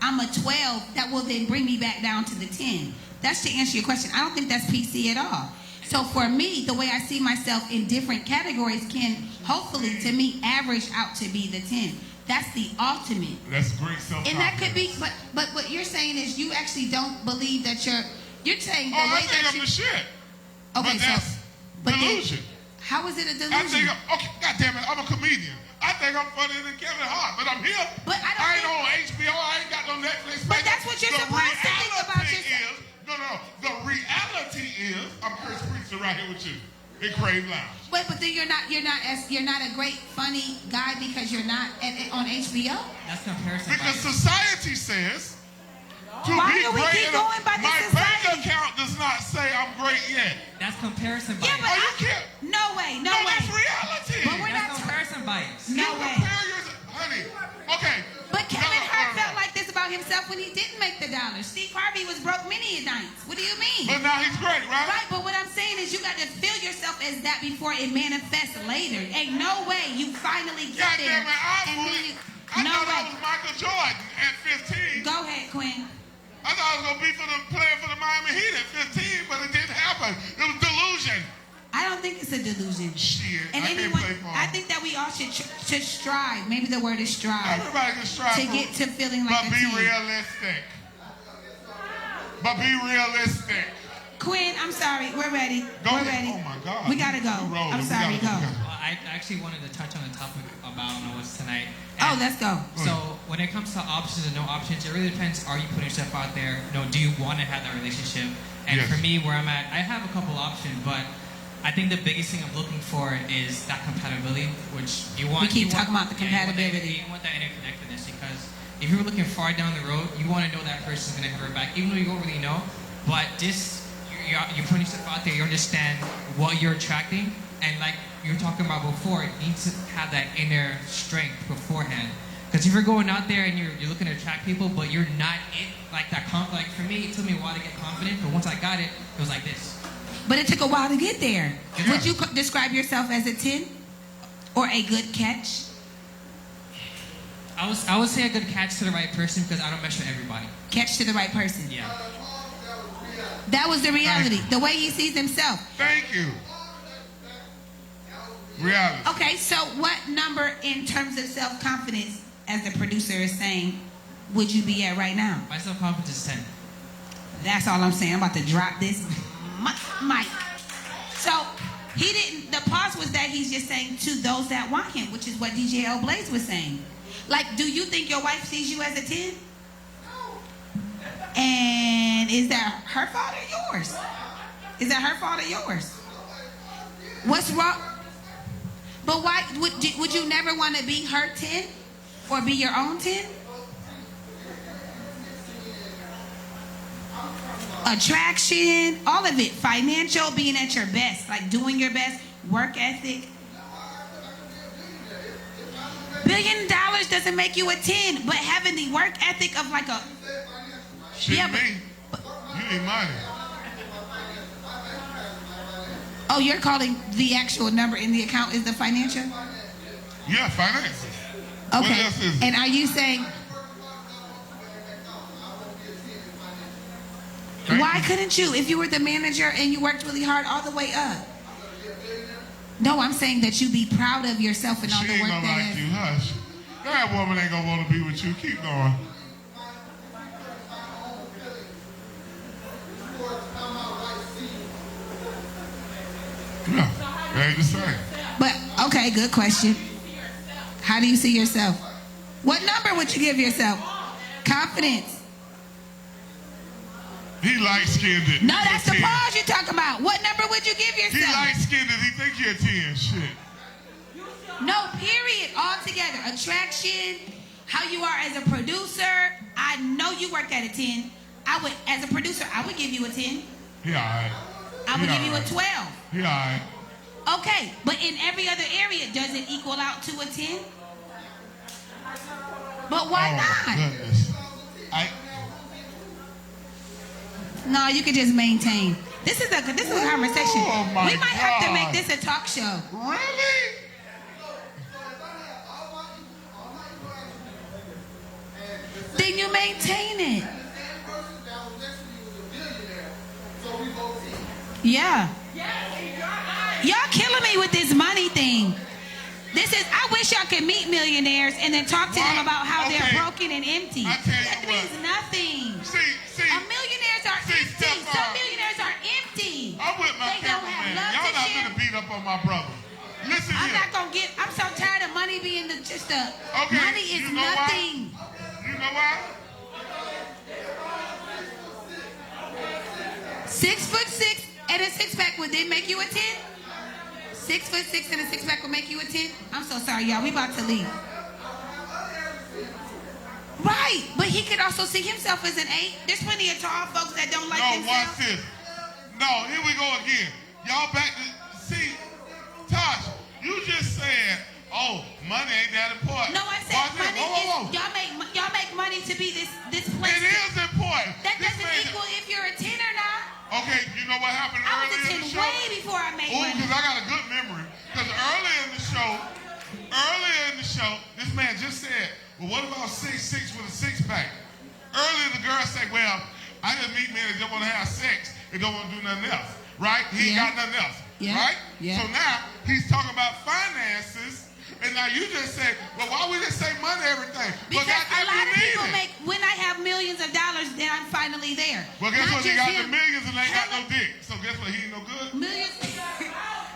I'm a 12 that will then bring me back down to the 10. That's to answer your question. I don't think that's PC at all. So for me, the way I see myself in different categories can hopefully, to me, average out to be the 10. That's the ultimate. That's great self-confidence. And that could be, but what you're saying is you actually don't believe that you're saying the Oh, I way think that I'm the shit. Okay, but that's but then- delusion. how is it a delusion? I think okay, goddamn it, I'm a comedian. I think I'm funnier than Kevin Hart, but I'm here. But I ain't on HBO. I ain't got no Netflix. But that's what you're supposed to think about yourself. No. The reality is, I'm Chris Priester right here with you in Crave Lounge. Wait, but then you're not a great funny guy because you're not on HBO. That's comparison. Because society says to Why be do we great. keep going by the my society? bank account does not say I'm great yet. That's comparison bias. Yeah, but you can't. No way. No, that's reality. But we're That's not. comparison bias. No you way. compare yourself, honey. Okay. But Kevin No. Hart felt like this about himself when he didn't make the dollars. Steve Harvey was broke many nights. What do you mean? But now he's great, right? Right, but what I'm saying is you got to feel yourself as that before it manifests later. Ain't no way you finally get God there. damn it, I no thought way. I was Michael Jordan at 15. Go ahead, Quinn. I thought I was gonna be playing for the Miami Heat at 15, but it didn't happen. It was delusion. I don't think it's a delusion. Shit, And I can't anyone, play for I him. think that we all should strive. Maybe the word is strive. Everybody can strive to for- get to feeling like but a be team. realistic. But be realistic. Quinn, I'm sorry. We're ready. Go We're ahead. ready. Oh my God. We gotta go. You rolling. I'm We sorry. gotta Go. go. Well, I actually wanted to touch on the topic about what's tonight. Oh, let's go. So when it comes to options and no options, it really depends. Are you putting yourself out there? Do you want to have that relationship? And Yes. for me, where I'm at, I have a couple options, but I think the biggest thing I'm looking for is that compatibility, which you want. We keep you want- talking about the yeah, compatibility. You want that interconnectedness because if you're looking far down the road, you want to know that person's going to have your back, even though you don't really know. But you're putting yourself out there. You understand what you're attracting, and like you were talking about before, you need to have that inner strength beforehand. Because if you're going out there and you're looking to attract people, but you're not like for me, it took me a while to get confident, but once I got it, it was like this. But it took a while to get there. Yeah. Would you describe yourself as a 10 or a good catch? I would say a good catch to the right person because I don't mess with everybody. Catch to the right person. Yeah. That was the reality. The way he sees himself. Thank you. Reality. Okay, so what number in terms of self-confidence, as the producer is saying, would you be at right now? My self-confidence is 10. That's all I'm saying. I'm about to drop this mic. So he didn't. The pause was that he's just saying to those that want him, which is what DJ L Blaze was saying. Like, do you think your wife sees you as a 10? And is that her fault or yours? Is that her fault or yours? What's wrong? But why would you never want to be her 10 or be your own 10? attraction, all of it. Financial, being at your best, like doing your best, work ethic. $1 billion doesn't make you a 10, but having the work ethic of like a... Shit, Yeah, me. You need money. Oh, you're calling the actual number in the account is the financial? Yeah, finances. What Okay. else is it? And are you saying... Why couldn't you, if you were the manager and you worked really hard all the way up? No, I'm saying that you be proud of yourself and all She the ain't work gonna that like is. you. Hush. That woman ain't gonna want to be with you. Keep going. Yeah, that ain't the same. But, okay, good question. How do you see yourself? What number would you give yourself? Confidence. He light-skinned. No, that's the pause you're talking about. What number would you give He yourself? light-skinned. He think he a 10. Shit. No, period. Altogether. Attraction, how you are as a producer. I know you work at a 10. I would, as a producer, I would give you a 10. He all right. I would give you a 12. He all right. Okay, but in every other area, does it equal out to a 10? But why Oh, not? goodness. No, you can just maintain. This is a conversation. Oh, my We might have to God. make this a talk show. Really? Then you maintain it. Yeah. Y'all killing me with this money thing. I wish y'all could meet millionaires and then talk to them about how they're broken and empty. That means nothing. Millionaires are empty. Some millionaires are empty. I'm with my They don't have cameraman. love Y'all to not share. gonna beat up on my brother. Listen I'm here. not gonna get. I'm so tired of money being Okay, money is you know why? nothing. You know why? 6'6" and a six pack would then make you a 10? 6'6" and a six pack would make you a 10? I'm so sorry, y'all. We about to leave. Right, but he could also see himself as an 8. There's plenty of tall folks that don't like No, themselves. watch this. No, here we go again. Y'all back to see, Tosh. You just said, "Oh, money ain't that important." No, I said Watch this. money Whoa. is y'all make money to be this place. It is important. That This doesn't man- equal if you're a 10 or not. Okay, you know what happened I was earlier a in 10 the show? way before I made Oh, money. because I got a good memory. Because earlier in the show, this man just said, "Well, what about 6'6" with a six-pack?" Earlier, the girl said, "Well, I just meet men that don't want to have sex and don't want to do nothing else." Right? He ain't got nothing else. Yeah. Right? Yeah. So now he's talking about finances, and now you just say, "Well, why we just say money everything?" Because Well, a lot of people it. make, when I have millions of dollars, then I'm finally there. Well, guess Not what? He just got the him. millions and ain't got no dick. So guess what? He ain't no good. Millions.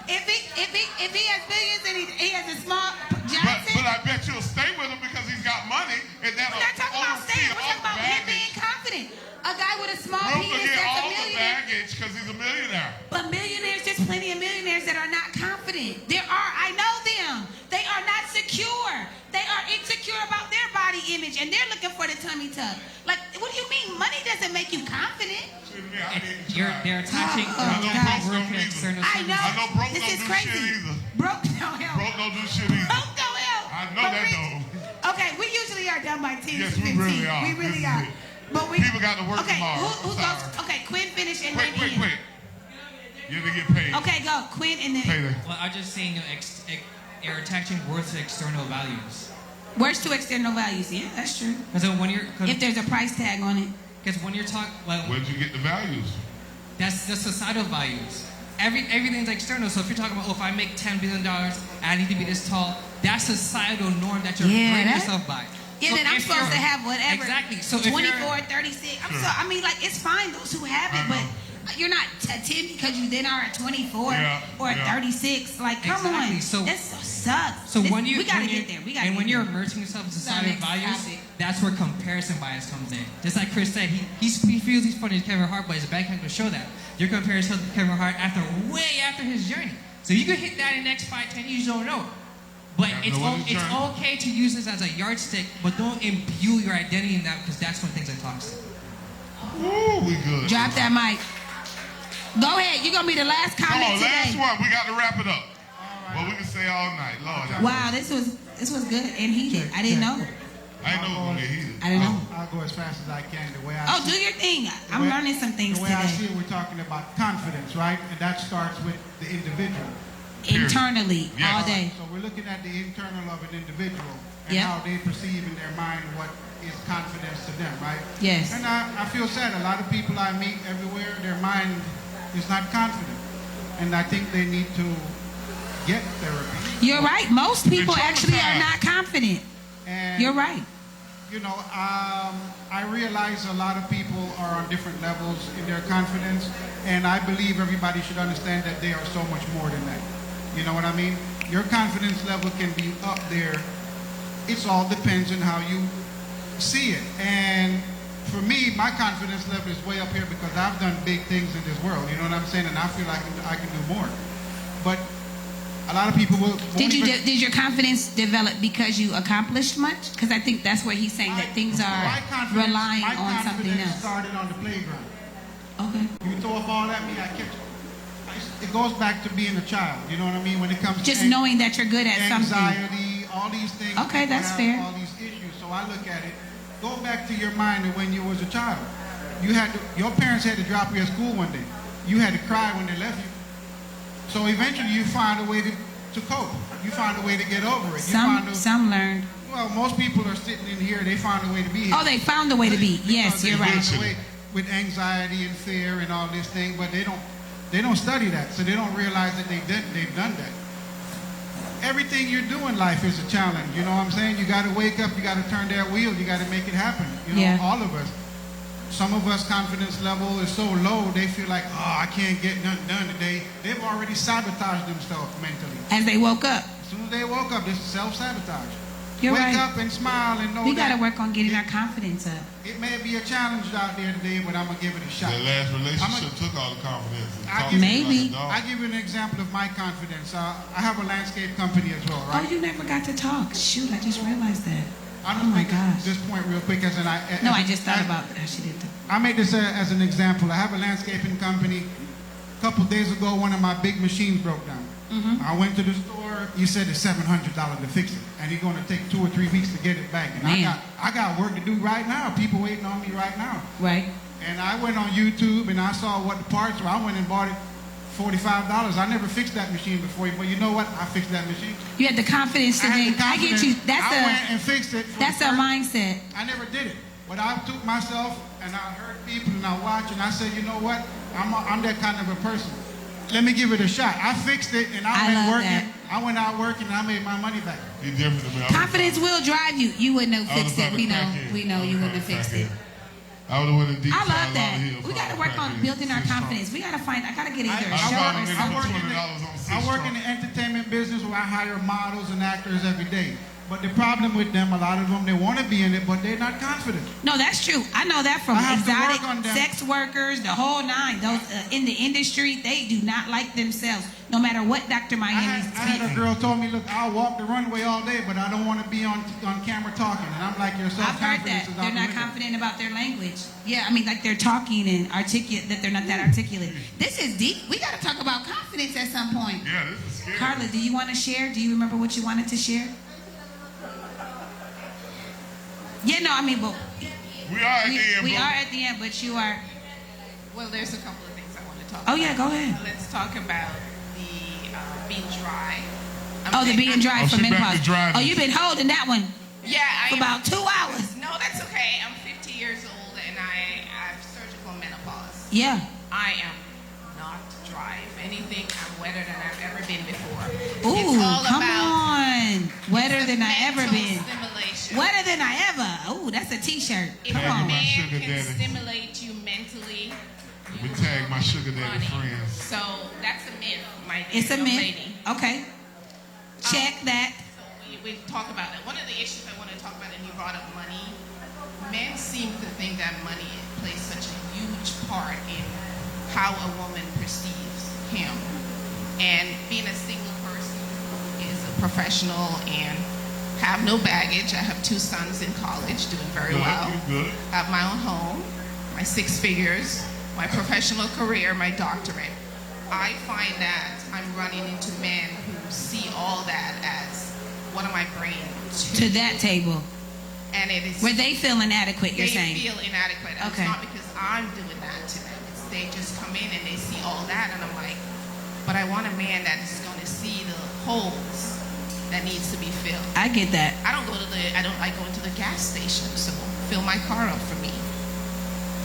if he has billions and he has a small Johnson. But I bet you'll stay with him because he's got money, and that'll We're not talking about staying. We're talking about him being confident. A guy with a small We'll penis forget that's a all the millionaire. baggage because he's a millionaire. But millionaires, there's plenty of millionaires that are not confident. I know them. They are not secure. They are insecure about their body image, and they're looking for the tummy tuck. Like, what do you mean? Money doesn't make you confident. They're attaching gosh. work and external I know. I know broke This don't is do crazy. shit either. Broke don't help. Broke don't do shit either. Broke don't help. I know But that rich- though. Okay, we usually are done by 10 Yes, to 15. we really are. We This really is are. it. But we People got to work okay, tomorrow. Who I'm goes? sorry. Okay, Quinn finish and Quick. then Ian. You have to get paid. Okay, go. Quinn and then. Pay Well, I'm just saying you're attaching worth to external values. Words to external values. Yeah, that's true. Because when you're If there's a price tag on it. because when you're talking, well, Where'd you get the values? that's the societal values. Everything's external. So if you're talking about, if I make $10 billion, I need to be this tall. That's societal norm that you're rating yourself by. Yeah, So then I'm if supposed to you're- have whatever. Exactly. So if 24, you're 36. I mean, like, it's fine those who have it, but you're not a 10 because you then are at 24 or at 36. Like, come Exactly. on. So- that sucks. So when you we gotta when you- get there. We gotta and get when there. you're immersing yourself in Next societal values, topic. that's where comparison bias comes in. Just like Chris said, he feels he's funny as Kevin Hart, but his bank account will show that. You're comparing yourself to Kevin Hart way after his journey. So you could hit that in the next 5, 10 years, you don't know. But it's okay to use this as a yardstick, but don't imbue your identity in that because that's when things are toxic. Woo! we good. Drop that mic. Go ahead. You're going to be the last Come comment on, today. last one. We got to wrap it up. Well, we can stay all night. Lord. Wow, this was good and heated. I didn't know. I didn't know it was going to get heated. I didn't know. I'll go as fast as I can. The way I Oh, do see, your thing. I'm learning some things the way I see today. it, we're talking about confidence, right? And that starts with the individual. Internally, all day. So we're looking at the internal of an individual and Yep. how they perceive in their mind what is confidence to them, right? Yes. And I feel sad. A lot of people I meet everywhere, their mind is not confident. And I think they need to get therapy. You're right. Most people actually are traumatized. not confident. And You're right. You know, I realize a lot of people are on different levels in their confidence, and I believe everybody should understand that they are so much more than that. You know what I mean? Your confidence level can be up there. It all depends on how you see it. And for me, my confidence level is way up here because I've done big things in this world. You know what I'm saying? And I feel like I can do more. But a lot of people will. Did your confidence develop because you accomplished much? Because I think that's what he's saying, that things are relying on something else. Started on the playground. Okay. You throw a ball at me, I catch it. It goes back to being a child. You know what I mean? When it comes to Just knowing that you're good at something. anxiety, all these things. Okay, people that's have fair. All these issues. So I look at it. Go back to your mind of when you was a child. Your parents had to drop you at school one day. You had to cry when they left you. So eventually you find a way to cope. You find a way to get over it. Some learned. Well, most people are sitting in here. They found a way to be here. Oh, they found a way to be. Yes, you're right. Found a way with anxiety and fear and all this thing, but they don't study that, so they don't realize that they've done that. Everything you do in life is a challenge. You know what I'm saying? You got to wake up. You got to turn that wheel. You got to make it happen. You know, Yeah. all of us. Some of us confidence level is so low they feel like, oh, I can't get nothing done today. They've already sabotaged themselves mentally. As they woke up. As soon as they woke up, this is self-sabotage. You're Wake right. up and smile and know We that got to work on getting our confidence up. it may be a challenge out there today, but I'm going to give it a shot. The last relationship took all the confidence. I give you an example of my confidence. I have a landscape company as well, right? Oh, you never got to talk. Shoot, I just realized that. I'm Oh my making gosh. this point real quick as an No, I just thought about that. She did. I made this as an example. I have a landscaping company. A couple days ago, one of my big machines broke down. I went to the store. He said it's $700 to fix it, and he's going to take 2 or 3 weeks to get it back. And I got work to do right now. People waiting on me right now. Right. And I went on YouTube and I saw what the parts were. I went and bought it $45. I never fixed that machine before, but you know what? I fixed that machine. You had the confidence to think. I get you. I went and fixed it. That's a mindset. I never did it, but I took myself and I heard people and I watched and I said, you know what? I'm that kind of a person. Let me give it a shot. I fixed it and I went working. That. I went out working and I made my money back. Confidence will drive you. You wouldn't have fixed it. We know you wouldn't have fixed it. I would have went in deep. I love that. We got to work on building our confidence. We got to find. I got to get either a show or something. I work in the entertainment business where I hire models and actors every day. But the problem with them, a lot of them, they want to be in it, but they're not confident. No, that's true. I know that from I have to exotic work on them. sex workers, the whole nine. Those in the industry, they do not like themselves, no matter what Dr. Miami I had a girl told me, look, I'll walk the runway all day, but I don't want to be on camera talking. And I'm like, your I've heard that. self-confidence is They're out the not window. confident about their language. Yeah, I mean, like they're talking and articulate, that they're not that articulate. This is deep. We got to talk about confidence at some point. Yeah, this is scary. Carla, do you want to share? Do you remember what you wanted to share? Yeah, no, I mean, but we are at the end. We are at the end, but you are. Well, there's a couple of things I want to talk Oh, about. yeah, go ahead. Let's talk about the being dry. The being dry for menopause. Oh, you've been holding that one. Yeah, for about 2 hours. No, that's okay. I'm 50 years old and I have surgical menopause. Yeah. I am not dry. If anything, I'm wetter than I've ever been before. Ooh, it's all come about on. Wetter than I ever been. Stimulation. Wetter than I ever. Ooh, that's a t-shirt. If Come a on. man can stimulate you mentally, We tag my sugar daddy friends. so that's a myth, my dear It's a young myth. lady. Okay. Check that. So we talk about it. One of the issues I want to talk about, and you brought up money. Men seem to think that money plays such a huge part in how a woman perceives him. And being a single person who is a professional and have no baggage. I have 2 sons in college doing very well. Good. I have my own home. my 6 figures, my professional career, my doctorate. I find that I'm running into men who see all that as, what am I bringing to that table? And it is where they feel inadequate. You're saying they feel inadequate. And okay. It's not because I'm doing that to them. It's they just come in and they see all that, and I'm like, but I want a man that is going to see the holes that needs to be filled. I get that. I go into the gas station, so fill my car up for me.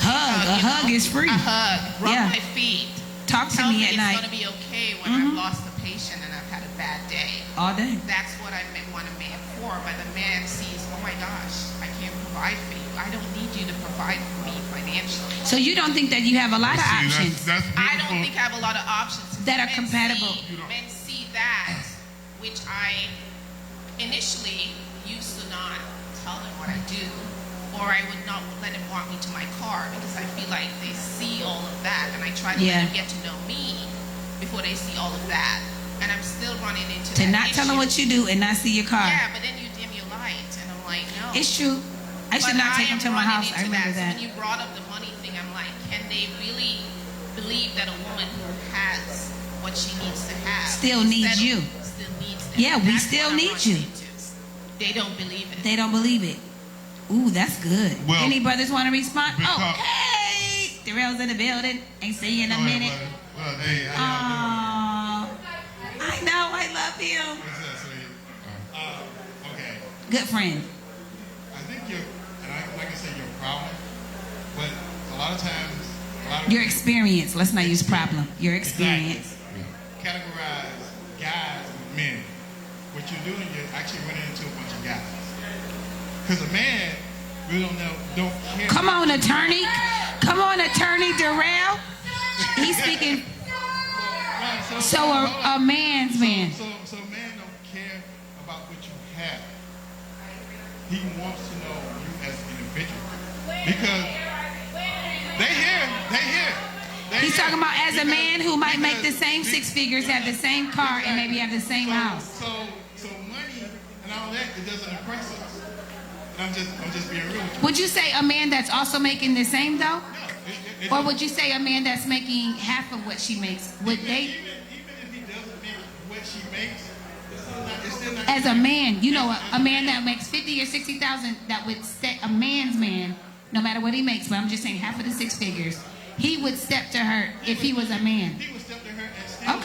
A hug is free. A hug. Rub my feet. Talk to me at night. It's going to be okay when I've lost a patient and I've had a bad day. All day. That's what I want a man for. But the man sees, oh my gosh, I can't provide for you. I don't need you to provide for me financially. So you don't think that you have a lot of options? I don't think I have a lot of options that are compatible. Men see that, which I initially used to not tell them what I do, or I would not let them walk me to my car because I feel like they see all of that, and I try to let them get to know me before they see all of that. And I'm still running into to not tell them what you do and not see your car. Yeah, but then you dim your light, and I'm like, no. It's true. I should not take them to my house. I remember that. So when you brought up the money thing, I'm like, can they really believe that a woman who has what she needs to have still needs you? Still needs them. Yeah, we still need you. They don't believe it. They don't believe it. Ooh, that's good. Well, any brothers want to respond? Oh, hey! Darrell's in the building. Ain't see you in a minute. Well, hey, I know. I love him. Okay. Good friend. I think like I said, you're a problem. But a lot of times, your experience. Let's not use problem. Your experience. Exactly. Categorize guys with men. What you're doing, you're actually running into a bunch of guys. Because a man, we don't care. Come on, attorney. Come on, attorney Darrell. He's speaking. So a man's man. So a man don't care about what you have. He wants to know you as an individual. Because they hear. He's talking about as a man who might make the same 6 figures, have the same car, and maybe have the same house. So money and all that, it doesn't impress us. I'm just being real with you. Would you say a man that's also making the same though? No. Or would you say a man that's making half of what she makes? Would they? Even if he doesn't make what she makes, it's still not. As a man, you know, a man that makes 50 or 60,000, that would step a man's man, no matter what he makes. But I'm just saying half of the 6 figures, he would step to her if he was a man. He would step to her and still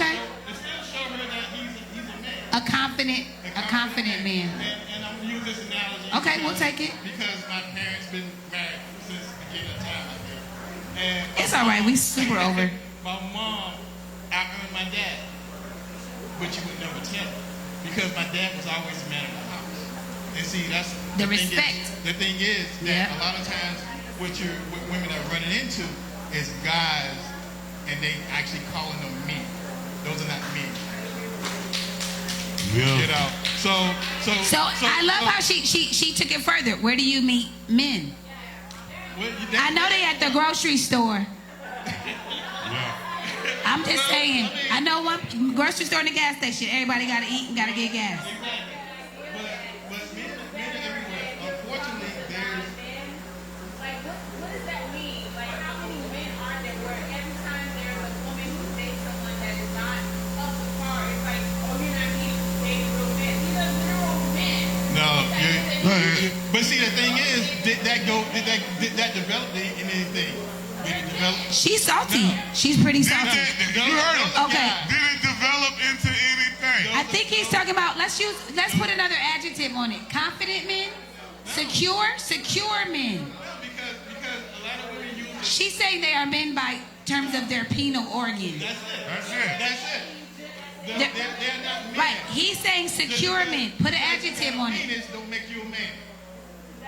show her that he's a man. A confident man. And I'm gonna use this analogy. Okay, we'll take it. Because my parents been married since the beginning of time, I think. And it's all right. We super over. My mom outearned my dad, but you would never tell her because my dad was always the man of the house. And see, that's the respect. The thing is that a lot of times what women are running into is guys, and they actually calling them men. Those are not men. Yeah. You know. So I love how she took it further. Where do you meet men? Well, I know they at the grocery store. I'm just saying. I know one grocery store and a gas station. Everybody got to eat and got to get gas. But men are everywhere. Unfortunately, there's. Like, what does that mean? Like, how many men are there where every time there's a woman who dates someone that is not up to par, it's like, oh, you're not meeting dating real men. These are literal men. No, but see, the thing is, did that develop in anything? Did it develop? She's salty. No. She's pretty salty. You heard him. Okay. Did it develop into anything? I think he's talking about. Let's put another adjective on it. Confident men, secure men. No, because a lot of women use it. She's saying they are men by terms of their penile organ. That's it. They're not men. Right. He's saying secure men. Put an adjective on it. Penis don't make you a man.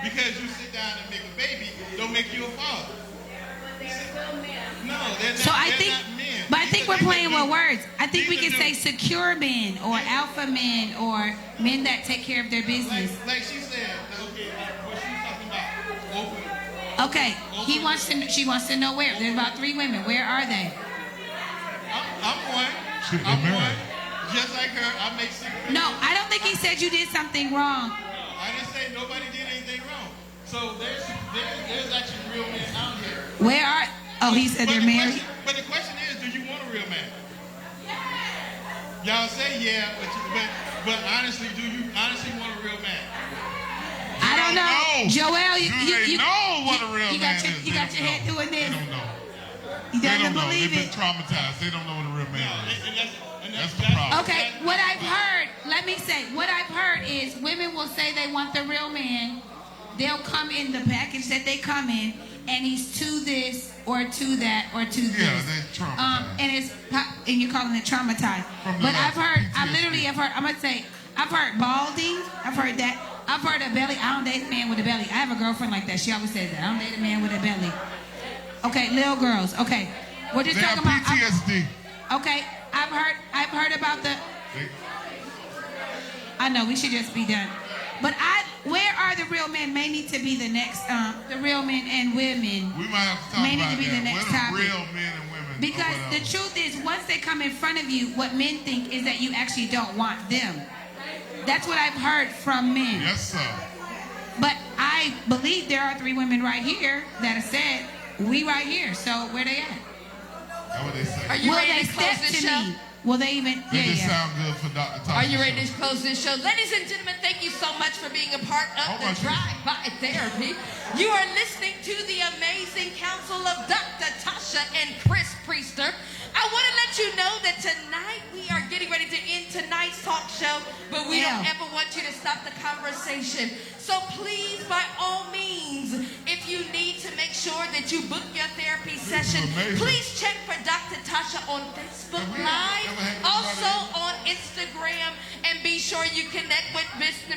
Because you sit down and make a baby, don't make you a father. No, they're not. So I think, not men. but I think we're playing with words. I think we can say secure men or alpha men or men that take care of their business. Like she said, okay, what she's talking about, open. Okay, she wants to know where. There's about 3 women. Where are they? I'm one. I'm one. Just like her, I make 6 figures. No, I don't think he said you did something wrong. I didn't say nobody did anything wrong. So there's actually real men out here Where are? Oh, he said they're married. But the question is, do you want a real man? Y'all say yeah, but honestly, do you honestly want a real man? I don't know. Joel, you know what a real man is. You got your head doing this. They don't know. You They doesn't don't know. believe They've it. been traumatized. They don't know what a real man is. That's the problem. Okay, what I've heard, let me say, what I've heard is women will say they want the real man. They'll come in the package that they come in, and he's to this or to that or to this. Yeah, they're traumatized. And you're calling it traumatized. But I've heard, I literally have heard, I'm going to say, I've heard balding. I've heard that. I've heard a belly. I don't date a man with a belly. I have a girlfriend like that. She always says that. I don't date a man with a belly. Okay, little girls. Okay. We're just talking about PTSD. Okay, I've heard about the. I know we should just be done, but where are the real men? May need to be the next. The real men and women. We might have to talk may about need to be that. the next Where topic. the real men and women? Because the truth is, once they come in front of you, what men think is that you actually don't want them. That's what I've heard from men. Yes, sir. But I believe there are 3 women right here that have said we right here. So where they at? That's what they say. Are you Will ready they to close step this to show? me? Will they even? Does this sound good for Dr. Tasha? Are you ready to close this show? Ladies and gentlemen, thank you so much for being a part of the Drive-By Therapy. You are listening to the amazing counsel of Dr. Tasha and Chris Priester. I want to let you know that tonight we are getting ready to end tonight's talk show, but we don't ever want you to stop the conversation. So please, by all means, if you need to make sure that you book your therapy session, please check for Dr. Tasha on Facebook Live, also on Instagram, and be sure you connect with Mr.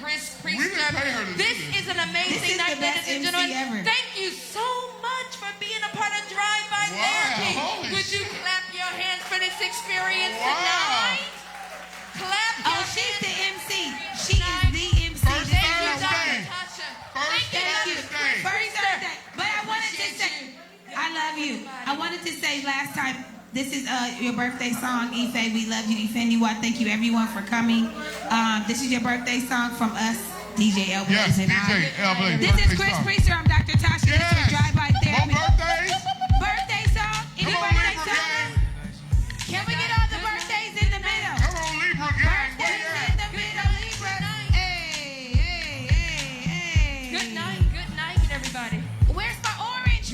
Chris Priester. This is an amazing night, ladies and gentlemen. Thank you so much for being a part of Drive-By Therapy. Would you clap your hands for this experience tonight? Clap your hands. She's the MC. She is the MC. Thank you, Dr. Tasha. Thank you. First Thursday. But I wanted to say, I love you. I wanted to say last time, this is your birthday song, Ife. We love you, Ifeanyiwa. Thank you, everyone, for coming. This is your birthday song from us, DJ L. Yes, DJ L. This is Chris Priester. I'm Dr. Tasha.